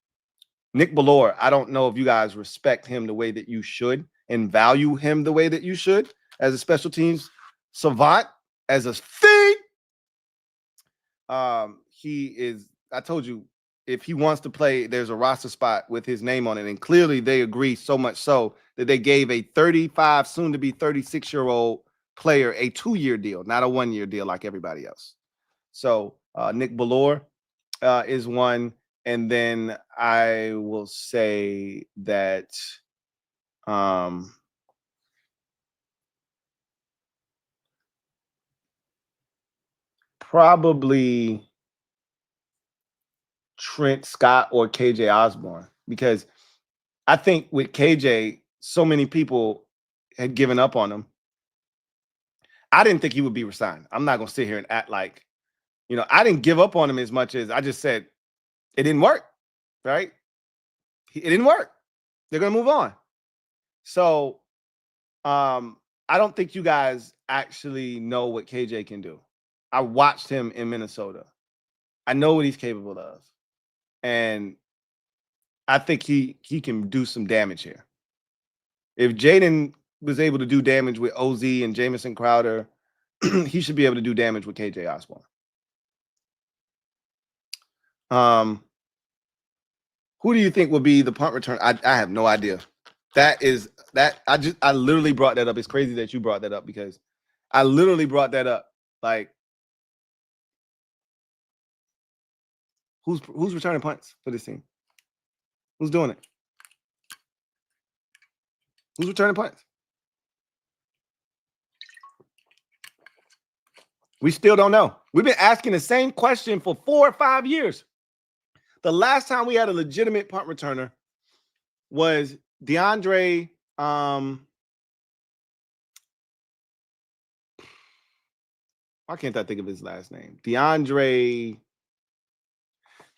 Speaker 2: Nick Bellore, I don't know if you guys respect him the way that you should and value him the way that you should as a special teams savant, as a thing. He is, I told you, if he wants to play, there's a roster spot with his name on it. And clearly they agree, so much so that they gave a 35, soon to be 36-year-old player a 2-year deal, not a 1-year deal like everybody else. So Nick Bellore is one. And then I will say that probably Trent Scott or KJ Osborne, because I think with KJ, so many people had given up on him. I didn't think he would be resigned. I'm not going to sit here and act like, I didn't give up on him as much as I just said it didn't work, right? It didn't work. They're going to move on. So I don't think you guys actually know what KJ can do. I watched him in Minnesota. I know what he's capable of. And I think he can do some damage here. If Jaden was able to do damage with OZ and Jamison Crowder, he should be able to do damage with KJ Osborne. Who do you think will be the punt return? I have no idea. I literally brought that up. It's crazy that you brought that up because I literally brought that up. Like, who's returning punts for this team? Who's doing it? Who's returning punts? We still don't know. We've been asking the same question for 4 or 5 years. The last time we had a legitimate punt returner was DeAndre. Why can't I think of his last name? DeAndre.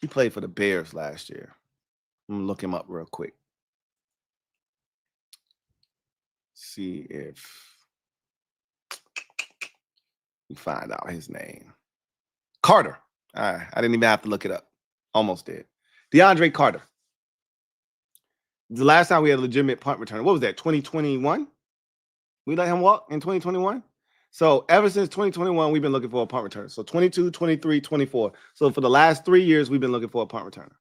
Speaker 2: He played for the Bears last year. I'm gonna look him up real quick. See if we find out his name. Carter. I didn't even have to look it up. Almost did. DeAndre Carter. The last time we had a legitimate punt returner, what was that? 2021. We let him walk in 2021. So ever since 2021, we've been looking for a punt returner. So 22, 23, 24. So for the last 3 years, we've been looking for a punt returner.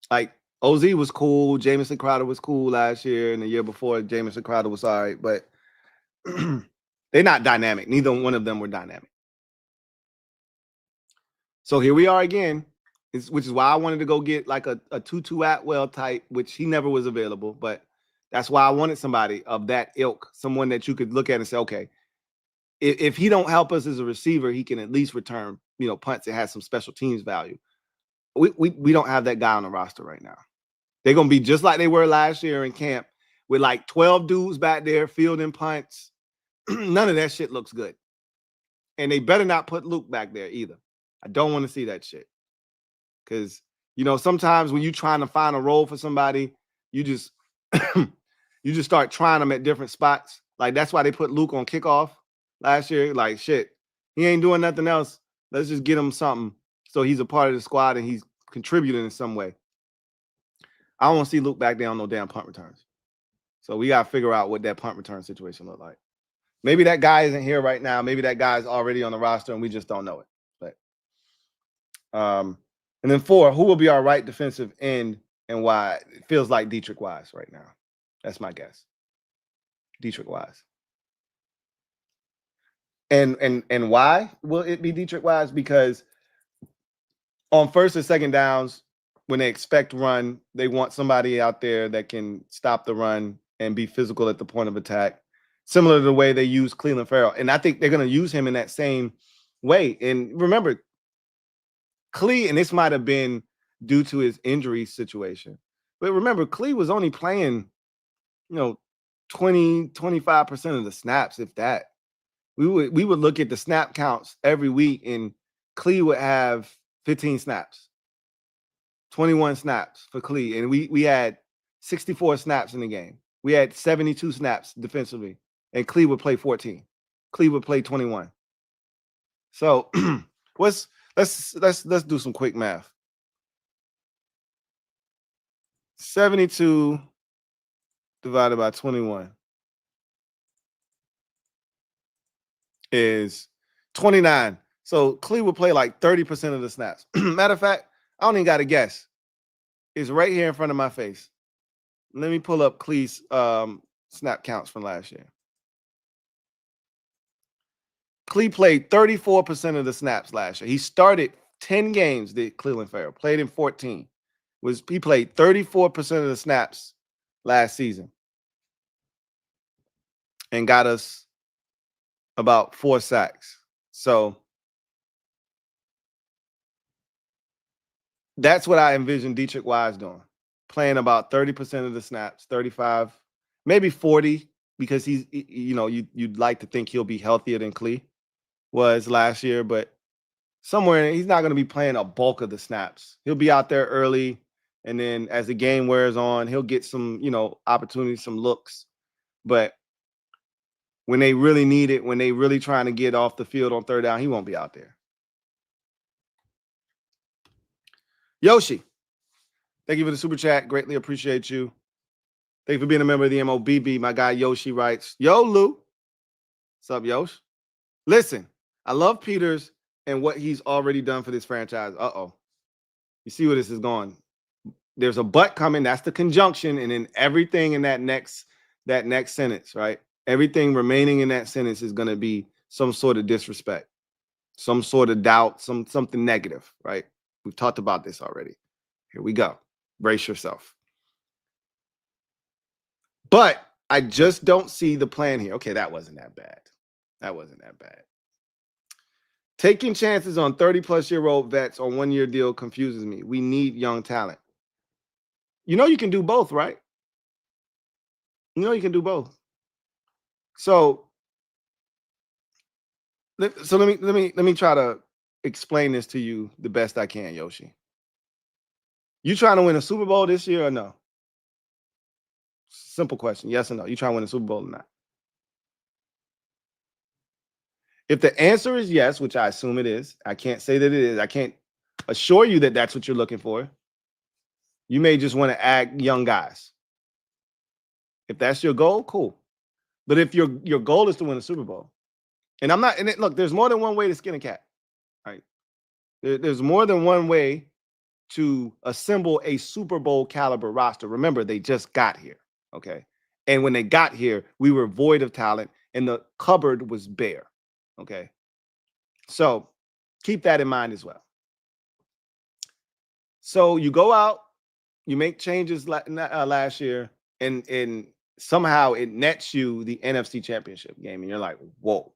Speaker 2: Like OZ was cool. Jamison Crowder was cool last year, and the year before, Jamison Crowder was all right, but they're not dynamic. Neither one of them were dynamic. So here we are again, which is why I wanted to go get like a Tutu Atwell type, which he never was available, but that's why I wanted somebody of that ilk, someone that you could look at and say, okay, if he don't help us as a receiver, he can at least return, punts that has some special teams value. We don't have that guy on the roster right now. They're going to be just like they were last year in camp with like 12 dudes back there fielding punts. None of that shit looks good. And they better not put Luke back there either. I don't want to see that shit. Because, sometimes when you're trying to find a role for somebody, you just you just start trying them at different spots. Like, that's why they put Luke on kickoff last year. Like, shit, he ain't doing nothing else. Let's just get him something so he's a part of the squad and he's contributing in some way. I don't want to see Luke back there on no damn punt returns. So we got to figure out what that punt return situation look like. Maybe that guy isn't here right now. Maybe that guy's already on the roster and we just don't know it. But and then 4, who will be our right defensive end and why? It feels like Dietrich Wise right now. That's my guess. Dietrich Wise. And why will it be Dietrich Wise? Because on first and second downs, when they expect run, they want somebody out there that can stop the run and be physical at the point of attack, similar to the way they use Cleveland Farrell. And I think they're going to use him in that same way. And remember, Clee, and this might have been due to his injury situation, but remember, Clee was only playing, 20, 25% of the snaps, if that. We would look at the snap counts every week, and Clee would have 15 snaps. 21 snaps for Clee, and we had 64 snaps in the game. We had 72 snaps defensively, and Clee would play 14. Clee would play 21. So let's do some quick math. 72 divided by 21 is 29. So Clee would play like 30% of the snaps. Matter of fact, I don't even got to guess. It's right here in front of my face. Let me pull up Clee's snap counts from last year. Clee played 34% of the snaps last year. He started 10 games, did Cleveland Farrell. Played in 14. He played 34% of the snaps last season. And got us about 4 sacks. So that's what I envision Dietrich Wise doing. Playing about 30% of the snaps, 35, maybe 40, because he's, you'd like to think he'll be healthier than Clee was last year, but somewhere he's not going to be playing a bulk of the snaps. He'll be out there early, and then as the game wears on, he'll get some, opportunities, some looks. But when they really need it, when they really trying to get off the field on third down, he won't be out there. Yoshi, thank you for the super chat. Greatly appreciate you. Thank you for being a member of the MOBB. My guy Yoshi writes, "Yo, Lou. What's up, Yosh? Listen, I love Peters and what he's already done for this franchise." Uh-oh. You see where this is going. There's a but coming. That's the conjunction. And then everything in that next sentence, right? Everything remaining in that sentence is going to be some sort of disrespect, some sort of doubt, something negative, right? We've talked about this already. Here we go. Brace yourself. But I just don't see the plan here. Okay, that wasn't that bad. That wasn't that bad. Taking chances on 30-plus-year-old vets on one-year deal confuses me. We need young talent. You can do both, right? You can do both. So let me try to explain this to you the best I can, Yoshi. You trying to win a Super Bowl this year or no? Simple question. Yes or no? You trying to win a Super Bowl or not? If the answer is yes, which I assume it is, I can't say that it is. I can't assure you that that's what you're looking for. You may just want to add young guys. If that's your goal, cool. But if your goal is to win a Super Bowl, and I'm not, and look, there's more than one way to skin a cat, right? There's more than one way to assemble a Super Bowl caliber roster. Remember, they just got here, okay? And when they got here, we were void of talent, and the cupboard was bare, okay? So keep that in mind as well. So you go out, you make changes last year, and somehow it nets you the NFC Championship game, and you're like, whoa,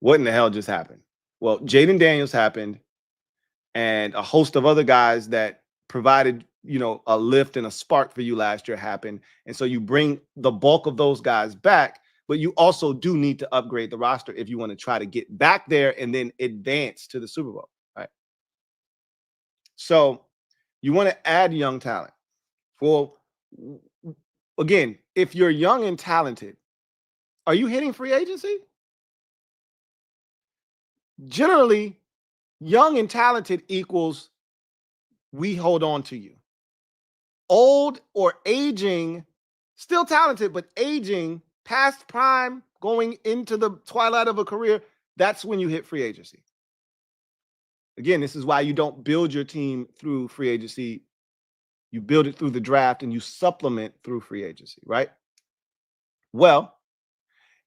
Speaker 2: what in the hell just happened? Well, Jaden Daniels happened, and a host of other guys that provided, a lift and a spark for you last year happened. And so you bring the bulk of those guys back, but you also do need to upgrade the roster if you want to try to get back there and then advance to the Super Bowl, right? So you want to add young talent. Well, again, if you're young and talented, are you hitting free agency? Generally, young and talented equals we hold on to you. Old or aging, still talented, but aging, past prime, going into the twilight of a career, that's when you hit free agency. Again, this is why you don't build your team through free agency. You build it through the draft and you supplement through free agency, right? Well,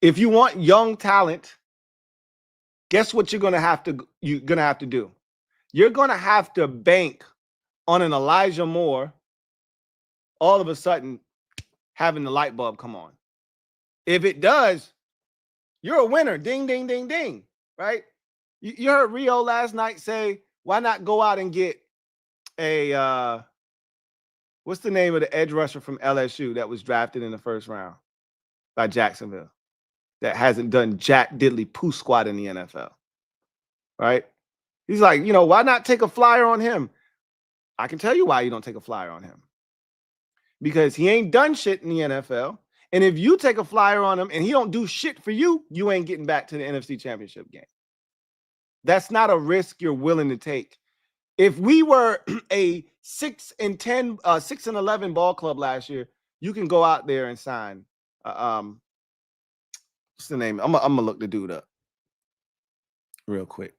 Speaker 2: if you want young talent, guess what you're going to have to do? You're going to have to bank on an Elijah Moore all of a sudden having the light bulb come on. If it does, you're a winner. Ding, ding, ding, ding, right? You heard Rio last night say, why not go out and get a, what's the name of the edge rusher from LSU that was drafted in the first round by Jacksonville that hasn't done jack diddly poo squat in the NFL, right? He's like, why not take a flyer on him? I can tell you why you don't take a flyer on him. Because he ain't done shit in the NFL. And if you take a flyer on him and he don't do shit for you, you ain't getting back to the NFC Championship game. That's not a risk you're willing to take. If we were a 6-10, 6-11 ball club last year, you can go out there and sign. What's the name? I'm gonna look the dude up real quick.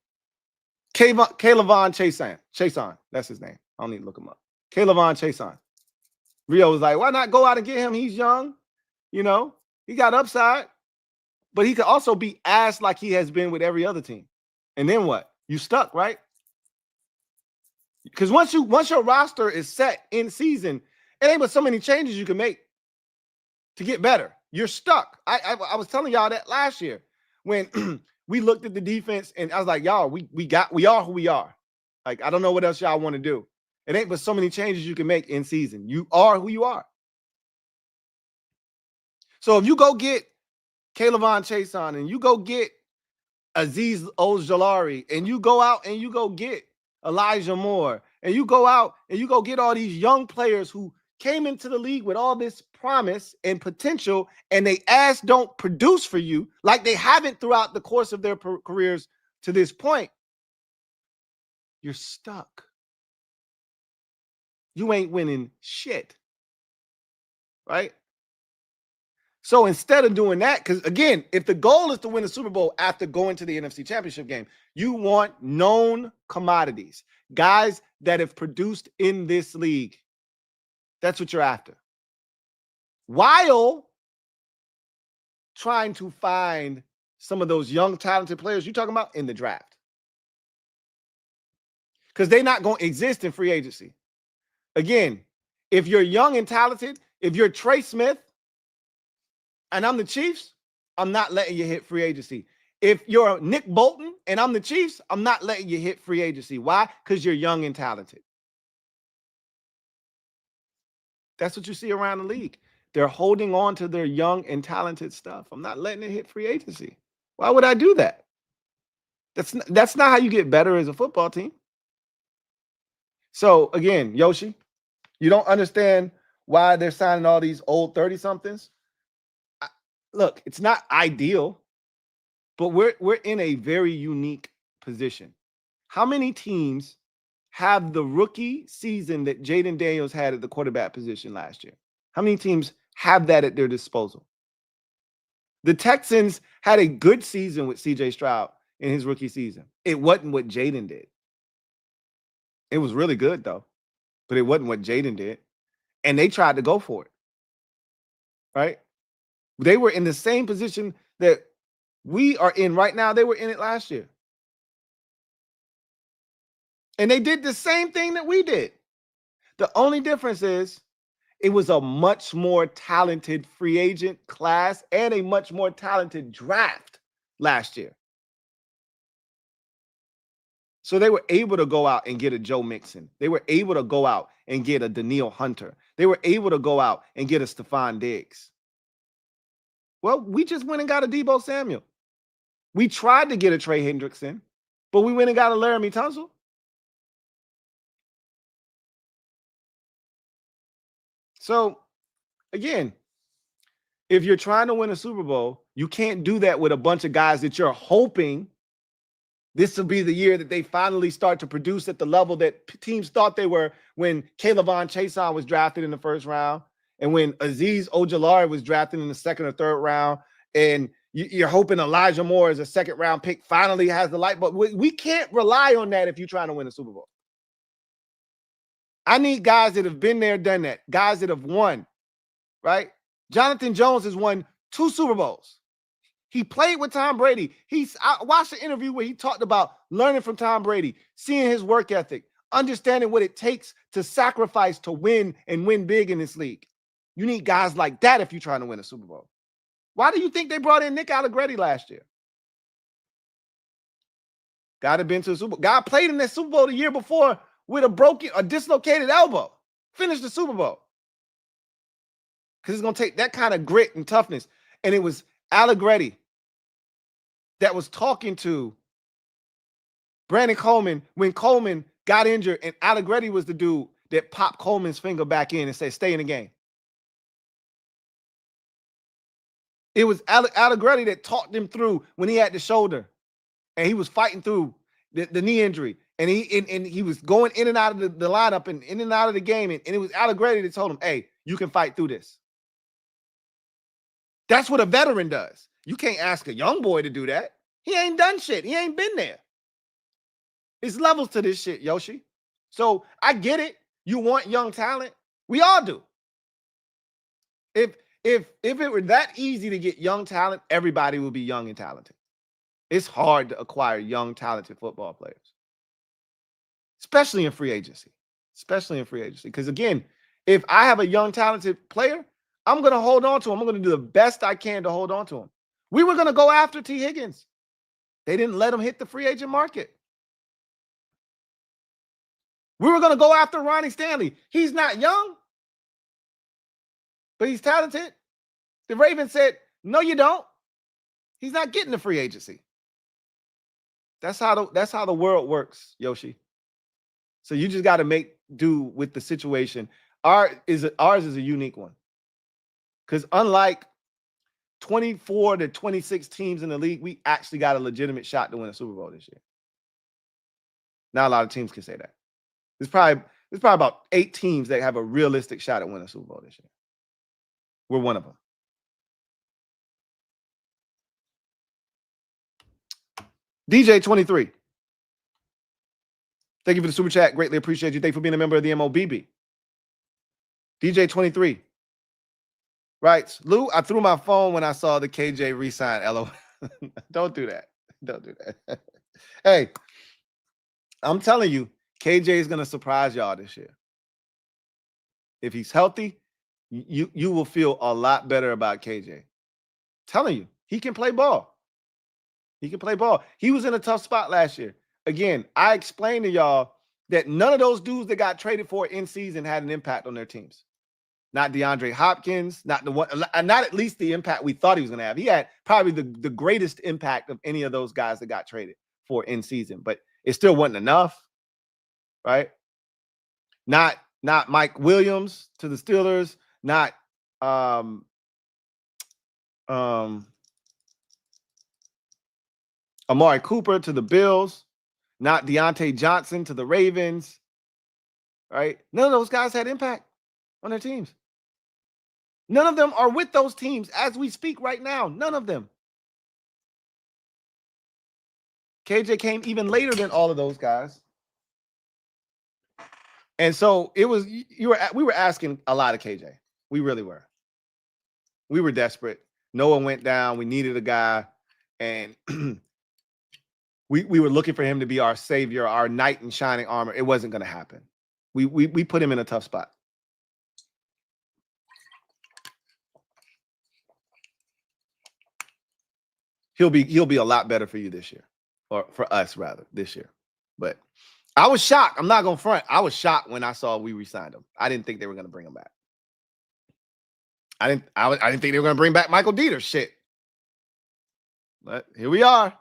Speaker 2: Kayvon Chason. That's his name. I don't need to look him up. Kayvon Chason. Rio was like, why not go out and get him? He's young. He got upside, but he could also be ass like he has been with every other team. And then what? You stuck, right? Because once your roster is set in season, it ain't but so many changes you can make to get better. You're stuck. I was telling y'all that last year when we looked at the defense and I was like, y'all, we are who we are. Like, I don't know what else y'all want to do. It ain't but so many changes you can make in season. You are who you are. So if you go get Kayvon Chason and you go get Azeez Ojulari and you go out and you go get Elijah Moore and you go out and you go get all these young players who came into the league with all this promise and potential and they ass don't produce for you like they haven't throughout the course of their careers to this point, you're stuck. You ain't winning shit, right? So instead of doing that, because again, if the goal is to win the Super Bowl after going to the NFC Championship game, you want known commodities, guys that have produced in this league. That's what you're after. While trying to find some of those young, talented players you're talking about in the draft. Because they're not going to exist in free agency. Again, if you're young and talented, if you're Trey Smith, and I'm the Chiefs, I'm not letting you hit free agency. If you're Nick Bolton and I'm the Chiefs, I'm not letting you hit free agency. Why? Because you're young and talented. That's what you see around the league. They're holding on to their young and talented stuff. I'm not letting it hit free agency. Why would I do that? That's not how you get better as a football team. So again, Yoshi, you don't understand why they're signing all these old 30-somethings? Look, it's not ideal, but we're in a very unique position. How many teams have the rookie season that Jaden Daniels had at the quarterback position last year? How many teams have that at their disposal? The Texans had a good season with C.J. Stroud in his rookie season. It wasn't what Jaden did. It was really good, though, but it wasn't what Jaden did. And they tried to go for it, right? They were in the same position that we are in right now. They were in it last year. And they did the same thing that we did. The only difference is it was a much more talented free agent class and a much more talented draft last year. So they were able to go out and get a Joe Mixon. They were able to go out and get a Danielle Hunter. They were able to go out and get a Stephon Diggs. Well, we just went and got a Deebo Samuel. We tried to get a Trey Hendrickson, but we went and got a Laramie Tunsil. So, again, if you're trying to win a Super Bowl, you can't do that with a bunch of guys that you're hoping this will be the year that they finally start to produce at the level that teams thought they were when Kayvon Chason was drafted in the first round and when Azeez Ojulari was drafted in the second or third round, and you're hoping Elijah Moore as a second-round pick finally has the light. But we can't rely on that if you're trying to win a Super Bowl. I need guys that have been there, done that, guys that have won, right? Jonathan Jones has won 2 Super Bowls. He played with Tom Brady. I watched an interview where he talked about learning from Tom Brady, seeing his work ethic, understanding what it takes to sacrifice to win and win big in this league. You need guys like that if you're trying to win a Super Bowl. Why do you think they brought in Nick Allegretti last year? Guy had been to the Super Bowl. Guy played in that Super Bowl the year before with a dislocated elbow. Finished the Super Bowl. Because it's going to take that kind of grit and toughness. And it was Allegretti that was talking to Brandon Coleman when Coleman got injured, and Allegretti was the dude that popped Coleman's finger back in and said, stay in the game. It was Allegretti that talked him through when he had the shoulder and he was fighting through the knee injury. And he was going in and out of the lineup and in and out of the game. And it was Allegretti that told him, hey, you can fight through this. That's what a veteran does. You can't ask a young boy to do that. He ain't done shit. He ain't been there. There's levels to this shit, Yoshi. So I get it. You want young talent. We all do. If it were that easy to get young talent, everybody would be young and talented. It's hard to acquire young, talented football players. Especially in free agency. Because, again, if I have a young, talented player, I'm going to hold on to him. I'm going to do the best I can to hold on to him. We were going to go after T. Higgins. They didn't let him hit the free agent market. We were going to go after Ronnie Stanley. He's not young, but he's talented. The Ravens said, no, you don't. He's not getting the free agency. That's how the world works, Yoshi. So you just got to make do with the situation. Ours is a unique one. Because unlike 24 to 26 teams in the league, we actually got a legitimate shot to win a Super Bowl this year. Not a lot of teams can say that. There's probably about 8 teams that have a realistic shot at winning a Super Bowl this year. We're one of them. DJ23. Thank you for the super chat. Greatly appreciate you. Thank you for being a member of the MOBB. DJ23 writes, Lou, I threw my phone when I saw the KJ re-sign. LOL. Don't do that. Don't do that. Hey, I'm telling you, KJ is going to surprise y'all this year. If he's healthy, you will feel a lot better about KJ. Telling you, he can play ball. He can play ball. He was in a tough spot last year. Again, I explained to y'all that none of those dudes that got traded for in season had an impact on their teams. Not DeAndre Hopkins, not at least the impact we thought he was going to have. He had probably the greatest impact of any of those guys that got traded for in season, but it still wasn't enough, right? Not Mike Williams to the Steelers, not Amari Cooper to the Bills, not Deontay Johnson to the Ravens, right? None of those guys had impact on their teams. None of them are with those teams as we speak right now. None of them. KJ came even later than all of those guys. And so it was, we were asking a lot of KJ. We really were. We were desperate. Noah went down. We needed a guy. And we were looking for him to be our savior, our knight in shining armor. It wasn't going to happen. We put him in a tough spot. He'll be a lot better for you this year, or for us rather this year. But I was shocked. I'm not gonna front. I was shocked when I saw we re-signed him. I didn't think they were gonna bring him back. I didn't think they were gonna bring back Michael Dieter. Shit. But here we are.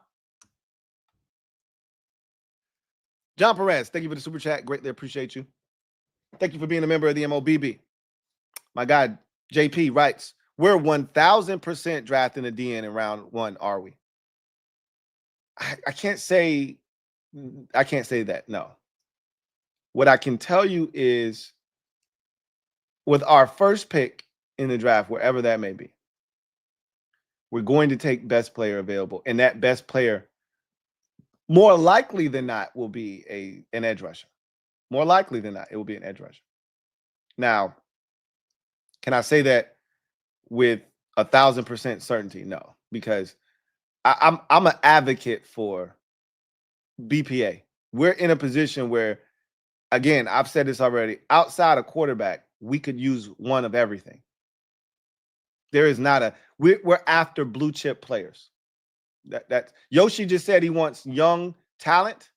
Speaker 2: John Perez, thank you for the super chat. Greatly appreciate you. Thank you for being a member of the MOBB. My guy JP writes, we're 1,000% drafting a DN in round 1, are we? I can't say that, no. What I can tell you is with our first pick in the draft, wherever that may be, we're going to take best player available. And that best player, more likely than not, will be an edge rusher. More likely than not, it will be an edge rusher. Now, can I say that with 1,000% certainty? No, because I'm an advocate for BPA. We're in a position where, again, I've said this already, outside of quarterback, we could use one of everything. There is not we're after blue chip players. That Yoshi just said he wants young talent.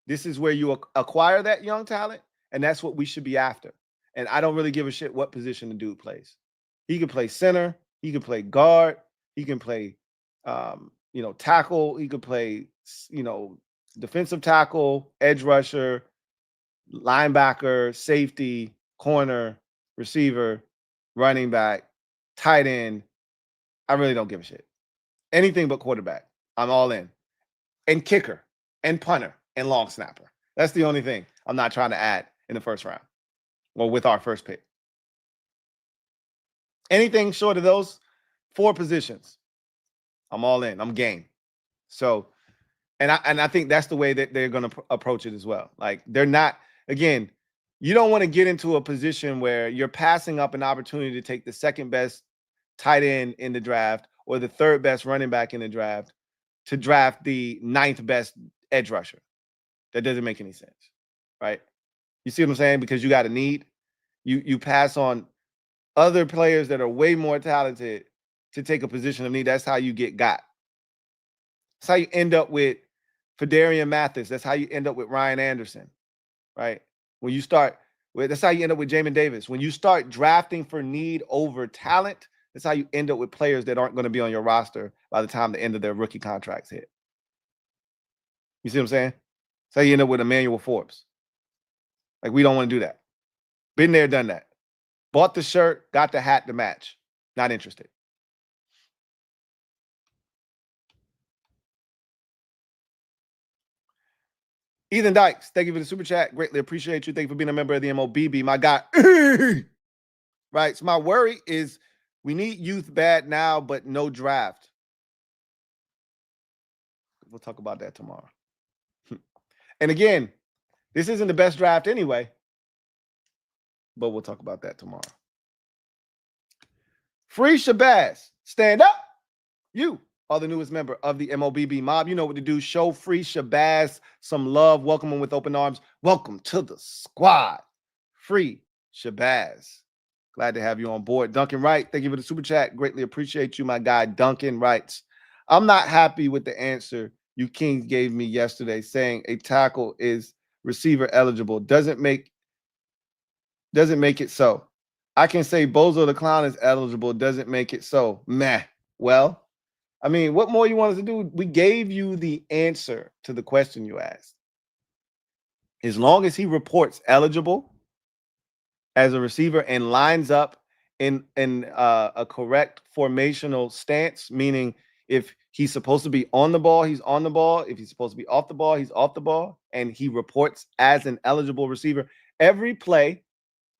Speaker 2: This is where you acquire that young talent, and that's what we should be after. And I don't really give a shit what position the dude plays. He can play center. He can play guard. He can play, tackle. He could play, defensive tackle, edge rusher, linebacker, safety, corner, receiver, running back, tight end. I really don't give a shit. Anything but quarterback. I'm all in. And kicker, and punter, and long snapper. That's the only thing I'm not trying to add in the first round. Or with our first pick. Anything short of those 4 positions, I'm all in. I'm game. So, and I think that's the way that they're going to approach it as well. Like, they're not, again, you don't want to get into a position where you're passing up an opportunity to take the second best tight end in the draft or the third best running back in the draft to draft the 9th best edge rusher. That doesn't make any sense, right? You see what I'm saying? Because you got a need. You pass on other players that are way more talented to take a position of need. That's how you get got. That's how you end up with Fedarian Mathis. That's how you end up with Ryan Anderson, right? When you start with, that's how you end up with Jamin Davis. When you start drafting for need over talent, that's how you end up with players that aren't going to be on your roster by the time the end of their rookie contracts hit. You see what I'm saying? That's how you end up with Emmanuel Forbes. Like, we don't want to do that. Been there, done that. Bought the shirt, got the hat to match. Not interested. Ethan Dykes, thank you for the super chat. Greatly appreciate you. Thank you for being a member of the MOBB. My guy, right? So my worry is we need youth bad now, but no draft. We'll talk about that tomorrow. And again, this isn't the best draft anyway, but we'll talk about that tomorrow. Free Shabazz, stand up. You are the newest member of the MOBB mob. You know what to do. Show Free Shabazz some love. Welcome him with open arms. Welcome to the squad. Free Shabazz. Glad to have you on board. Duncan Wright, thank you for the super chat. Greatly appreciate you, my guy. Duncan writes, I'm not happy with the answer you Kings gave me yesterday saying a tackle is receiver eligible. Doesn't make it so. I can say Bozo the Clown is eligible. Doesn't make it so. Meh. Well, I mean, what more you want us to do? We gave you the answer to the question you asked. As long as he reports eligible as a receiver and lines up in a correct formational stance, meaning if he's supposed to be on the ball, he's on the ball. If he's supposed to be off the ball, he's off the ball. And he reports as an eligible receiver. every play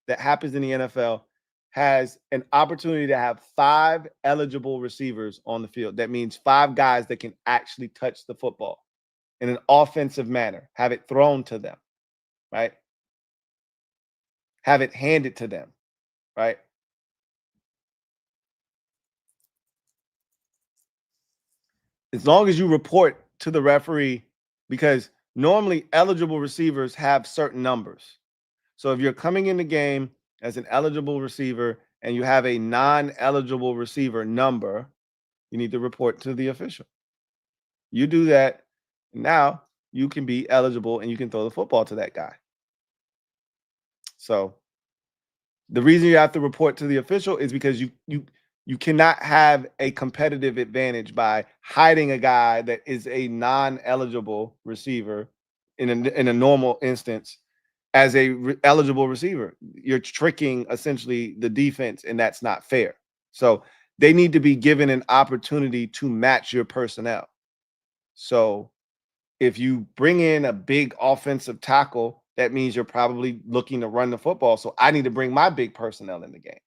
Speaker 2: that happens in the NFL has an opportunity to have 5 eligible receivers on the field. That means 5 guys that can actually touch the football in an offensive manner, have it thrown to them, right? Have it handed to them, right? As long as you report to the referee, because normally eligible receivers have certain numbers. So if you're coming in the game as an eligible receiver and you have a non-eligible receiver number, you need to report to the official. You do that, now you can be eligible and you can throw the football to that guy. So the reason you have to report to the official is because you cannot have a competitive advantage by hiding a guy that is a non-eligible receiver in a normal instance as a eligible receiver. You're tricking essentially the defense, and that's not fair. So they need to be given an opportunity to match your personnel. So if you bring in a big offensive tackle, that means you're probably looking to run the football. So I need to bring my big personnel in the game.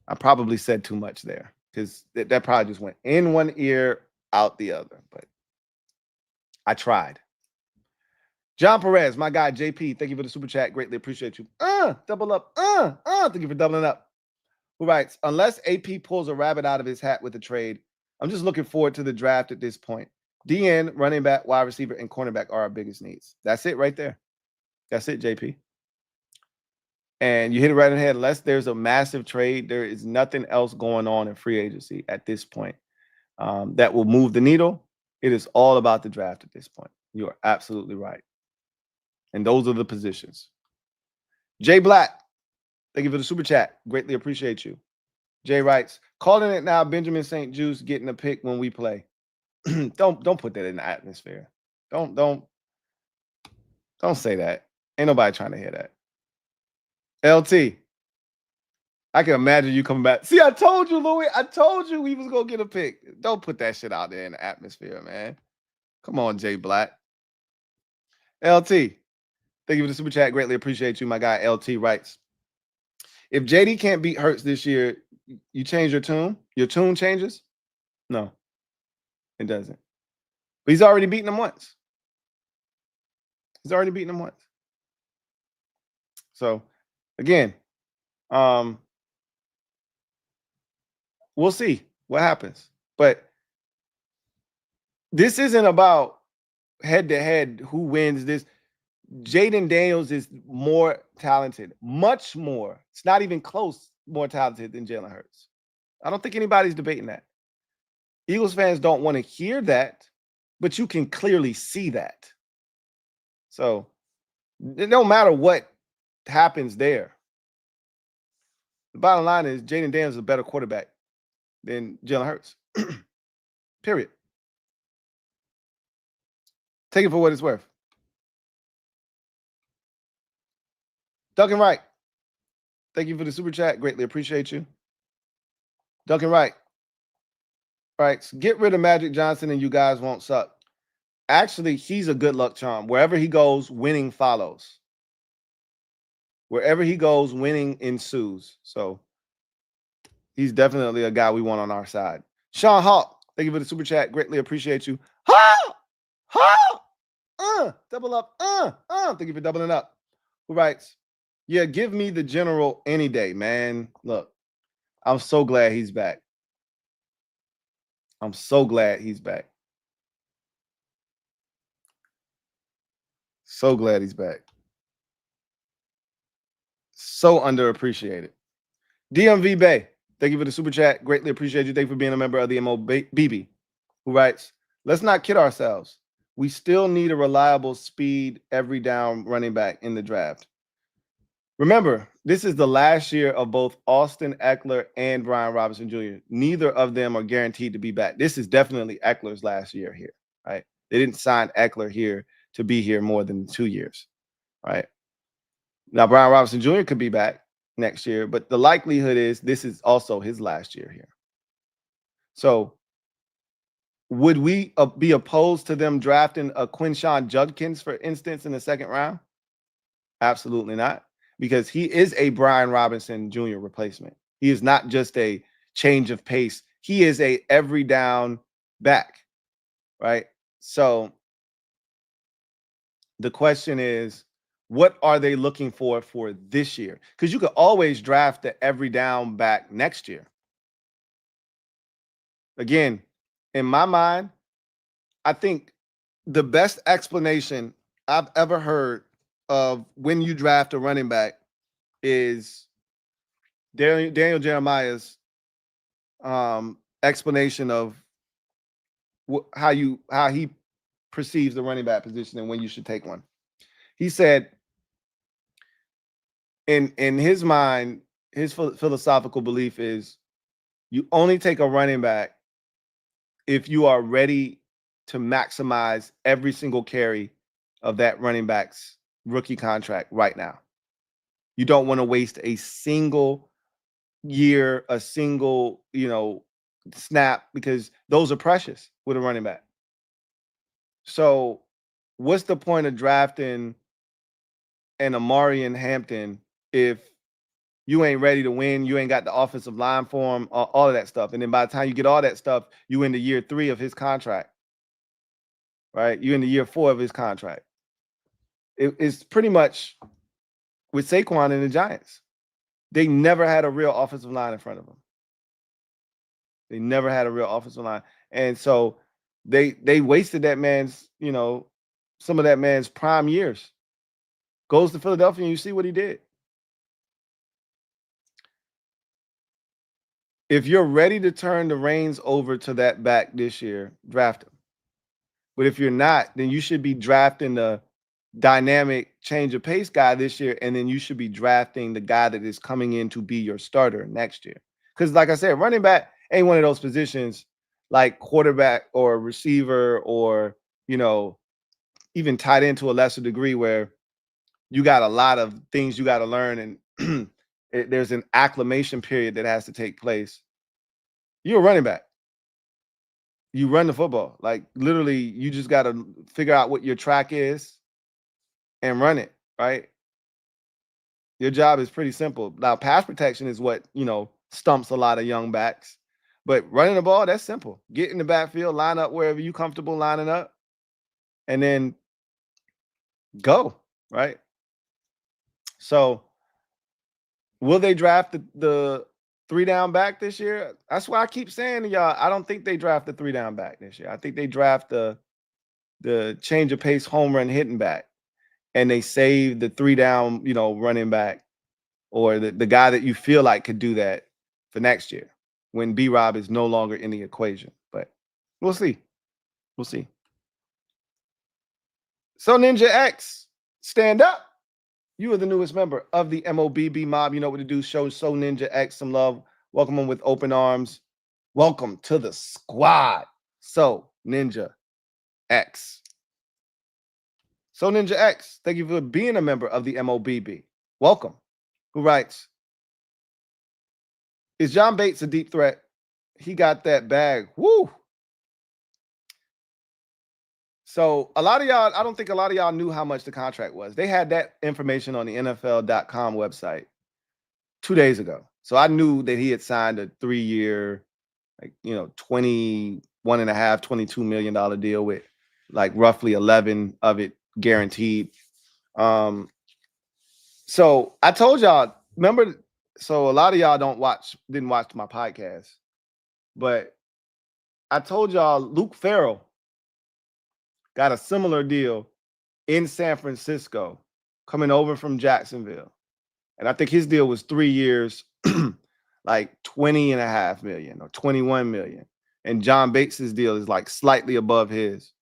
Speaker 2: I probably said too much there because that probably just went in one ear, out the other. But I tried. John Perez, my guy, JP, thank you for the super chat. Greatly appreciate you. Double up. Thank you for doubling up. Who writes, unless AP pulls a rabbit out of his hat with a trade, I'm just looking forward to the draft at this point. DN, running back, wide receiver, and cornerback are our biggest needs. That's it right there. That's it, JP. And you hit it right in the head. Unless there's a massive trade, there is nothing else going on in free agency at this point that will move the needle. It is all about the draft at this point. You are absolutely right. And those are the positions. Jay Black, thank you for the super chat. Greatly appreciate you. Jay writes, calling it now, Benjamin St. Juice getting a pick when we play. Don't put that in the atmosphere. Don't say that. Ain't nobody trying to hear that. LT, I can imagine you coming back. See, I told you, Louie. I told you we was gonna get a pick. Don't put that shit out there in the atmosphere, man. Come on, Jay Black. LT, thank you for the super chat. Greatly appreciate you, my guy. LT writes, if JD can't beat Hurts this year, you change your tune? Your tune changes? No, it doesn't. But he's already beaten him once. He's already beaten him once. So, again, we'll see what happens. But this isn't about head-to-head who wins this. Jaden Daniels is more talented, much more. It's not even close, more talented than Jalen Hurts. I don't think anybody's debating that. Eagles fans don't want to hear that, but you can clearly see that. So it don't matter what happens there. The bottom line is Jaden Daniels is a better quarterback than Jalen Hurts. Period. Take it for what it's worth. Duncan Wright, thank you for the super chat. Greatly appreciate you. Duncan Wright. All right, so get rid of Magic Johnson and you guys won't suck. Actually, he's a good luck charm. Wherever he goes, winning follows. Wherever he goes, winning ensues. So he's definitely a guy we want on our side. Sean Hawk, thank you for the super chat. Greatly appreciate you. Double up. Thank you for doubling up. Who writes, yeah, give me the general any day, man. Look, I'm so glad he's back. I'm so glad he's back. So glad he's back. So underappreciated. DMV Bay, thank you for the super chat. Greatly appreciate you. Thank you for being a member of the MOBB. Who writes, let's not kid ourselves. We still need a reliable speed every down running back in the draft. Remember, this is the last year of both Austin Eckler and Brian Robinson Jr. Neither of them are guaranteed to be back. This is definitely Eckler's last year here, right? They didn't sign Eckler here to be here more than 2 years, right? Now, Brian Robinson Jr. could be back next year, but the likelihood is this is also his last year here. So would we be opposed to them drafting a Quinshon Judkins, for instance, in the second round? Absolutely not, because he is a Brian Robinson Jr. replacement. He is not just a change of pace. He is a every down back, right? So the question is, what are they looking for this year? Because you could always draft the every down back next year. Again, in my mind, I think the best explanation I've ever heard of when you draft a running back is Daniel Jeremiah's explanation of how he perceives the running back position and when you should take one. He said, in his mind, his philosophical belief is you only take a running back if you are ready to maximize every single carry of that running back's rookie contract right now. You don't want to waste a single year, a single, snap, because those are precious with a running back. So what's the point of drafting an Amari and Hampton if you ain't ready to win, you ain't got the offensive line for him, all of that stuff. And then by the time you get all that stuff, you into year 3 of his contract, right? You into year 4 of his contract. It's pretty much with Saquon and the Giants. They never had a real offensive line in front of them. They never had a real offensive line. And so they wasted that man's, some of that man's prime years. Goes to Philadelphia and you see what he did. If you're ready to turn the reins over to that back this year, draft him. But if you're not, then you should be drafting the dynamic change of pace guy this year, and then you should be drafting the guy that is coming in to be your starter next year. Because like I said, running back ain't one of those positions like quarterback or receiver or, even tight end to a lesser degree where you got a lot of things you got to learn and there's an acclimation period that has to take place. You're a running back. You run the football. Like literally, you just got to figure out what your track is and run it, right? Your job is pretty simple. Now, pass protection is what, stumps a lot of young backs. But running the ball, that's simple. Get in the backfield, line up wherever you're comfortable lining up, and then go, right? So will they draft the 3-down back this year? That's why I keep saying to y'all, I don't think they draft the 3-down back this year. I think they draft the change of pace home run hitting back, and they save the 3-down, running back or the guy that you feel like could do that for next year when B-Rob is no longer in the equation. But we'll see. We'll see. So Ninja X, stand up. You are the newest member of the MOBB mob. You know what to do. Show So Ninja X some love. Welcome him with open arms. Welcome to the squad. So Ninja X. So Ninja X, thank you for being a member of the MOBB. Welcome. Who writes, is John Bates a deep threat? He got that bag. Woo. So a lot of y'all, I don't think a lot of y'all knew how much the contract was. They had that information on the NFL.com website 2 days ago. So I knew that he had signed a 3-year, $21.5, $22 million deal with like roughly 11 of it guaranteed. So I told y'all, remember, so a lot of y'all didn't watch my podcast, but I told y'all Luke Farrell got a similar deal in San Francisco coming over from Jacksonville. And I think his deal was 3 years, like $20.5 million or $21 million. And John Bates's deal is like slightly above his.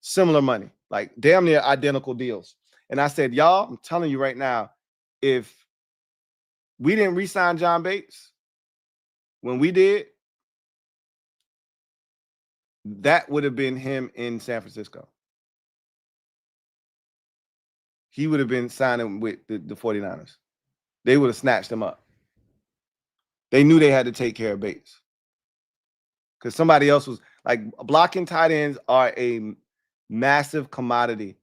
Speaker 2: Similar money, like damn near identical deals. And I said, y'all, I'm telling you right now, if we didn't re-sign John Bates, when we did, that would have been him in San Francisco. He would have been signing with the 49ers. They would have snatched him up. They knew they had to take care of Bates. Because somebody else was Like blocking tight ends are a massive commodity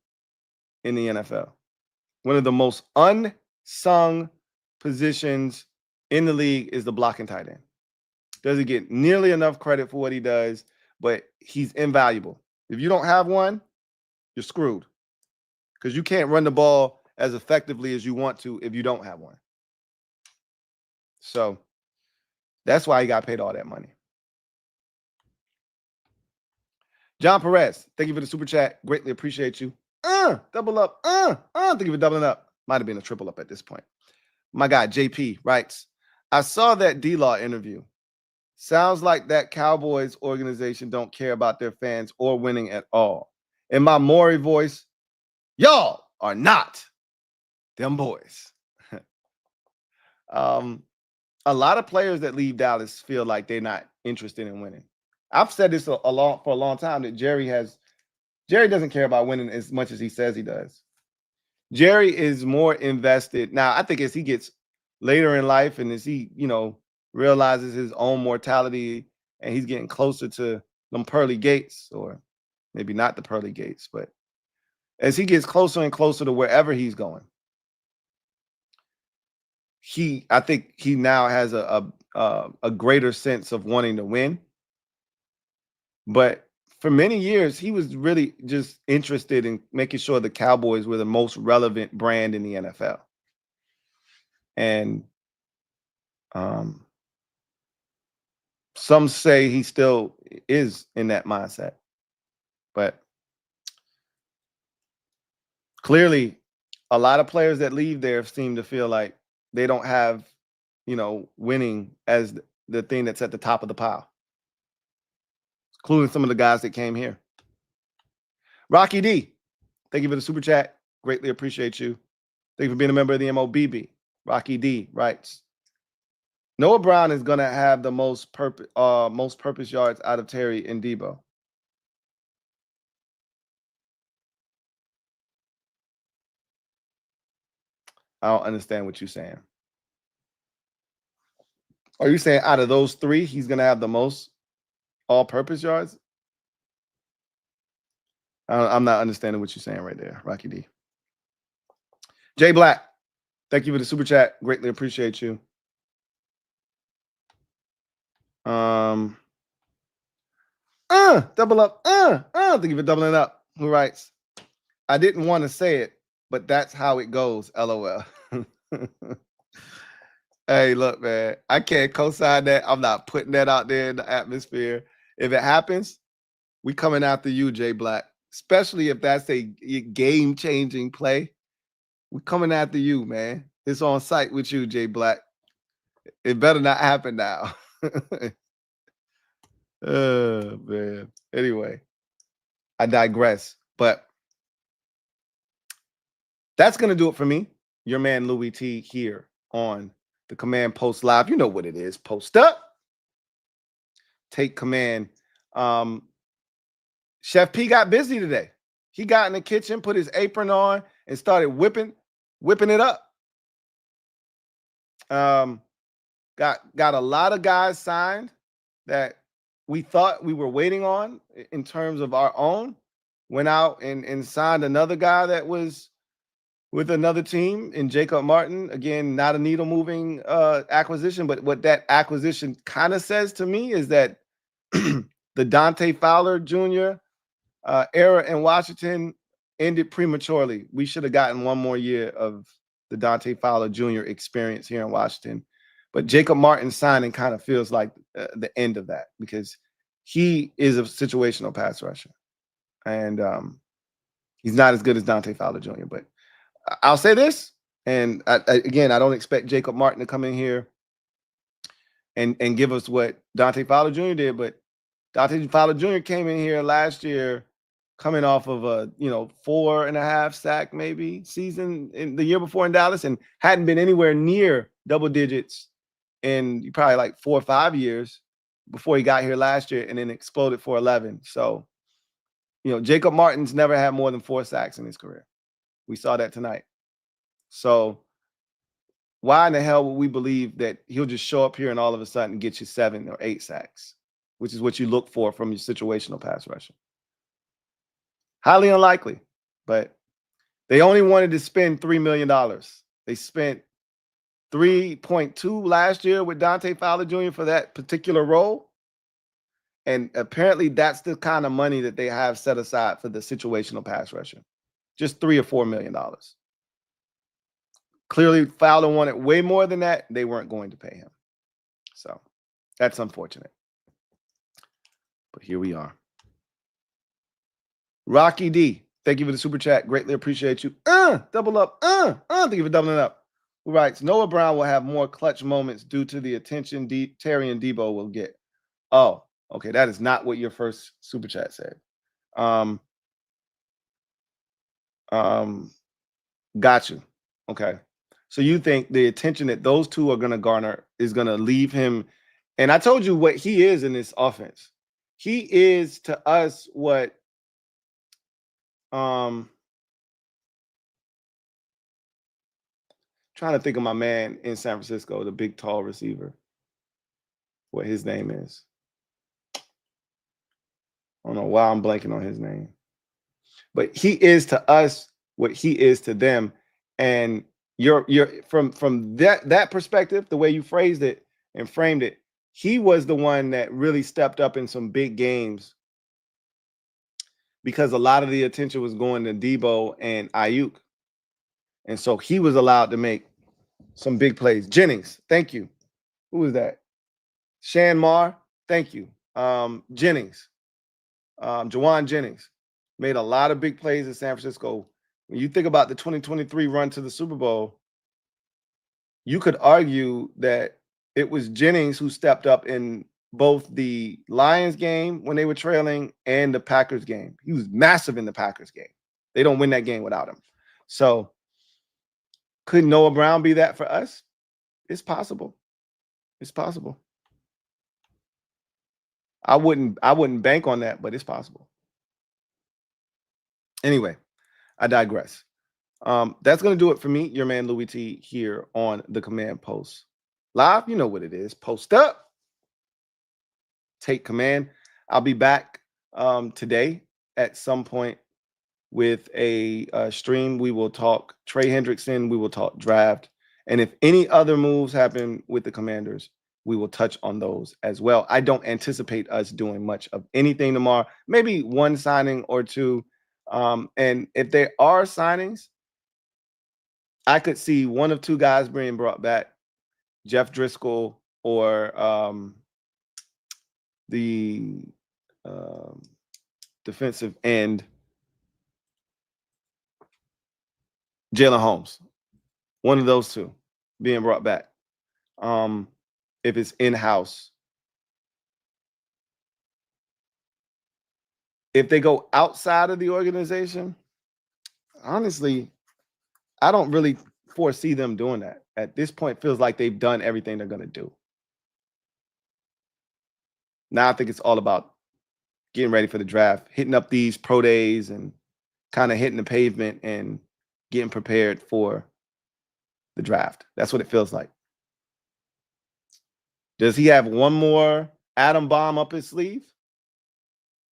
Speaker 2: in the NFL. One of the most unsung positions in the league is the blocking tight end. Doesn't get nearly enough credit for what he does, but he's invaluable. If you don't have one, you're screwed because you can't run the ball as effectively as you want to if you don't have one. So that's why he got paid all that money. John Perez, thank you for the super chat. Greatly appreciate you. Double up. Thank you for doubling up. Might have been a triple up at this point. My guy, JP, writes, I saw that D-Law interview. Sounds like that Cowboys organization don't care about their fans or winning at all. In my Maury voice, y'all are not them boys. A lot of players that leave Dallas feel like they're not interested in winning. I've said this for a long time that Jerry doesn't care about winning as much as he says he does. Jerry is more invested. Now, I think as he gets later in life and as he, realizes his own mortality and he's getting closer to them pearly gates, or maybe not the pearly gates, but as he gets closer and closer to wherever he's going, I think he now has a greater sense of wanting to win. But for many years, he was really just interested in making sure the Cowboys were the most relevant brand in the NFL. And some say he still is in that mindset. But clearly, a lot of players that leave there seem to feel like they don't have, winning as the thing that's at the top of the pile, including some of the guys that came here. Rocky D, thank you for the super chat. Greatly appreciate you. Thank you for being a member of the MOBB. Rocky D writes, Noah Brown is going to have the most purpose yards out of Terry and Debo. I don't understand what you're saying. Are you saying out of those three, he's going to have the most all-purpose yards? I'm not understanding what you're saying right there, Rocky D. Jay Black, thank you for the super chat. Greatly appreciate you. Double up. Thank you for doubling up. Who writes, I didn't want to say it, but that's how it goes. LOL. Hey, look, man, I can't co-sign that. I'm not putting that out there in the atmosphere. If it happens, we coming after you, Jay Black, especially if that's a game-changing play. We coming after you, man. It's on site with you, Jay Black. It better not happen now. Oh, man. Anyway, I digress. But that's going to do it for me. Your man, Louie T, here on the Command Post Live. You know what it is. Post up. Take command. Chef P got busy today. He got in the kitchen, put his apron on, and started whipping it up. Got a lot of guys signed that we thought we were waiting on in terms of our own. Went out and signed another guy that was with another team in Jacob Martin. Again, not a needle moving acquisition, but what that acquisition kind of says to me is that the Dante Fowler Jr. Era in Washington ended prematurely. We should have gotten one more year of the Dante Fowler Jr. experience here in Washington. But Jacob Martin's signing kind of feels like the end of that because he is a situational pass rusher. And he's not as good as Dante Fowler Jr. But I'll say this, and I don't expect Jacob Martin to come in here and give us what Dante Fowler Jr. did, but Dante Fowler Jr. came in here last year coming off of a 4.5 sack maybe season in the year before in Dallas and hadn't been anywhere near double digits in probably like 4 or 5 years before he got here last year and then exploded for 11. So, Jacob Martin's never had more than 4 sacks in his career. We saw that tonight. So why in the hell would we believe that he'll just show up here and all of a sudden get you 7 or 8 sacks? which is what you look for from your situational pass rusher. Highly unlikely, but they only wanted to spend $3 million. They spent 3.2 last year with Dante Fowler Jr. for that particular role. And apparently that's the kind of money that they have set aside for the situational pass rusher. Just $3 or $4 million. Clearly, Fowler wanted way more than that. They weren't going to pay him. So that's unfortunate. But here we are. Rocky D, thank you for the super chat. Greatly appreciate you. Double up. Thank you for doubling up. Who writes, Noah Brown will have more clutch moments due to the attention Terry and Debo will get. Oh, okay. That is not what your first super chat said. Got you. Okay. So you think the attention that those two are going to garner is going to leave him. And I told you what he is in this offense. He is to us what trying to think of my man in San Francisco, the big tall receiver. What his name is. I don't know why I'm blanking on his name. But he is to us what he is to them. And you're from that perspective, the way you phrased it and framed it, he was the one that really stepped up in some big games because a lot of the attention was going to Debo and Ayuk. And so he was allowed to make some big plays. Jennings, thank you. Who was that? Shan Mar, thank you. Jennings, Jawan Jennings made a lot of big plays in San Francisco. When you think about the 2023 run to the Super Bowl, you could argue that it was Jennings who stepped up in both the Lions game when they were trailing and the Packers game. He was massive in the Packers game. They don't win that game without him. So could Noah Brown be that for us? It's possible. It's possible. I wouldn't bank on that, but it's possible. Anyway, I digress. That's going to do it for me, your man Louie T, here on the Command Post Live. You know what it is. Post up. Take command. I'll be back today at some point with a stream. We will talk Trey Hendrickson. We will talk draft. And if any other moves happen with the Commanders, we will touch on those as well. I don't anticipate us doing much of anything tomorrow. Maybe one signing or two. And if there are signings, I could see one of two guys being brought back, Jeff Driscoll or the defensive end, Jalen Holmes. One of those two being brought back. If it's in-house. If they go outside of the organization, honestly, I don't really foresee them doing that. At this point, it feels like they've done everything they're going to do. Now I think it's all about getting ready for the draft, hitting up these pro days and kind of hitting the pavement and getting prepared for the draft. That's what it feels like. Does he have one more atom bomb up his sleeve?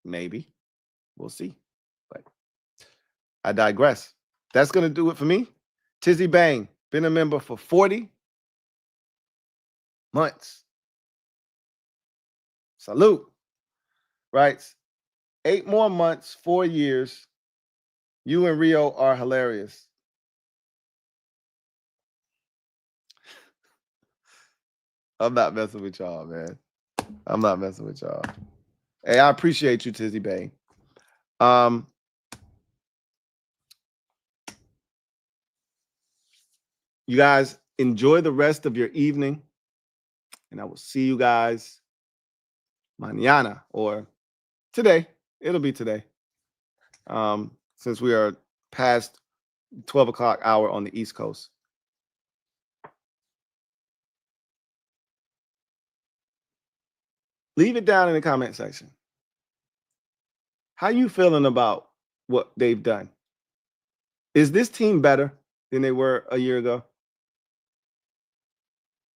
Speaker 2: Maybe. We'll see. But I digress. That's going to do it for me. Tizzy Bang, been a member for 40 months. Salute. Writes, 8 more months, 4 years. You and Rio are hilarious. I'm not messing with y'all, man. I'm not messing with y'all. Hey, I appreciate you, Tizzy Bang. You guys enjoy the rest of your evening, and I will see you guys mañana or today. It'll be today, since we are past 12 o'clock hour on the East Coast. Leave it down in the comment section. How you feeling about what they've done? Is this team better than they were a year ago?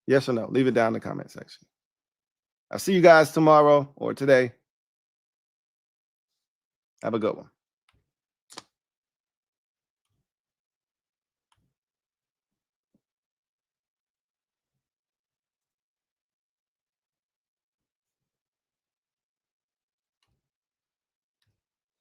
Speaker 2: Yes or no? Leave it down in the comment section. I'll see you guys tomorrow or today. Have a good one.